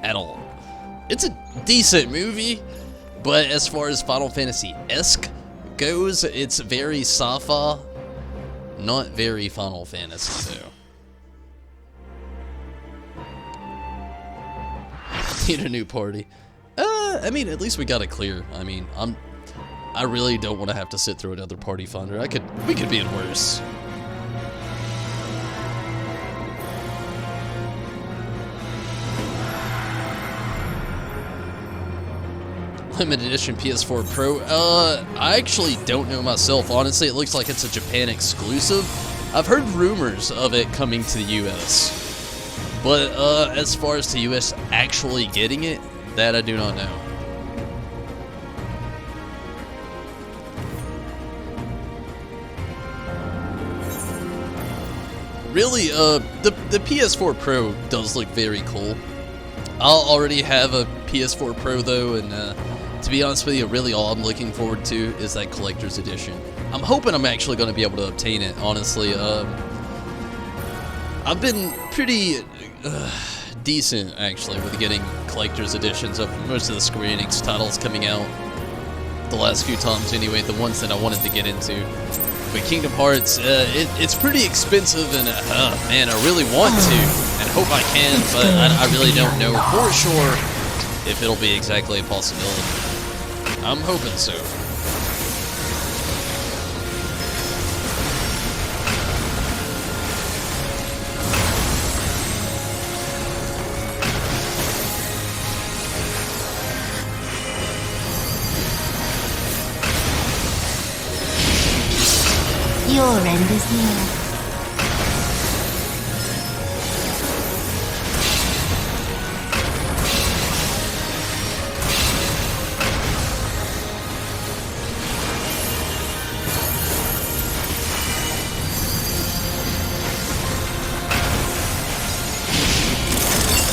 S1: at all. It's a decent movie, but as far as Final Fantasy-esque goes, it's very sci-fi, not very Final Fantasy, though. Need a new party. I mean, at least we got it clear. I mean, I really don't want to have to sit through another party finder. We could be in worse. Limited edition PS4 Pro. I actually don't know myself. Honestly, it looks like it's a Japan exclusive. I've heard rumors of it coming to the US. But as far as the US actually getting it, that I do not know. Really, the PS4 Pro does look very cool. I'll already have a PS4 Pro though, and to be honest with you, really all I'm looking forward to is that collector's edition. I'm hoping I'm actually going to be able to obtain it, honestly. I've been pretty decent, actually, with getting collector's editions of most of the Square Enix titles coming out. the last few times anyway, the ones that I wanted to get into. But Kingdom Hearts, it's pretty expensive, and man, I really want to, and hope I can, but I really don't know for sure if it'll be exactly a possibility. I'm hoping so.
S5: Your end is near.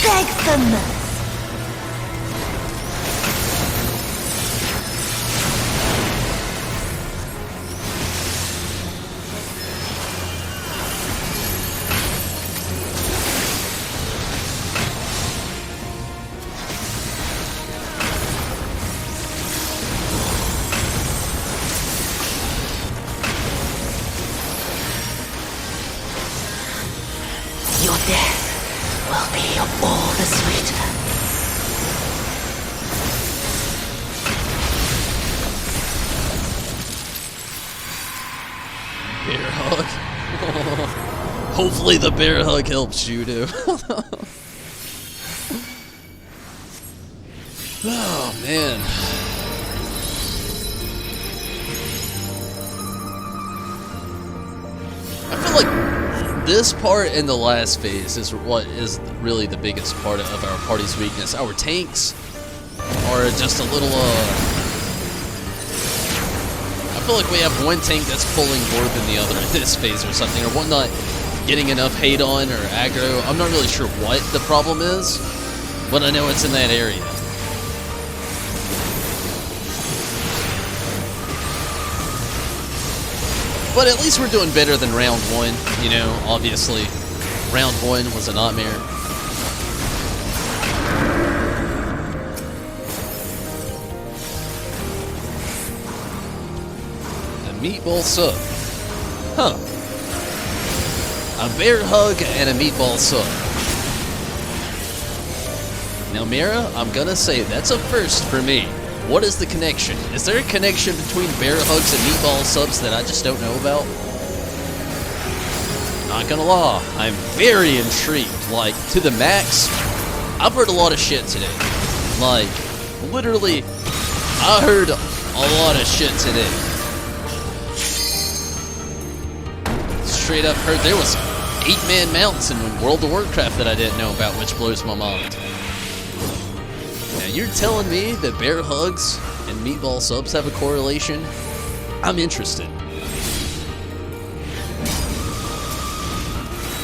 S5: Beg for mercy. Your death will be all the sweeter.
S1: Bear hug. Hopefully the bear hug helps Judo. Oh man. I feel like this part in the last phase is what is really the biggest part of our party's weakness. Our tanks are just a little, I feel like we have one tank that's pulling more than the other in this phase or something, or one not getting enough hate on or aggro. I'm not really sure what the problem is, but I know it's in that area. But at least we're doing better than round one, you know, obviously. Round one was a nightmare. A meatball sub. Huh. A bear hug and a meatball sub. Now, Mira, I'm gonna say that's a first for me. What is the connection? Is there a connection between bear hugs and meatball subs that I just don't know about? Not gonna lie, I'm very intrigued. Like, to the max, I've heard a lot of shit today. Like, literally, I heard a lot of shit today. Straight up heard there was 8-man mounts in World of Warcraft that I didn't know about, which blows my mind. Now, you're telling me that bear hugs and meatball subs have a correlation? I'm interested.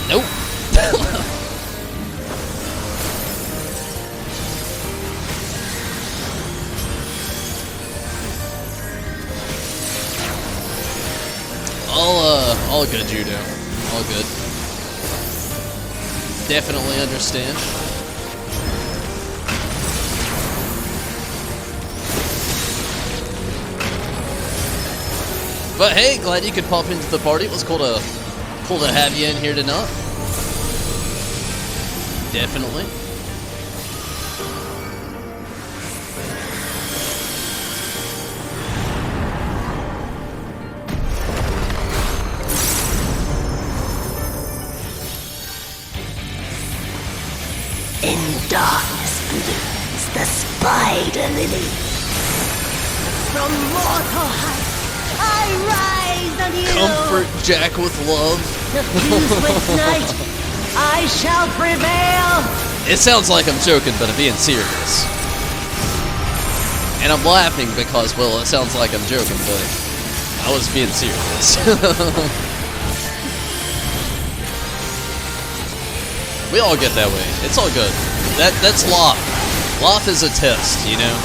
S1: Nope. All good, Judo. All good. Definitely understand. But hey, glad you could pop into the party. It was cool to have you in here tonight. Definitely.
S5: In darkness blooms the spider lily. From mortal heights I rise on you.
S1: Comfort Jack with love.
S5: Diffused with night, I shall prevail.
S1: It sounds like I'm joking, but I'm being serious. And I'm laughing because, well, it sounds like I'm joking, but I was being serious. We all get that way. It's all good. That's life. Life is a test, you know?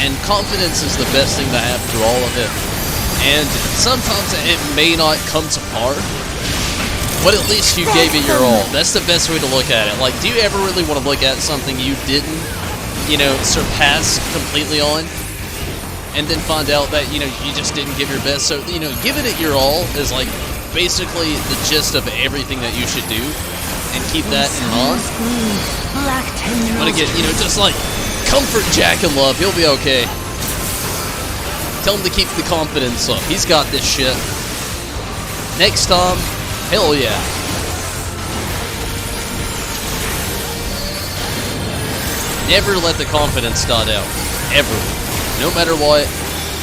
S1: And confidence is the best thing to have through all of it. And sometimes it may not come to par, but at least you gave it your all. That's the best way to look at it. Like, do you ever really want to look at something you didn't, you know, surpass completely on? and then find out that, you know, you just didn't give your best. So, you know, giving it your all is like basically the gist of everything that you should do, and keep that in mind. But again, you know, just like comfort Jack in love, he'll be okay. Tell him to keep the confidence up. He's got this shit. Next time, hell yeah. Never let the confidence die out. Ever. No matter what,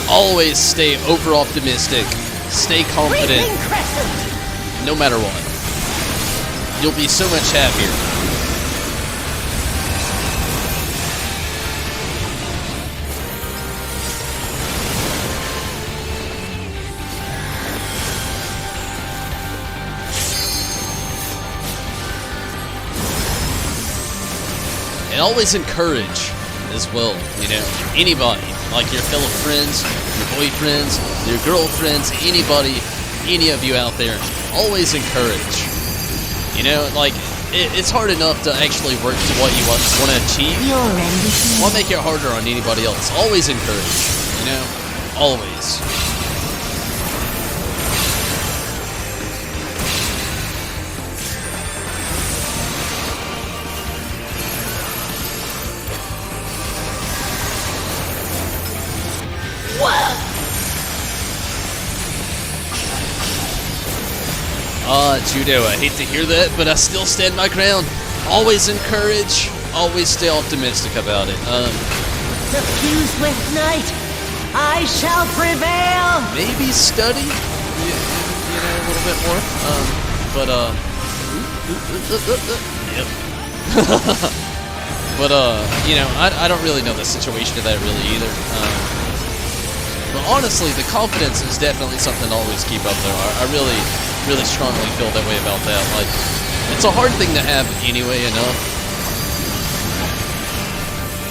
S1: always stay over-optimistic. Stay confident. No matter what. You'll be so much happier. And always encourage as well, you know, anybody, like your fellow friends, your boyfriends, your girlfriends, anybody, any of you out there, always encourage. You know, like, it's hard enough to actually work to what you want to achieve. Why make it harder on anybody else? Always encourage, you know, always. Judo, I hate to hear that, but I still stand my ground. Always encourage, always stay optimistic about it.
S5: Suffused with night, I shall prevail.
S1: Maybe study, you know, a little bit more. Yep. But, you know, I don't really know the situation of that really either. But honestly, the confidence is definitely something to always keep up there. I really strongly feel that way about that. Like, it's a hard thing to have anyway enough.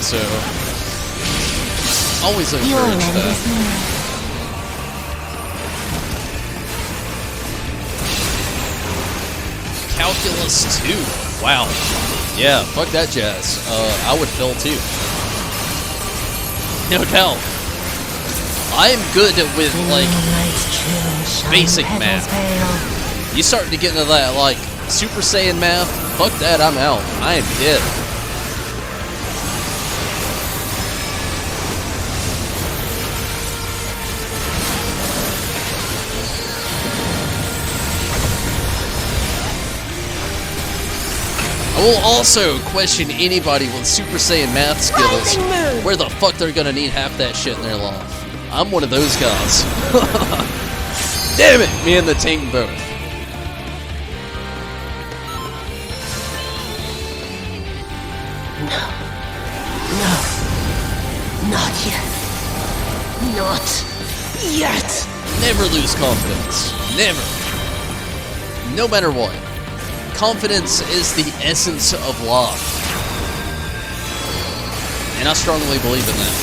S1: So, always encourage that. Calculus 2. Wow. Yeah, fuck that jazz. I would fail too. No doubt. I'm good with, like, basic math. You start to get into that, like, Super Saiyan math, fuck that, I'm out. I am dead. I will also question anybody with Super Saiyan math skills, where the fuck they're gonna need half that shit in their life. I'm one of those guys. Damn it, me and the tank both.
S5: No, not yet. Not yet.
S1: Never lose confidence. Never. No matter what. Confidence is the essence of life. And I strongly believe in that.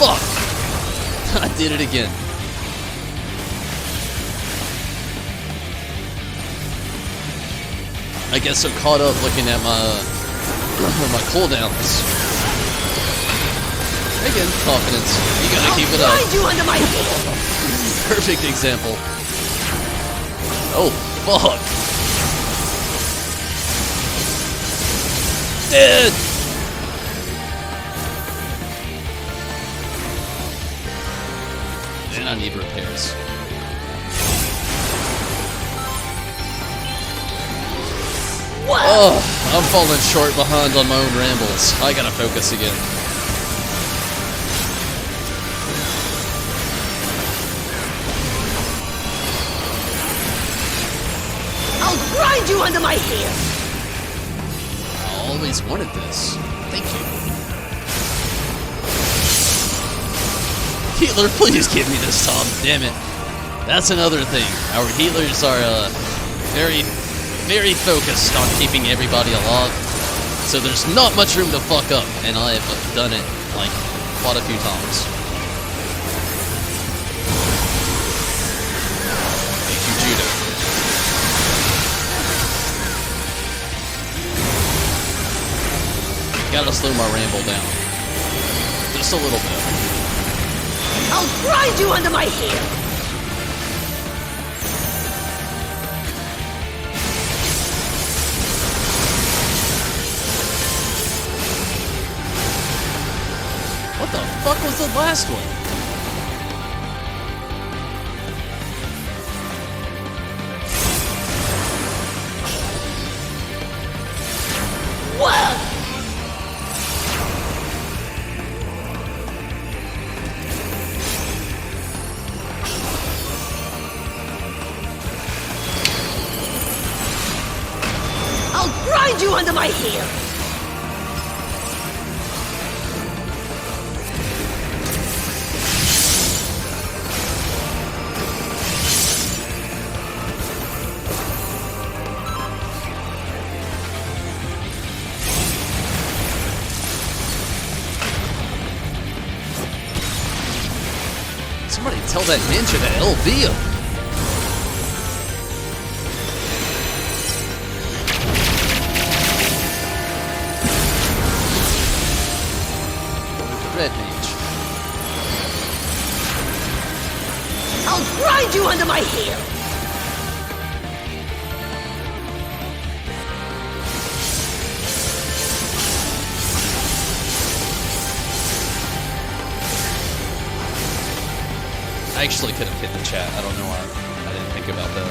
S1: Fuck! I did it again. I guess so caught up looking at my cooldowns. Again, confidence. You gotta keep it up.
S5: You under my
S1: Perfect example. Oh, fuck. Dead! And I need repairs.
S5: What?
S1: Oh, I'm falling short behind on my own rambles. I gotta focus again.
S5: I'll grind you under my heel.
S1: I always wanted this. Thank you. Healer, please give me this time. Damn it. That's another thing. Our healers are very focused on keeping everybody alive. So there's not much room to fuck up, and I have done it, like, quite a few times. Thank you, Judo. Gotta slow my ramble down. Just a little bit.
S5: I'll grind you under my heel!
S1: What the fuck was the last one?
S5: Well, I'll grind you under my heel!
S1: Somebody tell that ninja to LB him. Red mage.
S5: I'll grind you under my heel!
S1: I actually could have hit the chat. I don't know why I didn't think about that.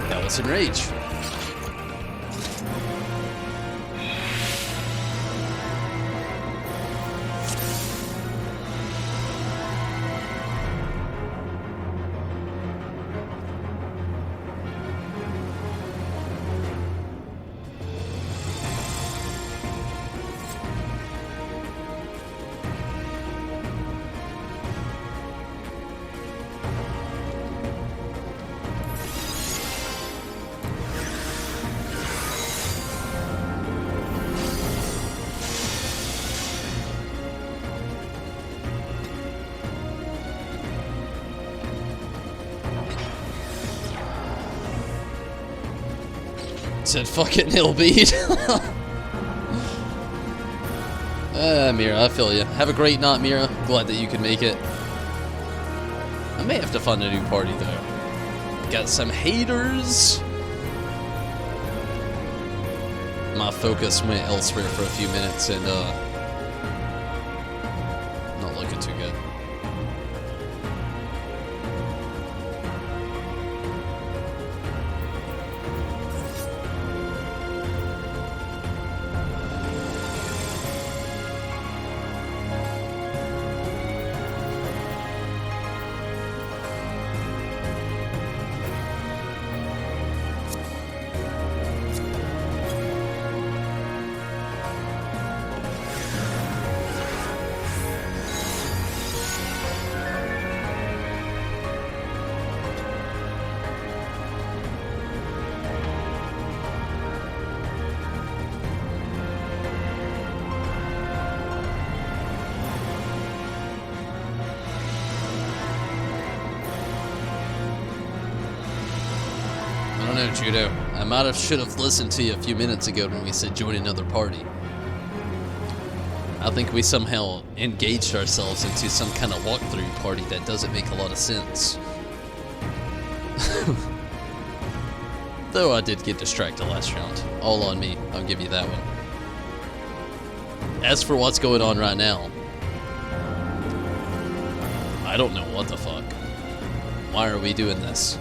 S1: That was in rage. Said fucking Hillbeat. Mira, I feel you. Have a great night, Mira. Glad that you could make it. I may have to find a new party, though. Got some haters. My focus went elsewhere for a few minutes, and, not looking too good. I don't know, Judo. I should have listened to you a few minutes ago when we said join another party. I think we somehow engaged ourselves into some kind of walkthrough party that doesn't make a lot of sense. Though I did get distracted last round. All on me. I'll give you that one. As for what's going on right now, I don't know what the fuck. Why are we doing this?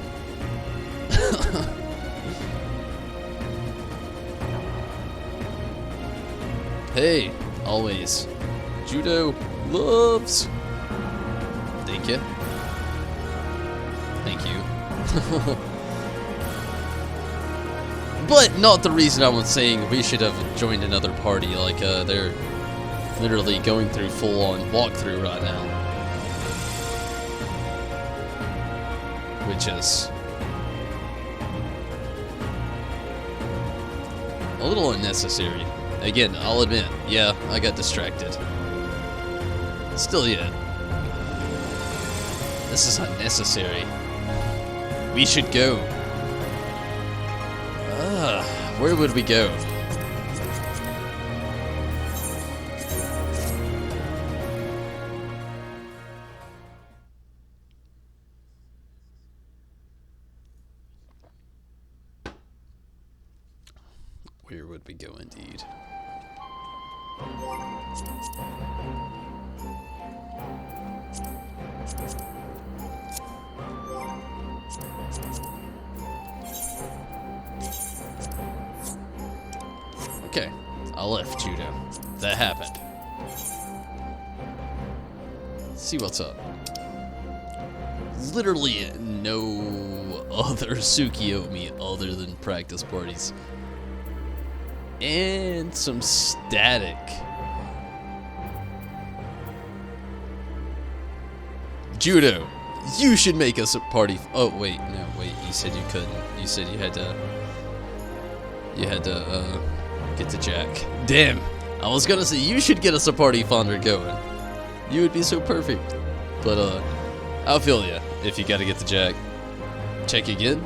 S1: Hey, always. Judo loves Thank you. Thank you. But not the reason I was saying we should have joined another party. Like, they're literally going through full-on walkthrough right now. Which is a little unnecessary. Again, I'll admit, yeah, I got distracted. Still yet. This is unnecessary. We should go. Where would we go? Where would we go indeed? Okay, I left Judo. That happened. Let's see what's up. Literally no other Tsukuyomi other than practice parties. And some static. Judo, you should make us a party. Oh, wait, no, wait, you said you couldn't. You said you had to get the jack. Damn, I was gonna say you should get us a party fonder going. You would be so perfect. But, I'll feel ya if you gotta get the jack. Check again.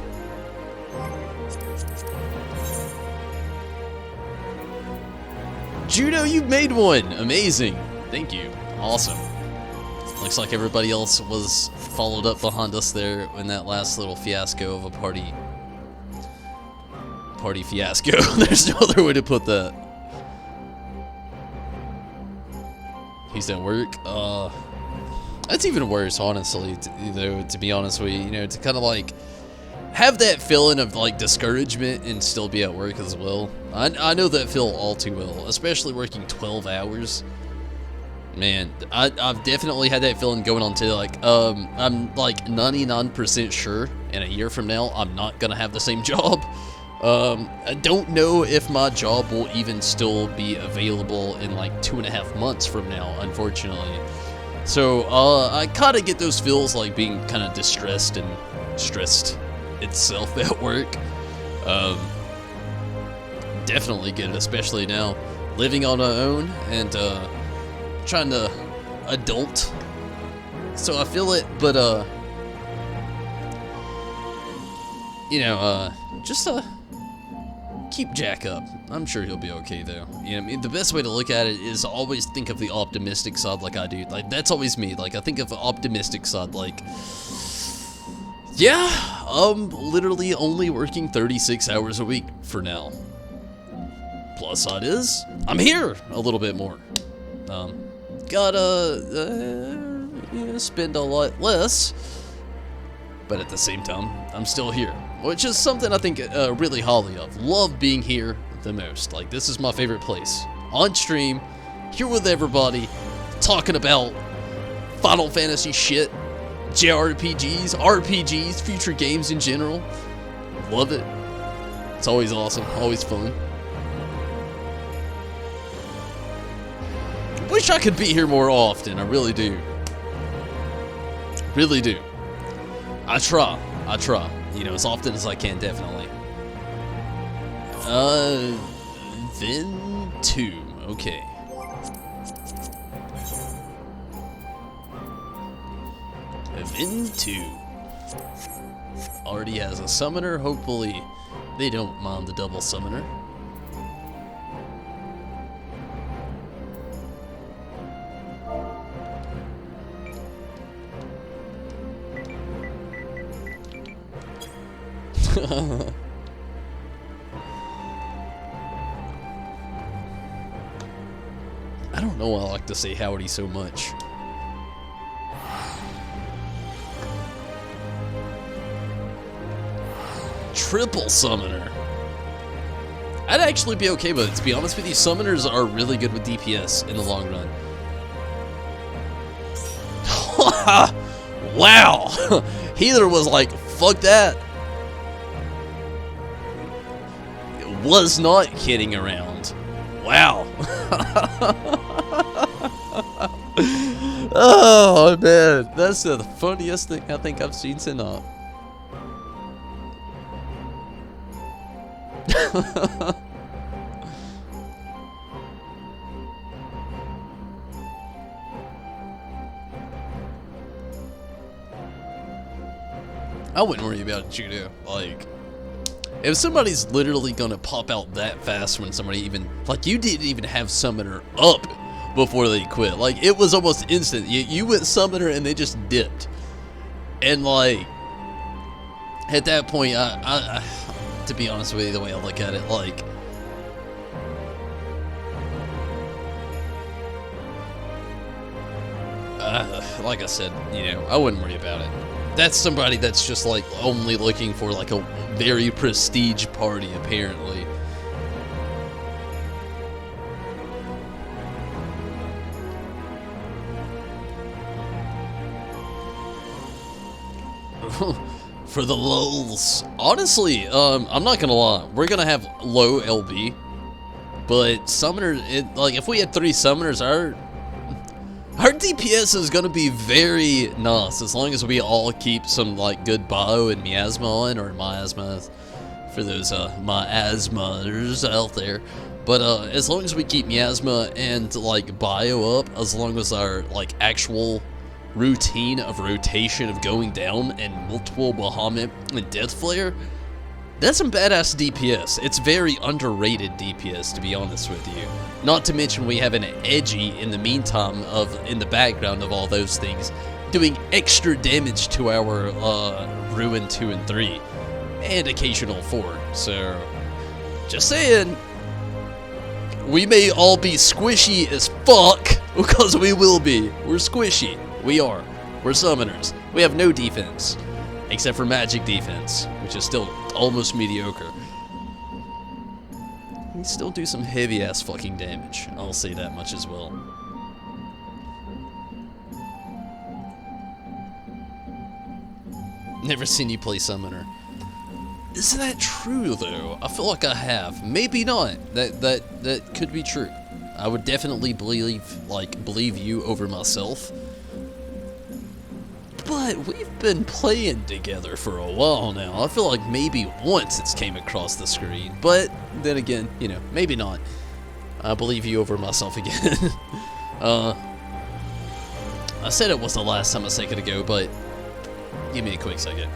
S1: Judo, you made one! Amazing. Thank you. Awesome. Looks like everybody else was followed up behind us there in that last little fiasco of a party fiasco. There's no other way to put that. He's at work. That's even worse, honestly. To be honest with you, you know, to kind of like have that feeling of like discouragement and still be at work as well. I know that feel all too well, especially working 12 hours. Man, I've definitely had that feeling going on too. Like, I'm like 99% sure in a year from now I'm not gonna have the same job. I don't know if my job will even still be available in like 2.5 months from now, unfortunately. So, I kind of get those feels like being kind of distressed and stressed itself at work. Definitely get it, especially now living on our own and trying to adult. So I feel it, but you know, just keep Jack up. I'm sure he'll be okay though. You know, I mean, the best way to look at it is always think of the optimistic side, like I do. Like that's always me. Like I think of the optimistic side, like, yeah, I'm literally only working 36 hours a week for now. Plus side is I'm here a little bit more. Gotta spend a lot less, but at the same time, I'm still here, which is something I think really highly of. Love being here the most. Like, this is my favorite place. On stream, here with everybody, talking about Final Fantasy shit, JRPGs, RPGs, future games in general. Love it. It's always awesome, always fun. Wish I could be here more often, I really do. Really do. I try, you know, as often as I can, definitely. Then 2, okay. Then 2. Already has a summoner, hopefully they don't mind the double summoner. I don't know why I like to say howdy so much. Triple summoner. I'd actually be okay with it, to be honest with you. Summoners are really good with DPS in the long run. Wow! Healer was like, fuck that. Was not kidding around. Wow. Oh man, that's the funniest thing I think I've seen tonight. I wouldn't worry about judo. Like, if somebody's literally gonna pop out that fast when somebody even, like, you didn't even have summoner up before they quit. Like, it was almost instant. You went summoner and they just dipped. And like, at that point, I to be honest with you, the way I look at it, like, like I said, you know, I wouldn't worry about it. That's somebody that's just like only looking for like a very prestige party, apparently. For the lulz. Honestly, I'm not gonna lie, we're gonna have low LB, but summoner, like if we had 3 summoners, our DPS is gonna be very nice as long as we all keep some like good bio and miasma on, or miasma for those miasmers out there. But as long as we keep miasma and like bio up, as long as our like actual routine of rotation of going down and multiple Bahamut and Death Flare, that's some badass DPS. It's very underrated DPS, to be honest with you. Not to mention we have an Edgy in the meantime in the background of all those things, doing extra damage to our Ruin 2 and 3, and occasional 4. So, just saying, we may all be squishy as fuck, because we will be. We're squishy. We are. We're summoners. We have no defense, except for magic defense, which is still almost mediocre. We still do some heavy ass fucking damage. I'll say that much as well. Never seen you play summoner. Isn't that true though? I feel like I have. Maybe not. That could be true. I would definitely believe you over myself. But we've been playing together for a while now. I feel like maybe once it's came across the screen. But then again, you know, maybe not. I believe you over myself again. I said it was the last time a second ago, but give me a quick second.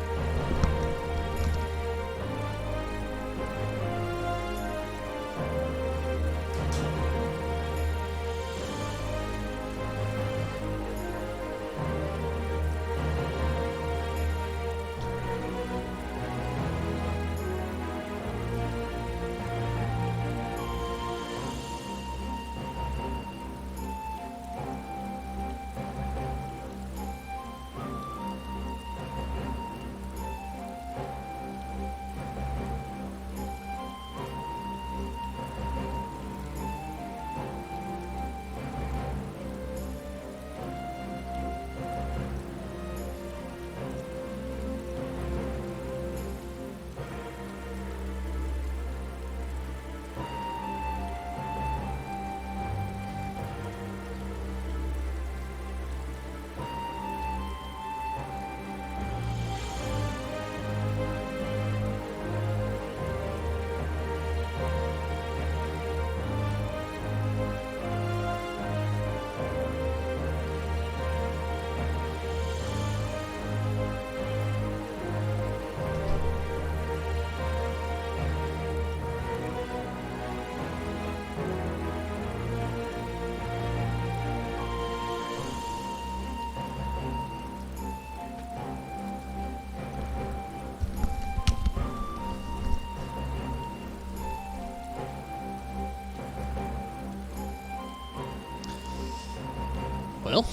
S1: Well,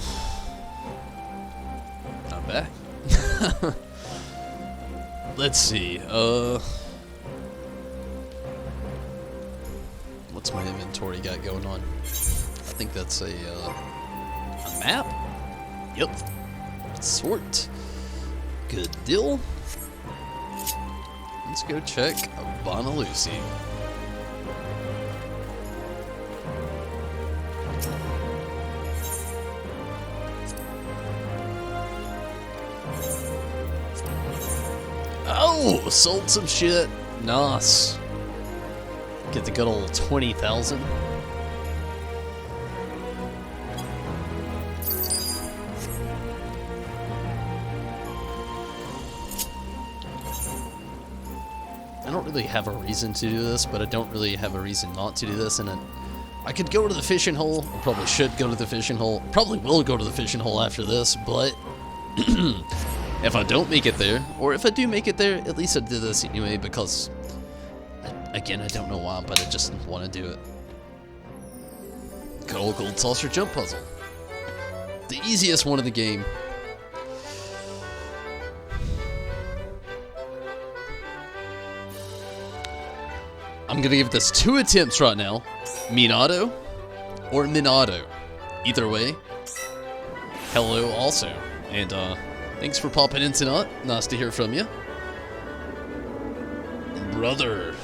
S1: I'm back. Let's see, what's my inventory got going on? I think that's a map? Yep. Sort. Good deal. Let's go check Bonalusi. Oh, sold some shit. Nice. Get the good old 20,000. I don't really have a reason to do this, but I don't really have a reason not to do this. And I could go to the fishing hole. I probably should go to the fishing hole. Probably will go to the fishing hole after this, but if I don't make it there, or if I do make it there, at least I did this anyway because, again, I don't know why, but I just want to do it. Good old gold saucer jump puzzle. The easiest one in the game. I'm gonna give this 2 attempts right now. Minato or Minato. Either way. Hello also. And thanks for popping in tonight. Nice to hear from you. Brother.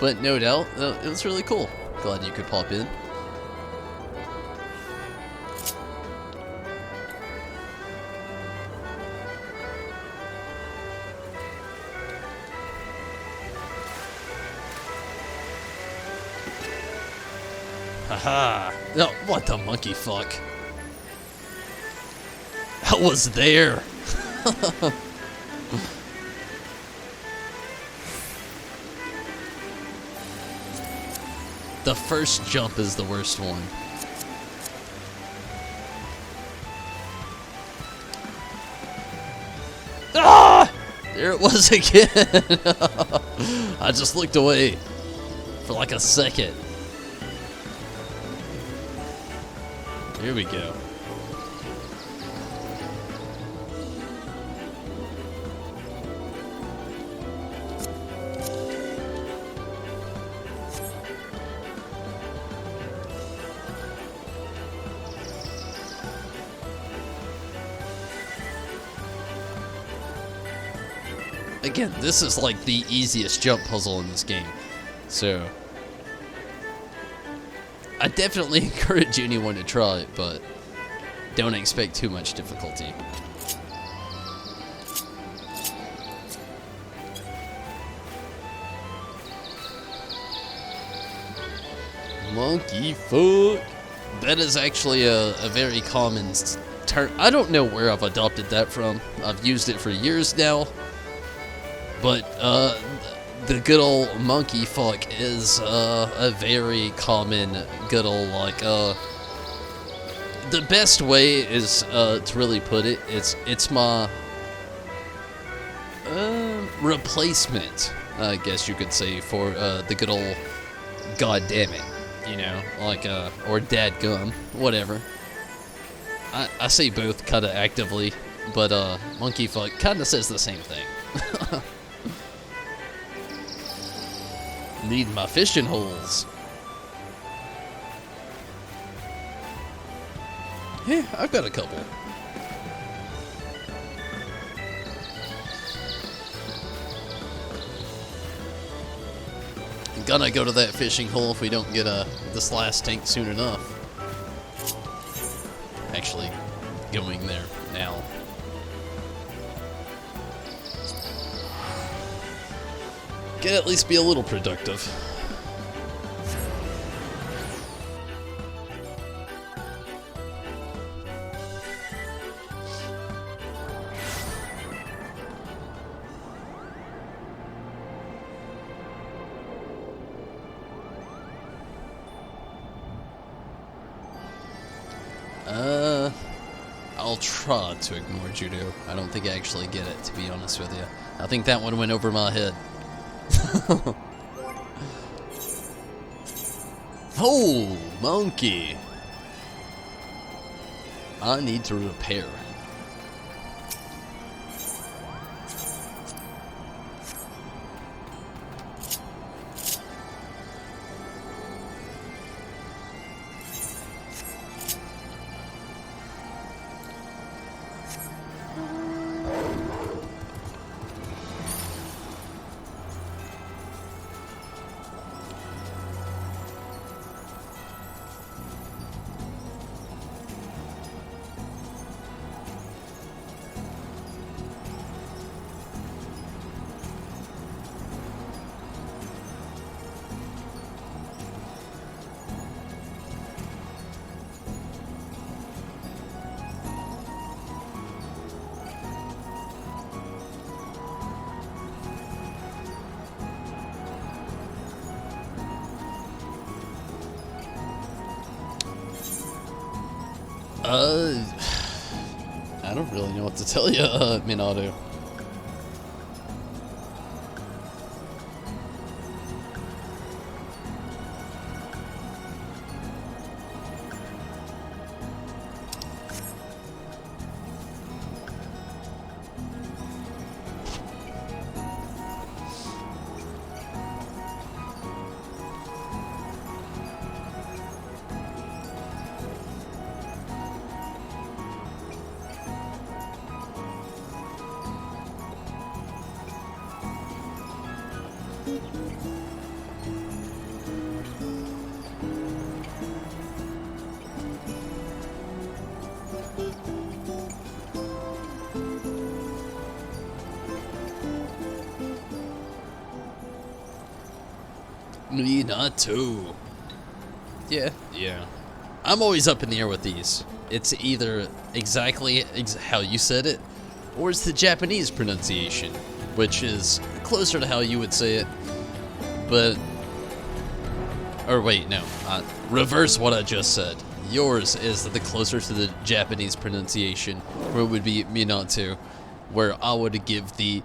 S1: But no doubt, it was really cool. Glad you could pop in. Haha. No, what the monkey fuck? I was there. The first jump is the worst one. Ah! There it was again. I just looked away for like a second. Here we go. Again, this is like the easiest jump puzzle in this game, so I definitely encourage anyone to try it, but don't expect too much difficulty. Monkey foot. That is actually a very common term. I don't know where I've adopted that from. I've used it for years now. But the good old monkey fuck is a very common good old like the best way is to really put it, it's my replacement, I guess you could say, for the good old god damn it, you know, like or dadgum, whatever. I say both kind of actively, but monkey fuck kind of says the same thing. Need my fishing holes. Yeah, I've got a couple. Gonna go to that fishing hole if we don't get this last tank soon enough. Actually, going there now. Can at least be a little productive. I'll try to ignore judo. I don't think I actually get it, to be honest with you. I think that one went over my head. Oh, monkey. I need to repair. I don't really know what to tell you, Minato. Minato. Yeah. I'm always up in the air with these. It's either exactly how you said it, or it's the Japanese pronunciation, which is closer to how you would say it, but... Or wait, no. Reverse what I just said. Yours is the closer to the Japanese pronunciation, where it would be Minato, where I would give the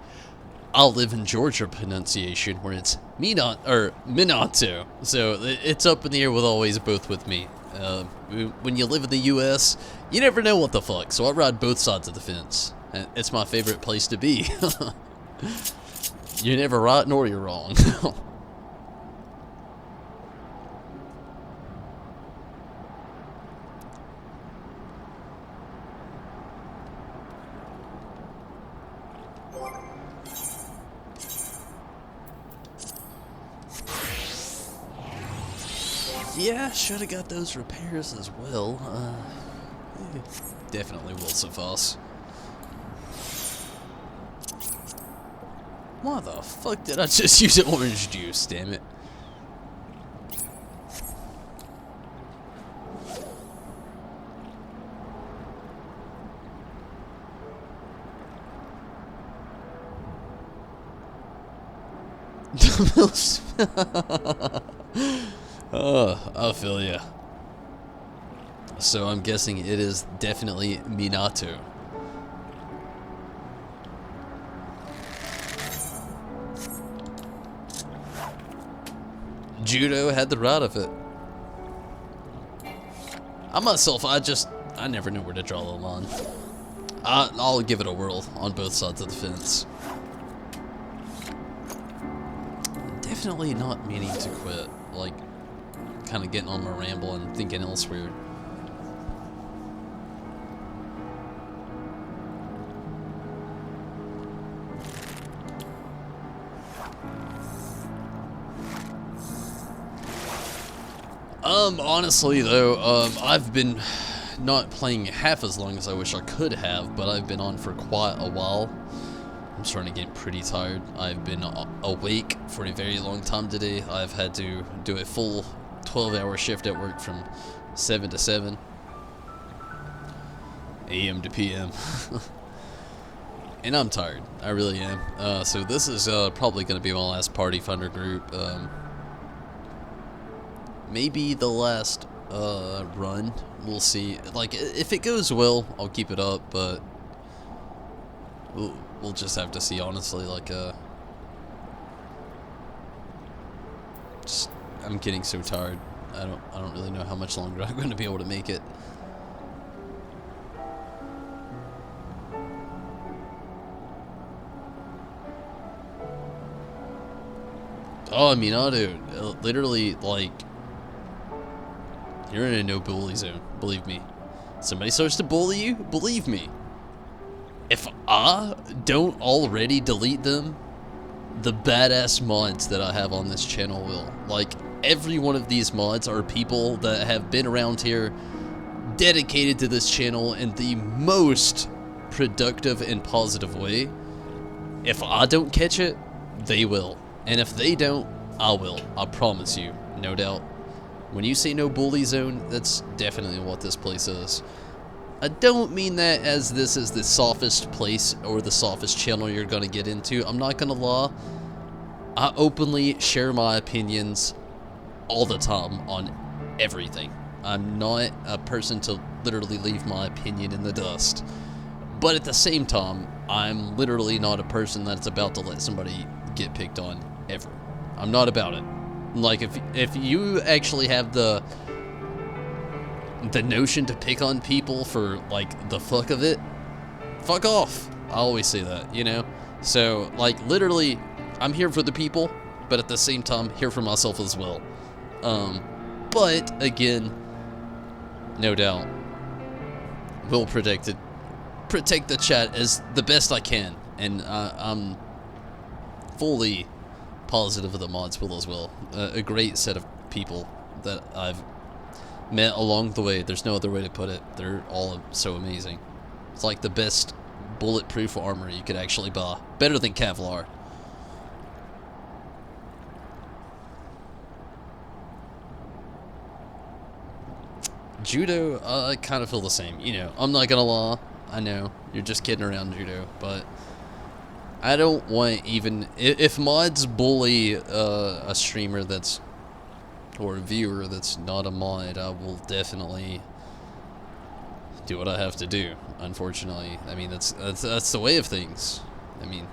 S1: I'll live in Georgia pronunciation, where it's Minato. So it's up in the air with always both with me. When you live in the U.S., you never know what the fuck, so I ride both sides of the fence. It's my favorite place to be. You're never right nor you're wrong. Yeah, should have got those repairs as well. Definitely will suffice. Why the fuck did I just use orange juice, damn it? I feel ya. So I'm guessing it is definitely Minato. Judo had the right of it. I myself, I never know where to draw the line. I'll give it a whirl on both sides of the fence. Definitely not meaning to quit, like, kind of getting on my ramble and thinking elsewhere. Honestly though, I've been not playing half as long as I wish I could have, but I've been on for quite a while. I'm starting to get pretty tired. I've been awake for a very long time today. I've had to do a full 12-hour shift at work from 7 to 7 a.m. to p.m. And I'm tired. I really am. So this is probably going to be my last Party Finder group. Maybe the last run. We'll see. Like, if it goes well, I'll keep it up, but we'll just have to see, honestly. Like, I'm getting so tired. I don't really know how much longer I'm going to be able to make it. Oh, I mean, dude, literally, like, you're in a no bully zone, believe me. Somebody starts to bully you, believe me. If I don't already delete them, the badass mods that I have on this channel will. Like, every one of these mods are people that have been around here, dedicated to this channel in the most productive and positive way. If I don't catch it, they will. And if they don't, I will. I promise you, no doubt. When you say no bully zone, that's definitely what this place is. I don't mean that as this is the softest place or the softest channel you're gonna get into. I'm not gonna lie. I openly share my opinions all the time on everything. I'm not a person to literally leave my opinion in the dust. But at the same time, I'm literally not a person that's about to let somebody get picked on ever. I'm not about it. Like, if you actually have the notion to pick on people for, like, the fuck of it, fuck off. I always say that, you know? So, like, literally, I'm here for the people, but at the same time, here for myself as well. But, again, no doubt, will protect the chat as the best I can, and I'm fully positive of the mods will as well. A great set of people that I've met along the way. There's no other way to put it. They're all so amazing. It's like the best bulletproof armor you could actually buy. Better than Kevlar. Judo, I kind of feel the same. You know, I'm not gonna lie. I know, you're just kidding around, Judo, but I don't want even... If mods bully a streamer that's... or a viewer that's not a mod, I will definitely do what I have to do, unfortunately. I mean, that's the way of things. I mean,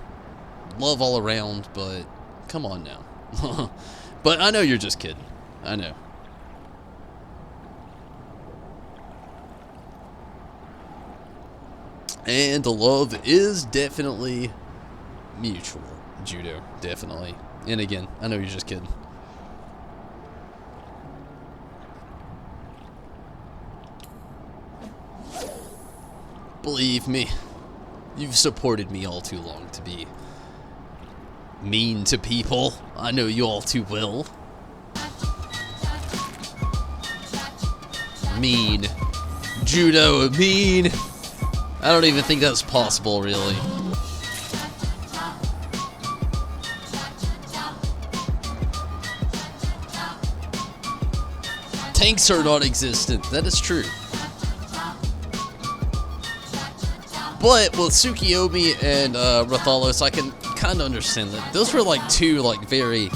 S1: love all around, but come on now. But I know you're just kidding. I know. And the love is definitely mutual. Judo, definitely. And again, I know you're just kidding. Believe me, you've supported me all too long to be mean to people. I know you all too well. Mean. Judo, mean. I don't even think that's possible, really. Tanks are non-existent. That is true. But with Tsukuyomi and Rathalos, I can kind of understand that. Those were like two very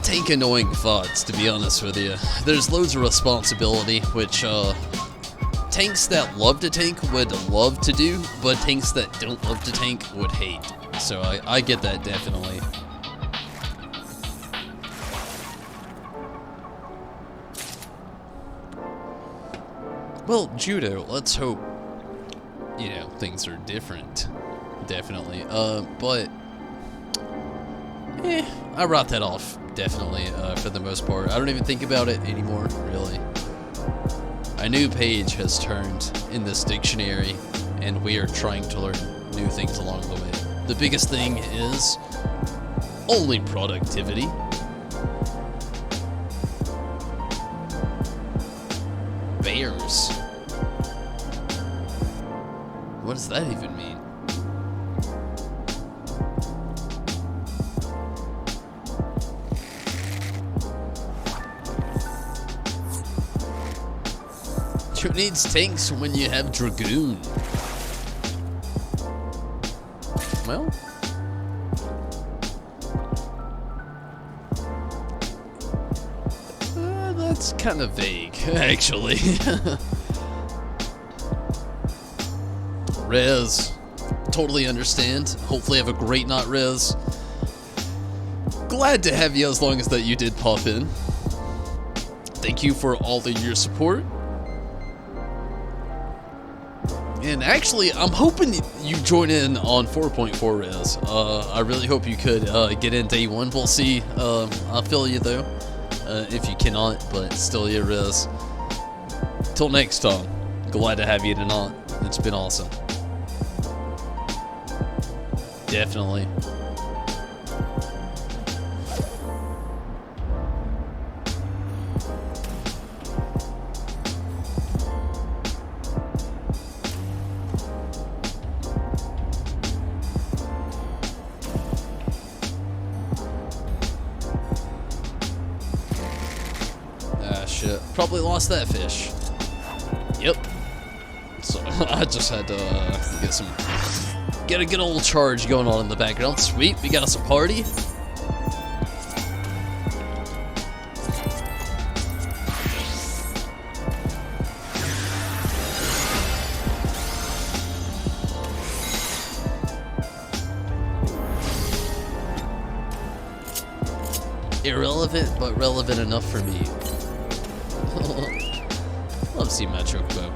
S1: tank-annoying thoughts, to be honest with you. There's loads of responsibility, which tanks that love to tank would love to do, but tanks that don't love to tank would hate. So I get that, definitely. Well, Judo, let's hope, you know, things are different. Definitely. But I write that off, definitely, for the most part. I don't even think about it anymore, really. A new page has turned in this dictionary, and we are trying to learn new things along the way. The biggest thing is only productivity. Bears. What does that even mean? Who needs tanks when you have Dragoon? Well, that's kind of vague, actually. Rez, totally understand. Hopefully have a great night, Rez. Glad to have you as long as that you did pop in. Thank you for all of your support. And actually, I'm hoping you join in on 4.4 Rez. I really hope you could get in day one. We'll see. I feel you though, if you cannot, but still, yeah, Rez. Till next time, glad to have you tonight. It's been awesome. Definitely. Probably lost that fish. Yep. So I just had to get a good old charge going on in the background. Sweet, we got us a party. irrelevant, but relevant enough for me. Love seeing my Chocobo.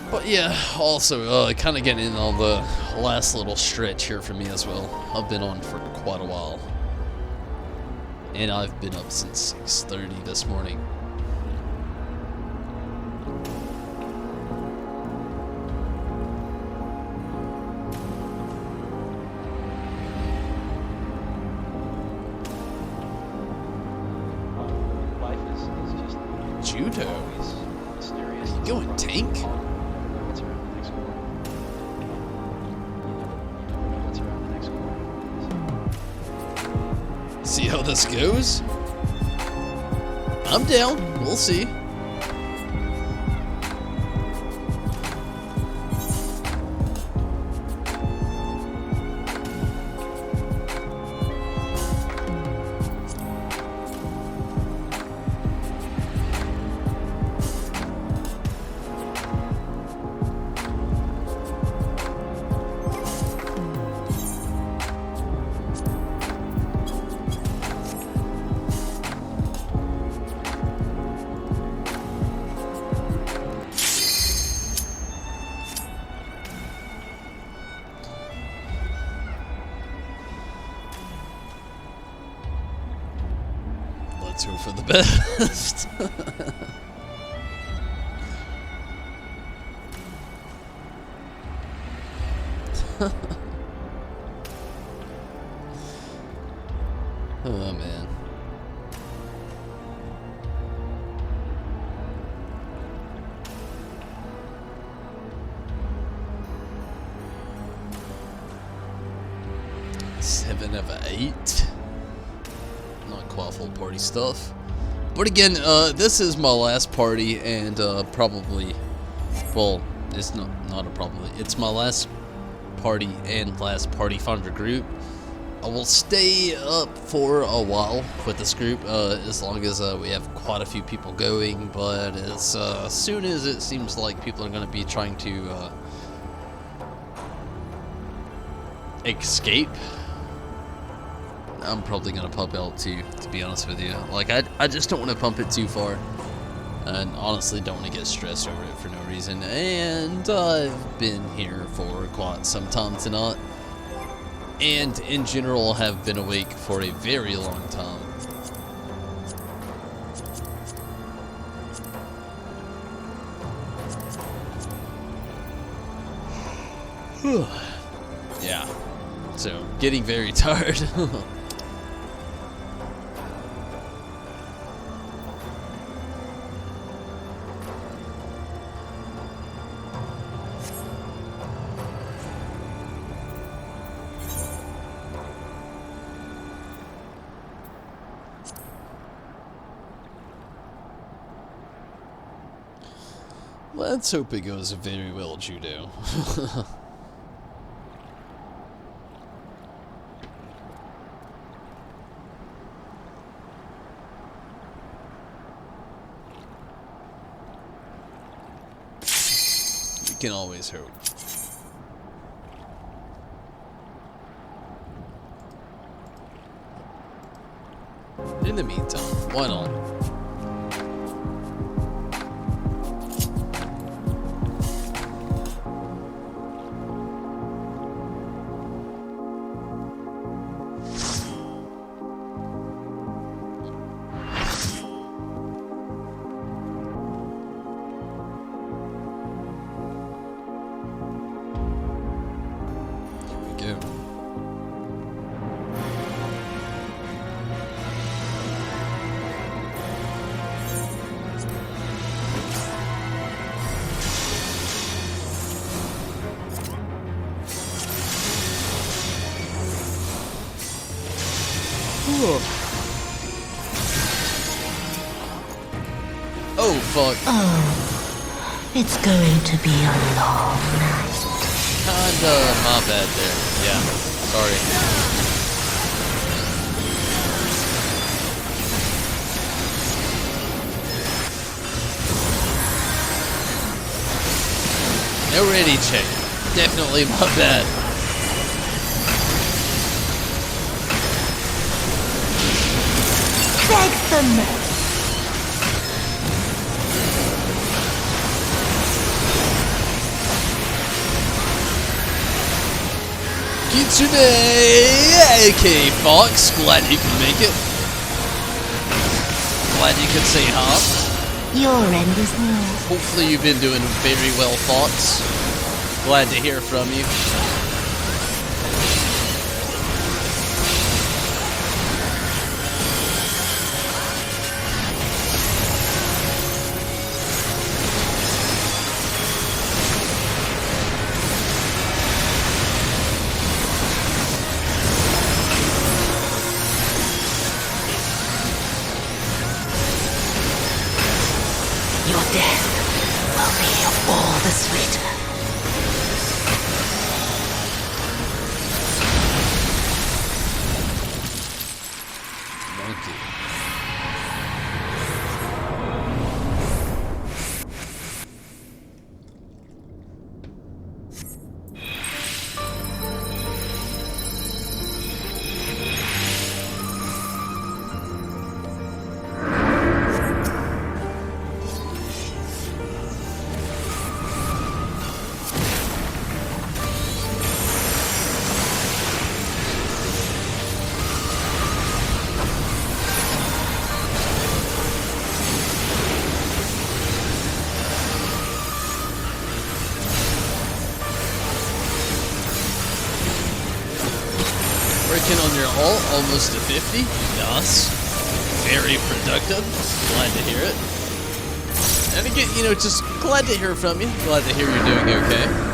S1: But yeah, also, kind of getting in on the last little stretch here for me as well. I've been on for quite a while. And I've been up since 6:30 this morning.
S6: Life is just
S1: Judo?
S6: always mysterious.
S1: You going tank?
S6: What's around the next corner? You never know what's around the next corner.
S1: See how this goes? I'm down. We'll see. Let's hope for the best. Oh man. Seven of 8. Not quite full party stuff. But again, this is my last party, and probably, well, it's not a probably. It's my last party and last party finder group. I will stay up for a while with this group, as long as we have quite a few people going. But as soon as it seems like people are going to be trying to escape, I'm probably gonna pump out too, to be honest with you. Like, I just don't want to pump it too far, and honestly don't want to get stressed over it for no reason. And I've been here for quite some time tonight, and in general have been awake for a very long time. Yeah, so getting very tired. Let's hope it goes very well, Judo. You can always hope. In the meantime, why not? Here we go. Oh, fuck.
S5: Oh, it's going to be a long night.
S1: Kinda my bad there. Yeah. Sorry. Already check. Definitely my bad.
S5: Beg for mercy.
S1: Kitsune! Okay, Fox. Glad you can make it. Glad you could say hi.
S5: Your end is near.
S1: Hopefully you've been doing very well, Fox. Glad to hear from you.
S5: Your death will be all the sweeter.
S1: Monkey. Working on your ult, almost to 50. Nice. Very productive. Glad to hear it. And again, you know, just glad to hear from you. Glad to hear you're doing okay.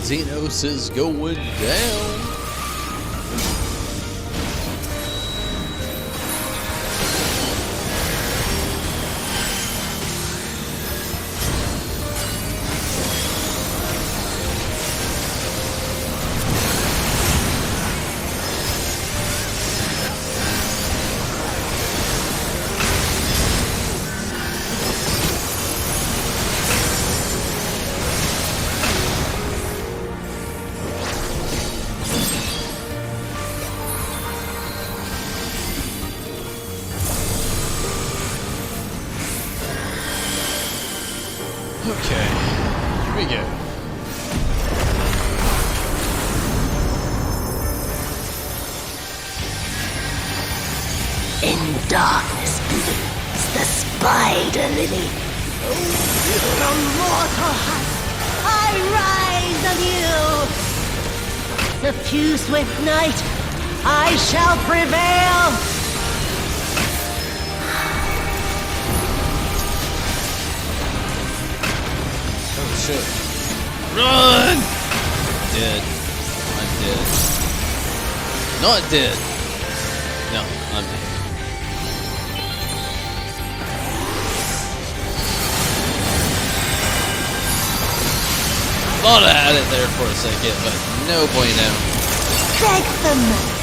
S1: Xenos is going down. Okay, here we go.
S5: In darkness blooms the spider lily. From mortal heights I rise anew. Suffused with night, I shall prevail.
S1: Oh shit. Run! Dead. I'm dead. Not dead. No, I'm dead. Thought I had it there for a second, but no bueno.
S5: Beg for mercy.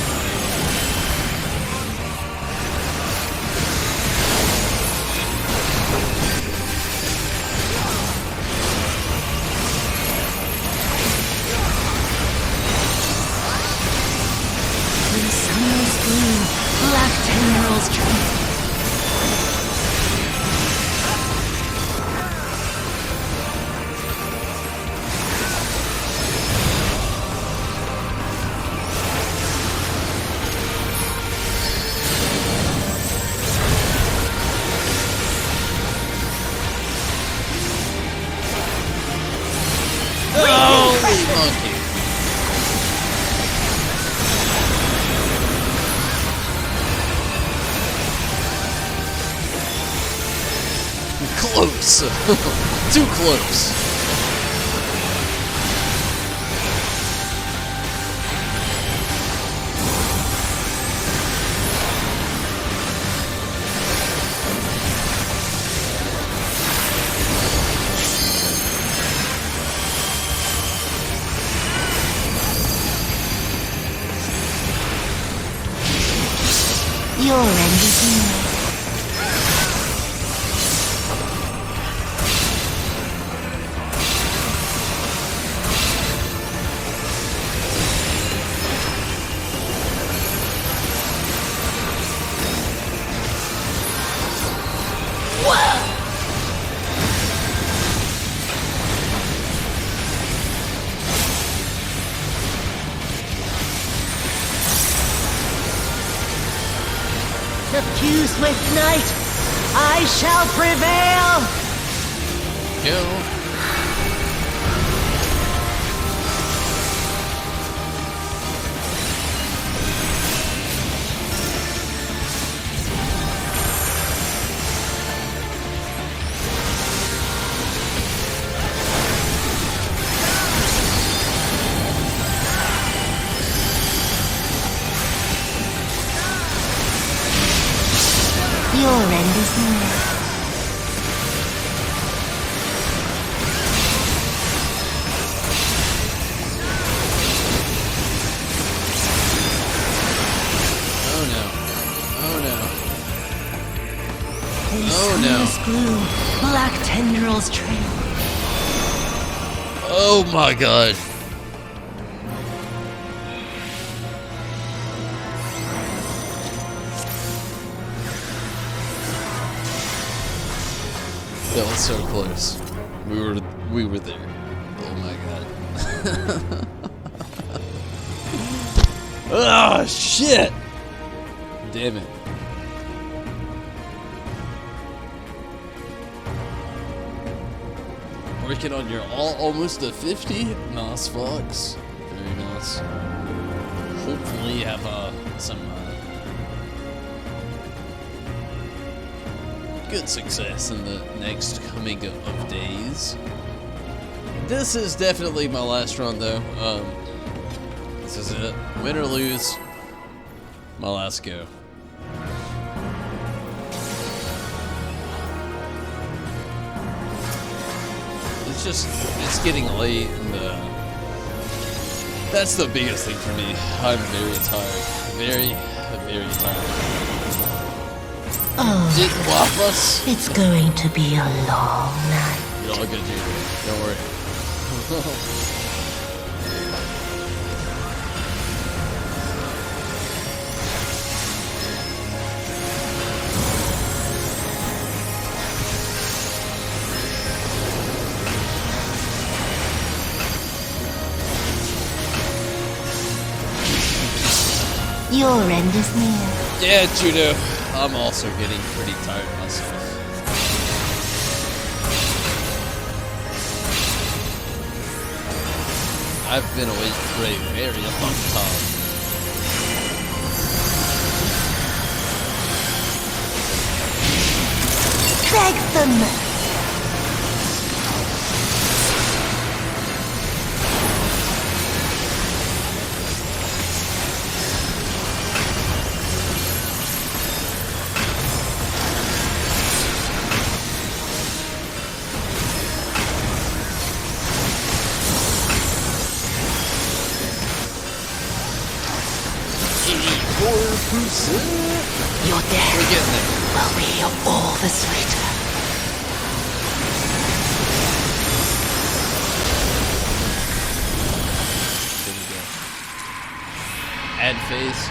S5: When summers gleam, black tendrils tremble.
S1: close. Too close.
S5: Your end is near. Suffused with night, I shall prevail!
S1: Go.
S5: Your end is near.
S1: Oh no. Oh no.
S5: Oh
S1: no.
S5: Gloom, black tendrils trail.
S1: Oh my god. That was so close. We were there. Oh my god. Ah, shit! Damn it. Working on your almost a 50? Nice, Fox. Very nice. Hopefully you have some good success in the next coming of days. This is definitely my last run though. This is it. Win or lose, my last go. It's getting late, and that's the biggest thing for me. I'm very tired. Very tired.
S5: Oh,
S1: Did Waffles?
S5: it's going to be a long night.
S1: You're all good, dude. Don't worry.
S5: Your end is near.
S1: Yeah, Judo. I'm also getting pretty tired myself. I've been awake for a very long time.
S5: Drag them! Your death
S1: We're getting there.
S5: will be all the sweeter.
S1: There we go. Add phase.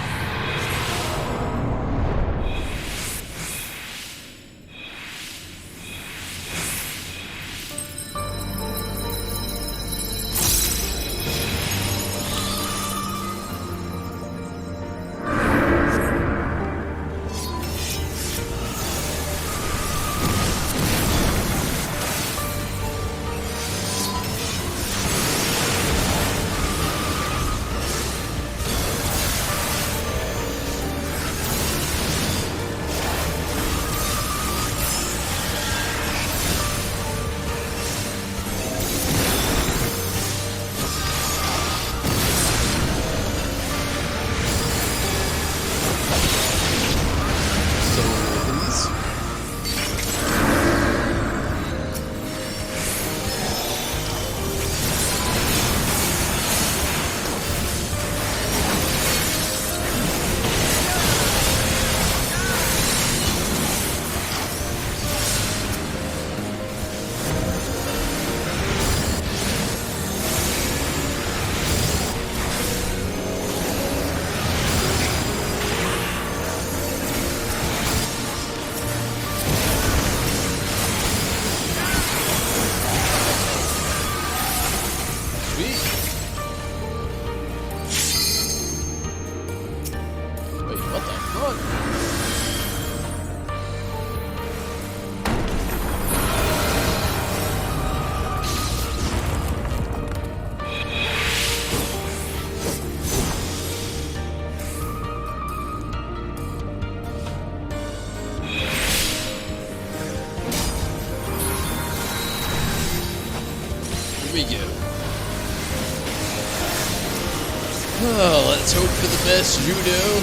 S1: Oh, let's hope for the best, Judo.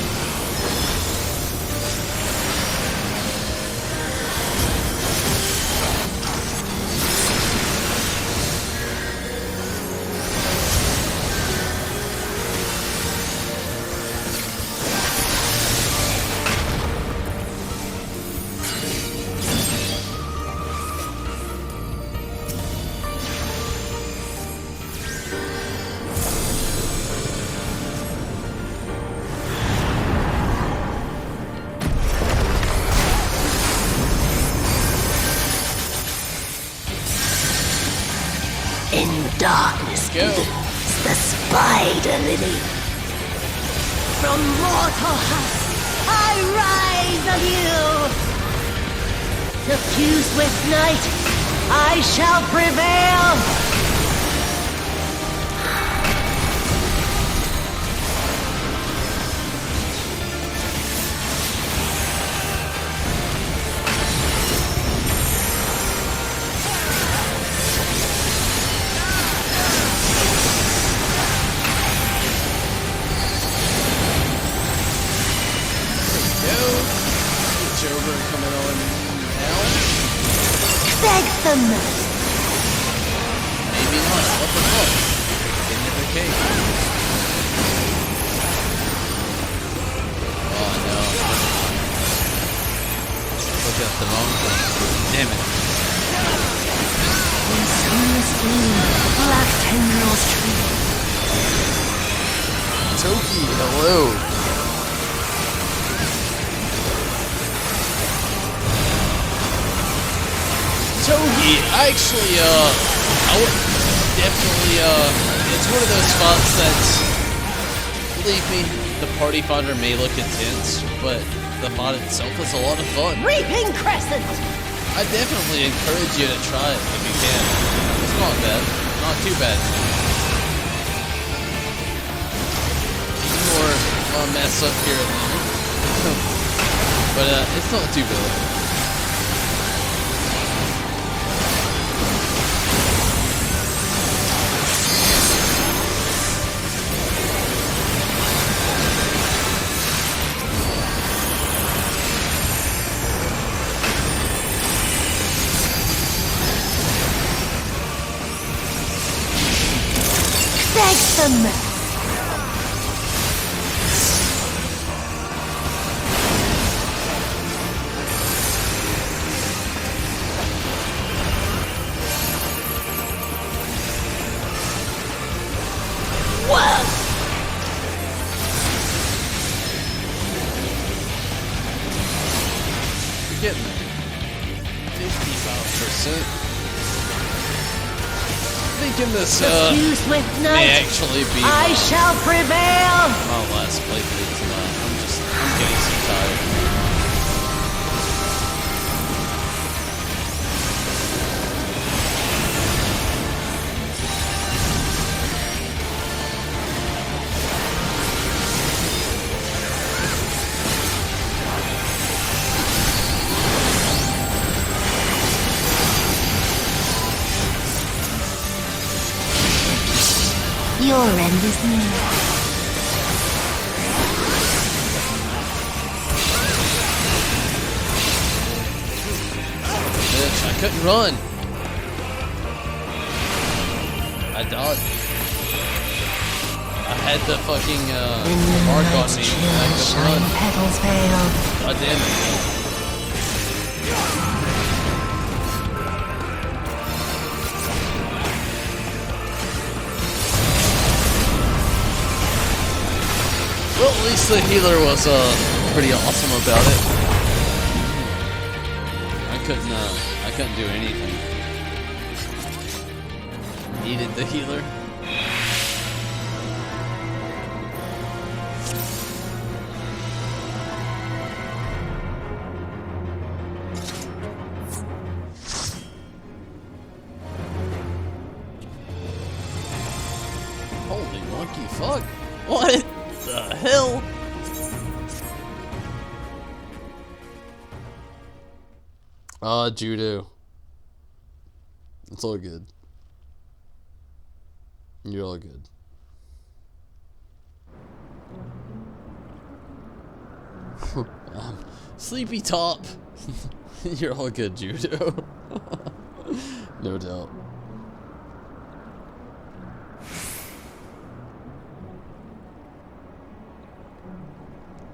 S5: In darkness
S1: Go.
S5: blooms the spider lily. From mortal husk, I rise anew. Suffused with night, I shall prevail. Them.
S1: Maybe not. What the fuck? They never came. Oh no. Look at the wrong thing. Damn it.
S5: In sunless gloom, black tendrils tree.
S1: Toki, hello. Togi, actually, I would definitely, it's one of those spots that's, believe me, the party finder may look intense, but the mod itself is a lot of fun.
S5: Reaping Crescent!
S1: I definitely encourage you to try it if you can. It's not bad. Not too bad. Or a mess up here and there. But, it's not too bad.
S5: Them. Whoa!
S1: You're getting 55%. Thinking this
S5: Suffused with night,
S1: may actually be
S5: I shall prevail.
S1: my last playthrough tonight. I'm getting so tired.
S5: Your end is near.
S1: Bitch, I couldn't run. I dodged. I had the fucking mark on me. I couldn't run.
S5: Petals veiled.
S1: God damn it. Well, at least the healer was pretty awesome about it. I couldn't do anything. Needed the healer. Holy monkey fuck. What the hell? Judo. It's all good. You're all good. Sleepy Top. You're all good, Judo. No doubt.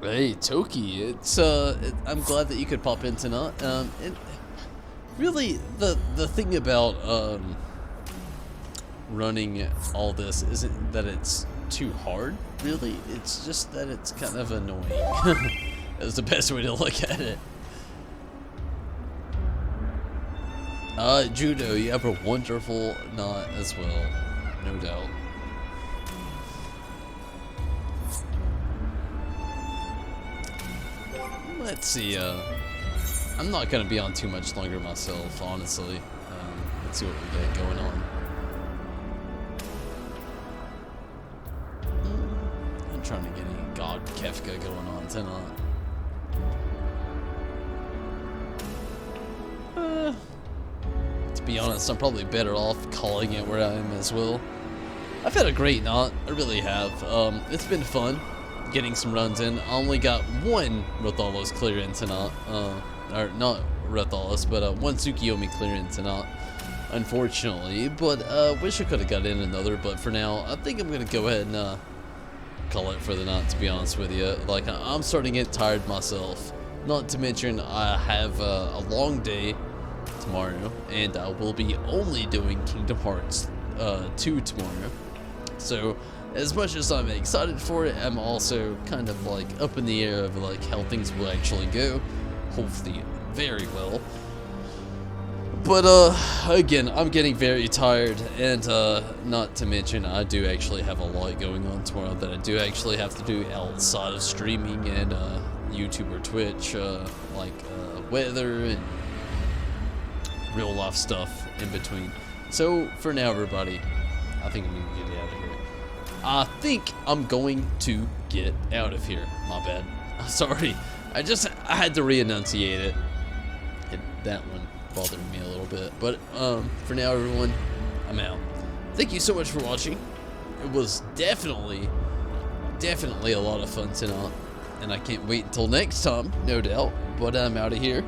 S1: Hey, Toki, it's I'm glad that you could pop in tonight. Really, the thing about running all this isn't that it's too hard. Really, it's just that it's kind of annoying. That's the best way to look at it. Judo, you have a wonderful knot as well, no doubt. Let's see, I'm not gonna be on too much longer myself, honestly. Let's see what we got going on. I'm trying to get any God Kefka going on tonight. To be honest, I'm probably better off calling it where I am as well. I've had a great knot, I really have. It's been fun getting some runs in. I only got one Rathalos clear in tonight. Or not Rathalos, but one Tsukuyomi clear in tonight, unfortunately. But wish I could have got in another, but for now, I think I'm gonna go ahead and call it for the night, to be honest with you. Like, I'm starting to get tired myself. Not to mention, I have a long day tomorrow, and I will be only doing Kingdom Hearts 2 tomorrow. So, as much as I'm excited for it, I'm also kind of like up in the air of like how things will actually go. Hopefully, very well. But again, I'm getting very tired, and not to mention, I do actually have a lot going on tomorrow that I do actually have to do outside of streaming and YouTube or Twitch, like weather and real life stuff in between. So for now, everybody, I think I'm gonna get out of here. I think I'm going to get out of here. My bad. Sorry. I had to re-enunciate it. That one bothered me a little bit. But for now, everyone, I'm out. Thank you so much for watching. It was definitely a lot of fun tonight. And I can't wait until next time, no doubt. But I'm out of here.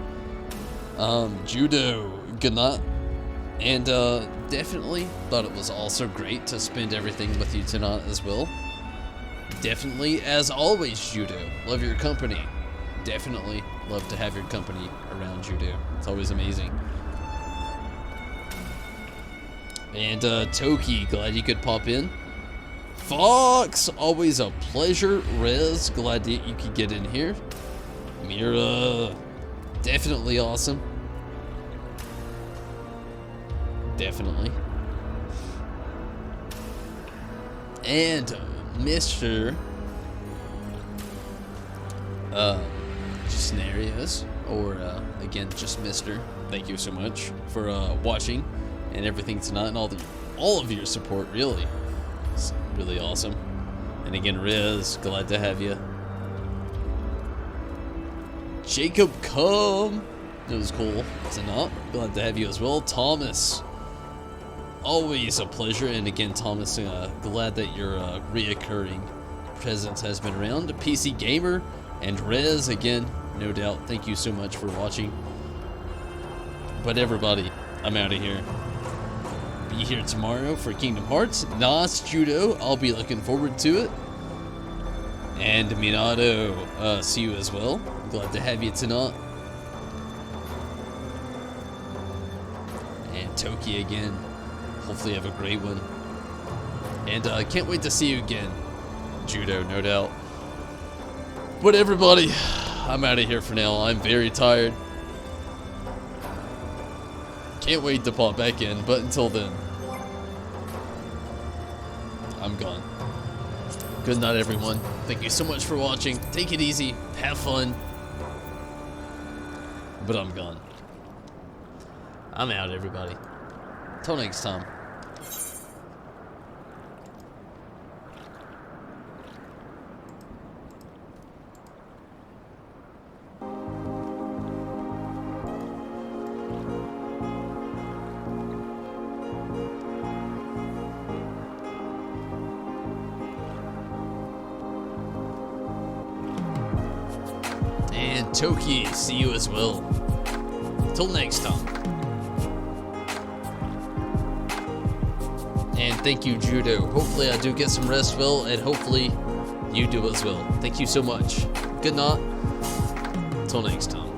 S1: Judo, good night. And definitely thought it was also great to spend everything with you tonight as well. Definitely, as always, Judo, love your company. Definitely love to have your company around, Judo. It's always amazing. And Toki, glad you could pop in. Fox, always a pleasure. Rez, glad that you could get in here. Mira, definitely awesome. Definitely. And Mr. Scenarios, or again, just Mr. Thank you so much for watching and everything tonight, and all of your support. Really, it's really awesome. And again, Riz, glad to have you. Jacob, come. It was cool tonight. Glad to have you as well. Thomas, always a pleasure. And again, Thomas, glad that your reoccurring presence has been around. PC Gamer and Rez, again, no doubt, thank you so much for watching. But everybody, I'm out of here. Be here tomorrow for Kingdom Hearts. Nas, Judo, I'll be looking forward to it. And Minato, see you as well. Glad to have you tonight. And Toki again. Hopefully you have a great one. And I can't wait to see you again, Judo, no doubt. But everybody, I'm out of here for now. I'm very tired. Can't wait to pop back in, but until then, I'm gone. Good night, everyone. Thank you so much for watching. Take it easy. Have fun. But I'm gone. I'm out, everybody. Till next time. And Toki, see you as well. Till next time. And thank you, Judo. Hopefully I do get some rest, Phil, and hopefully you do as well. Thank you so much. Good night. Till next time.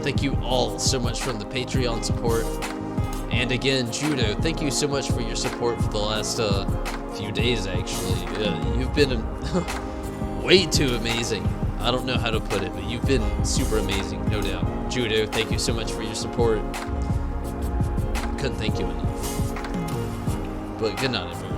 S1: Thank you all so much from the Patreon support. And again, Judo, thank you so much for your support for the last few days, actually. You've been way too amazing. I don't know how to put it, but you've been super amazing, no doubt. Judo, thank you so much for your support. Couldn't thank you enough. But good night, everyone.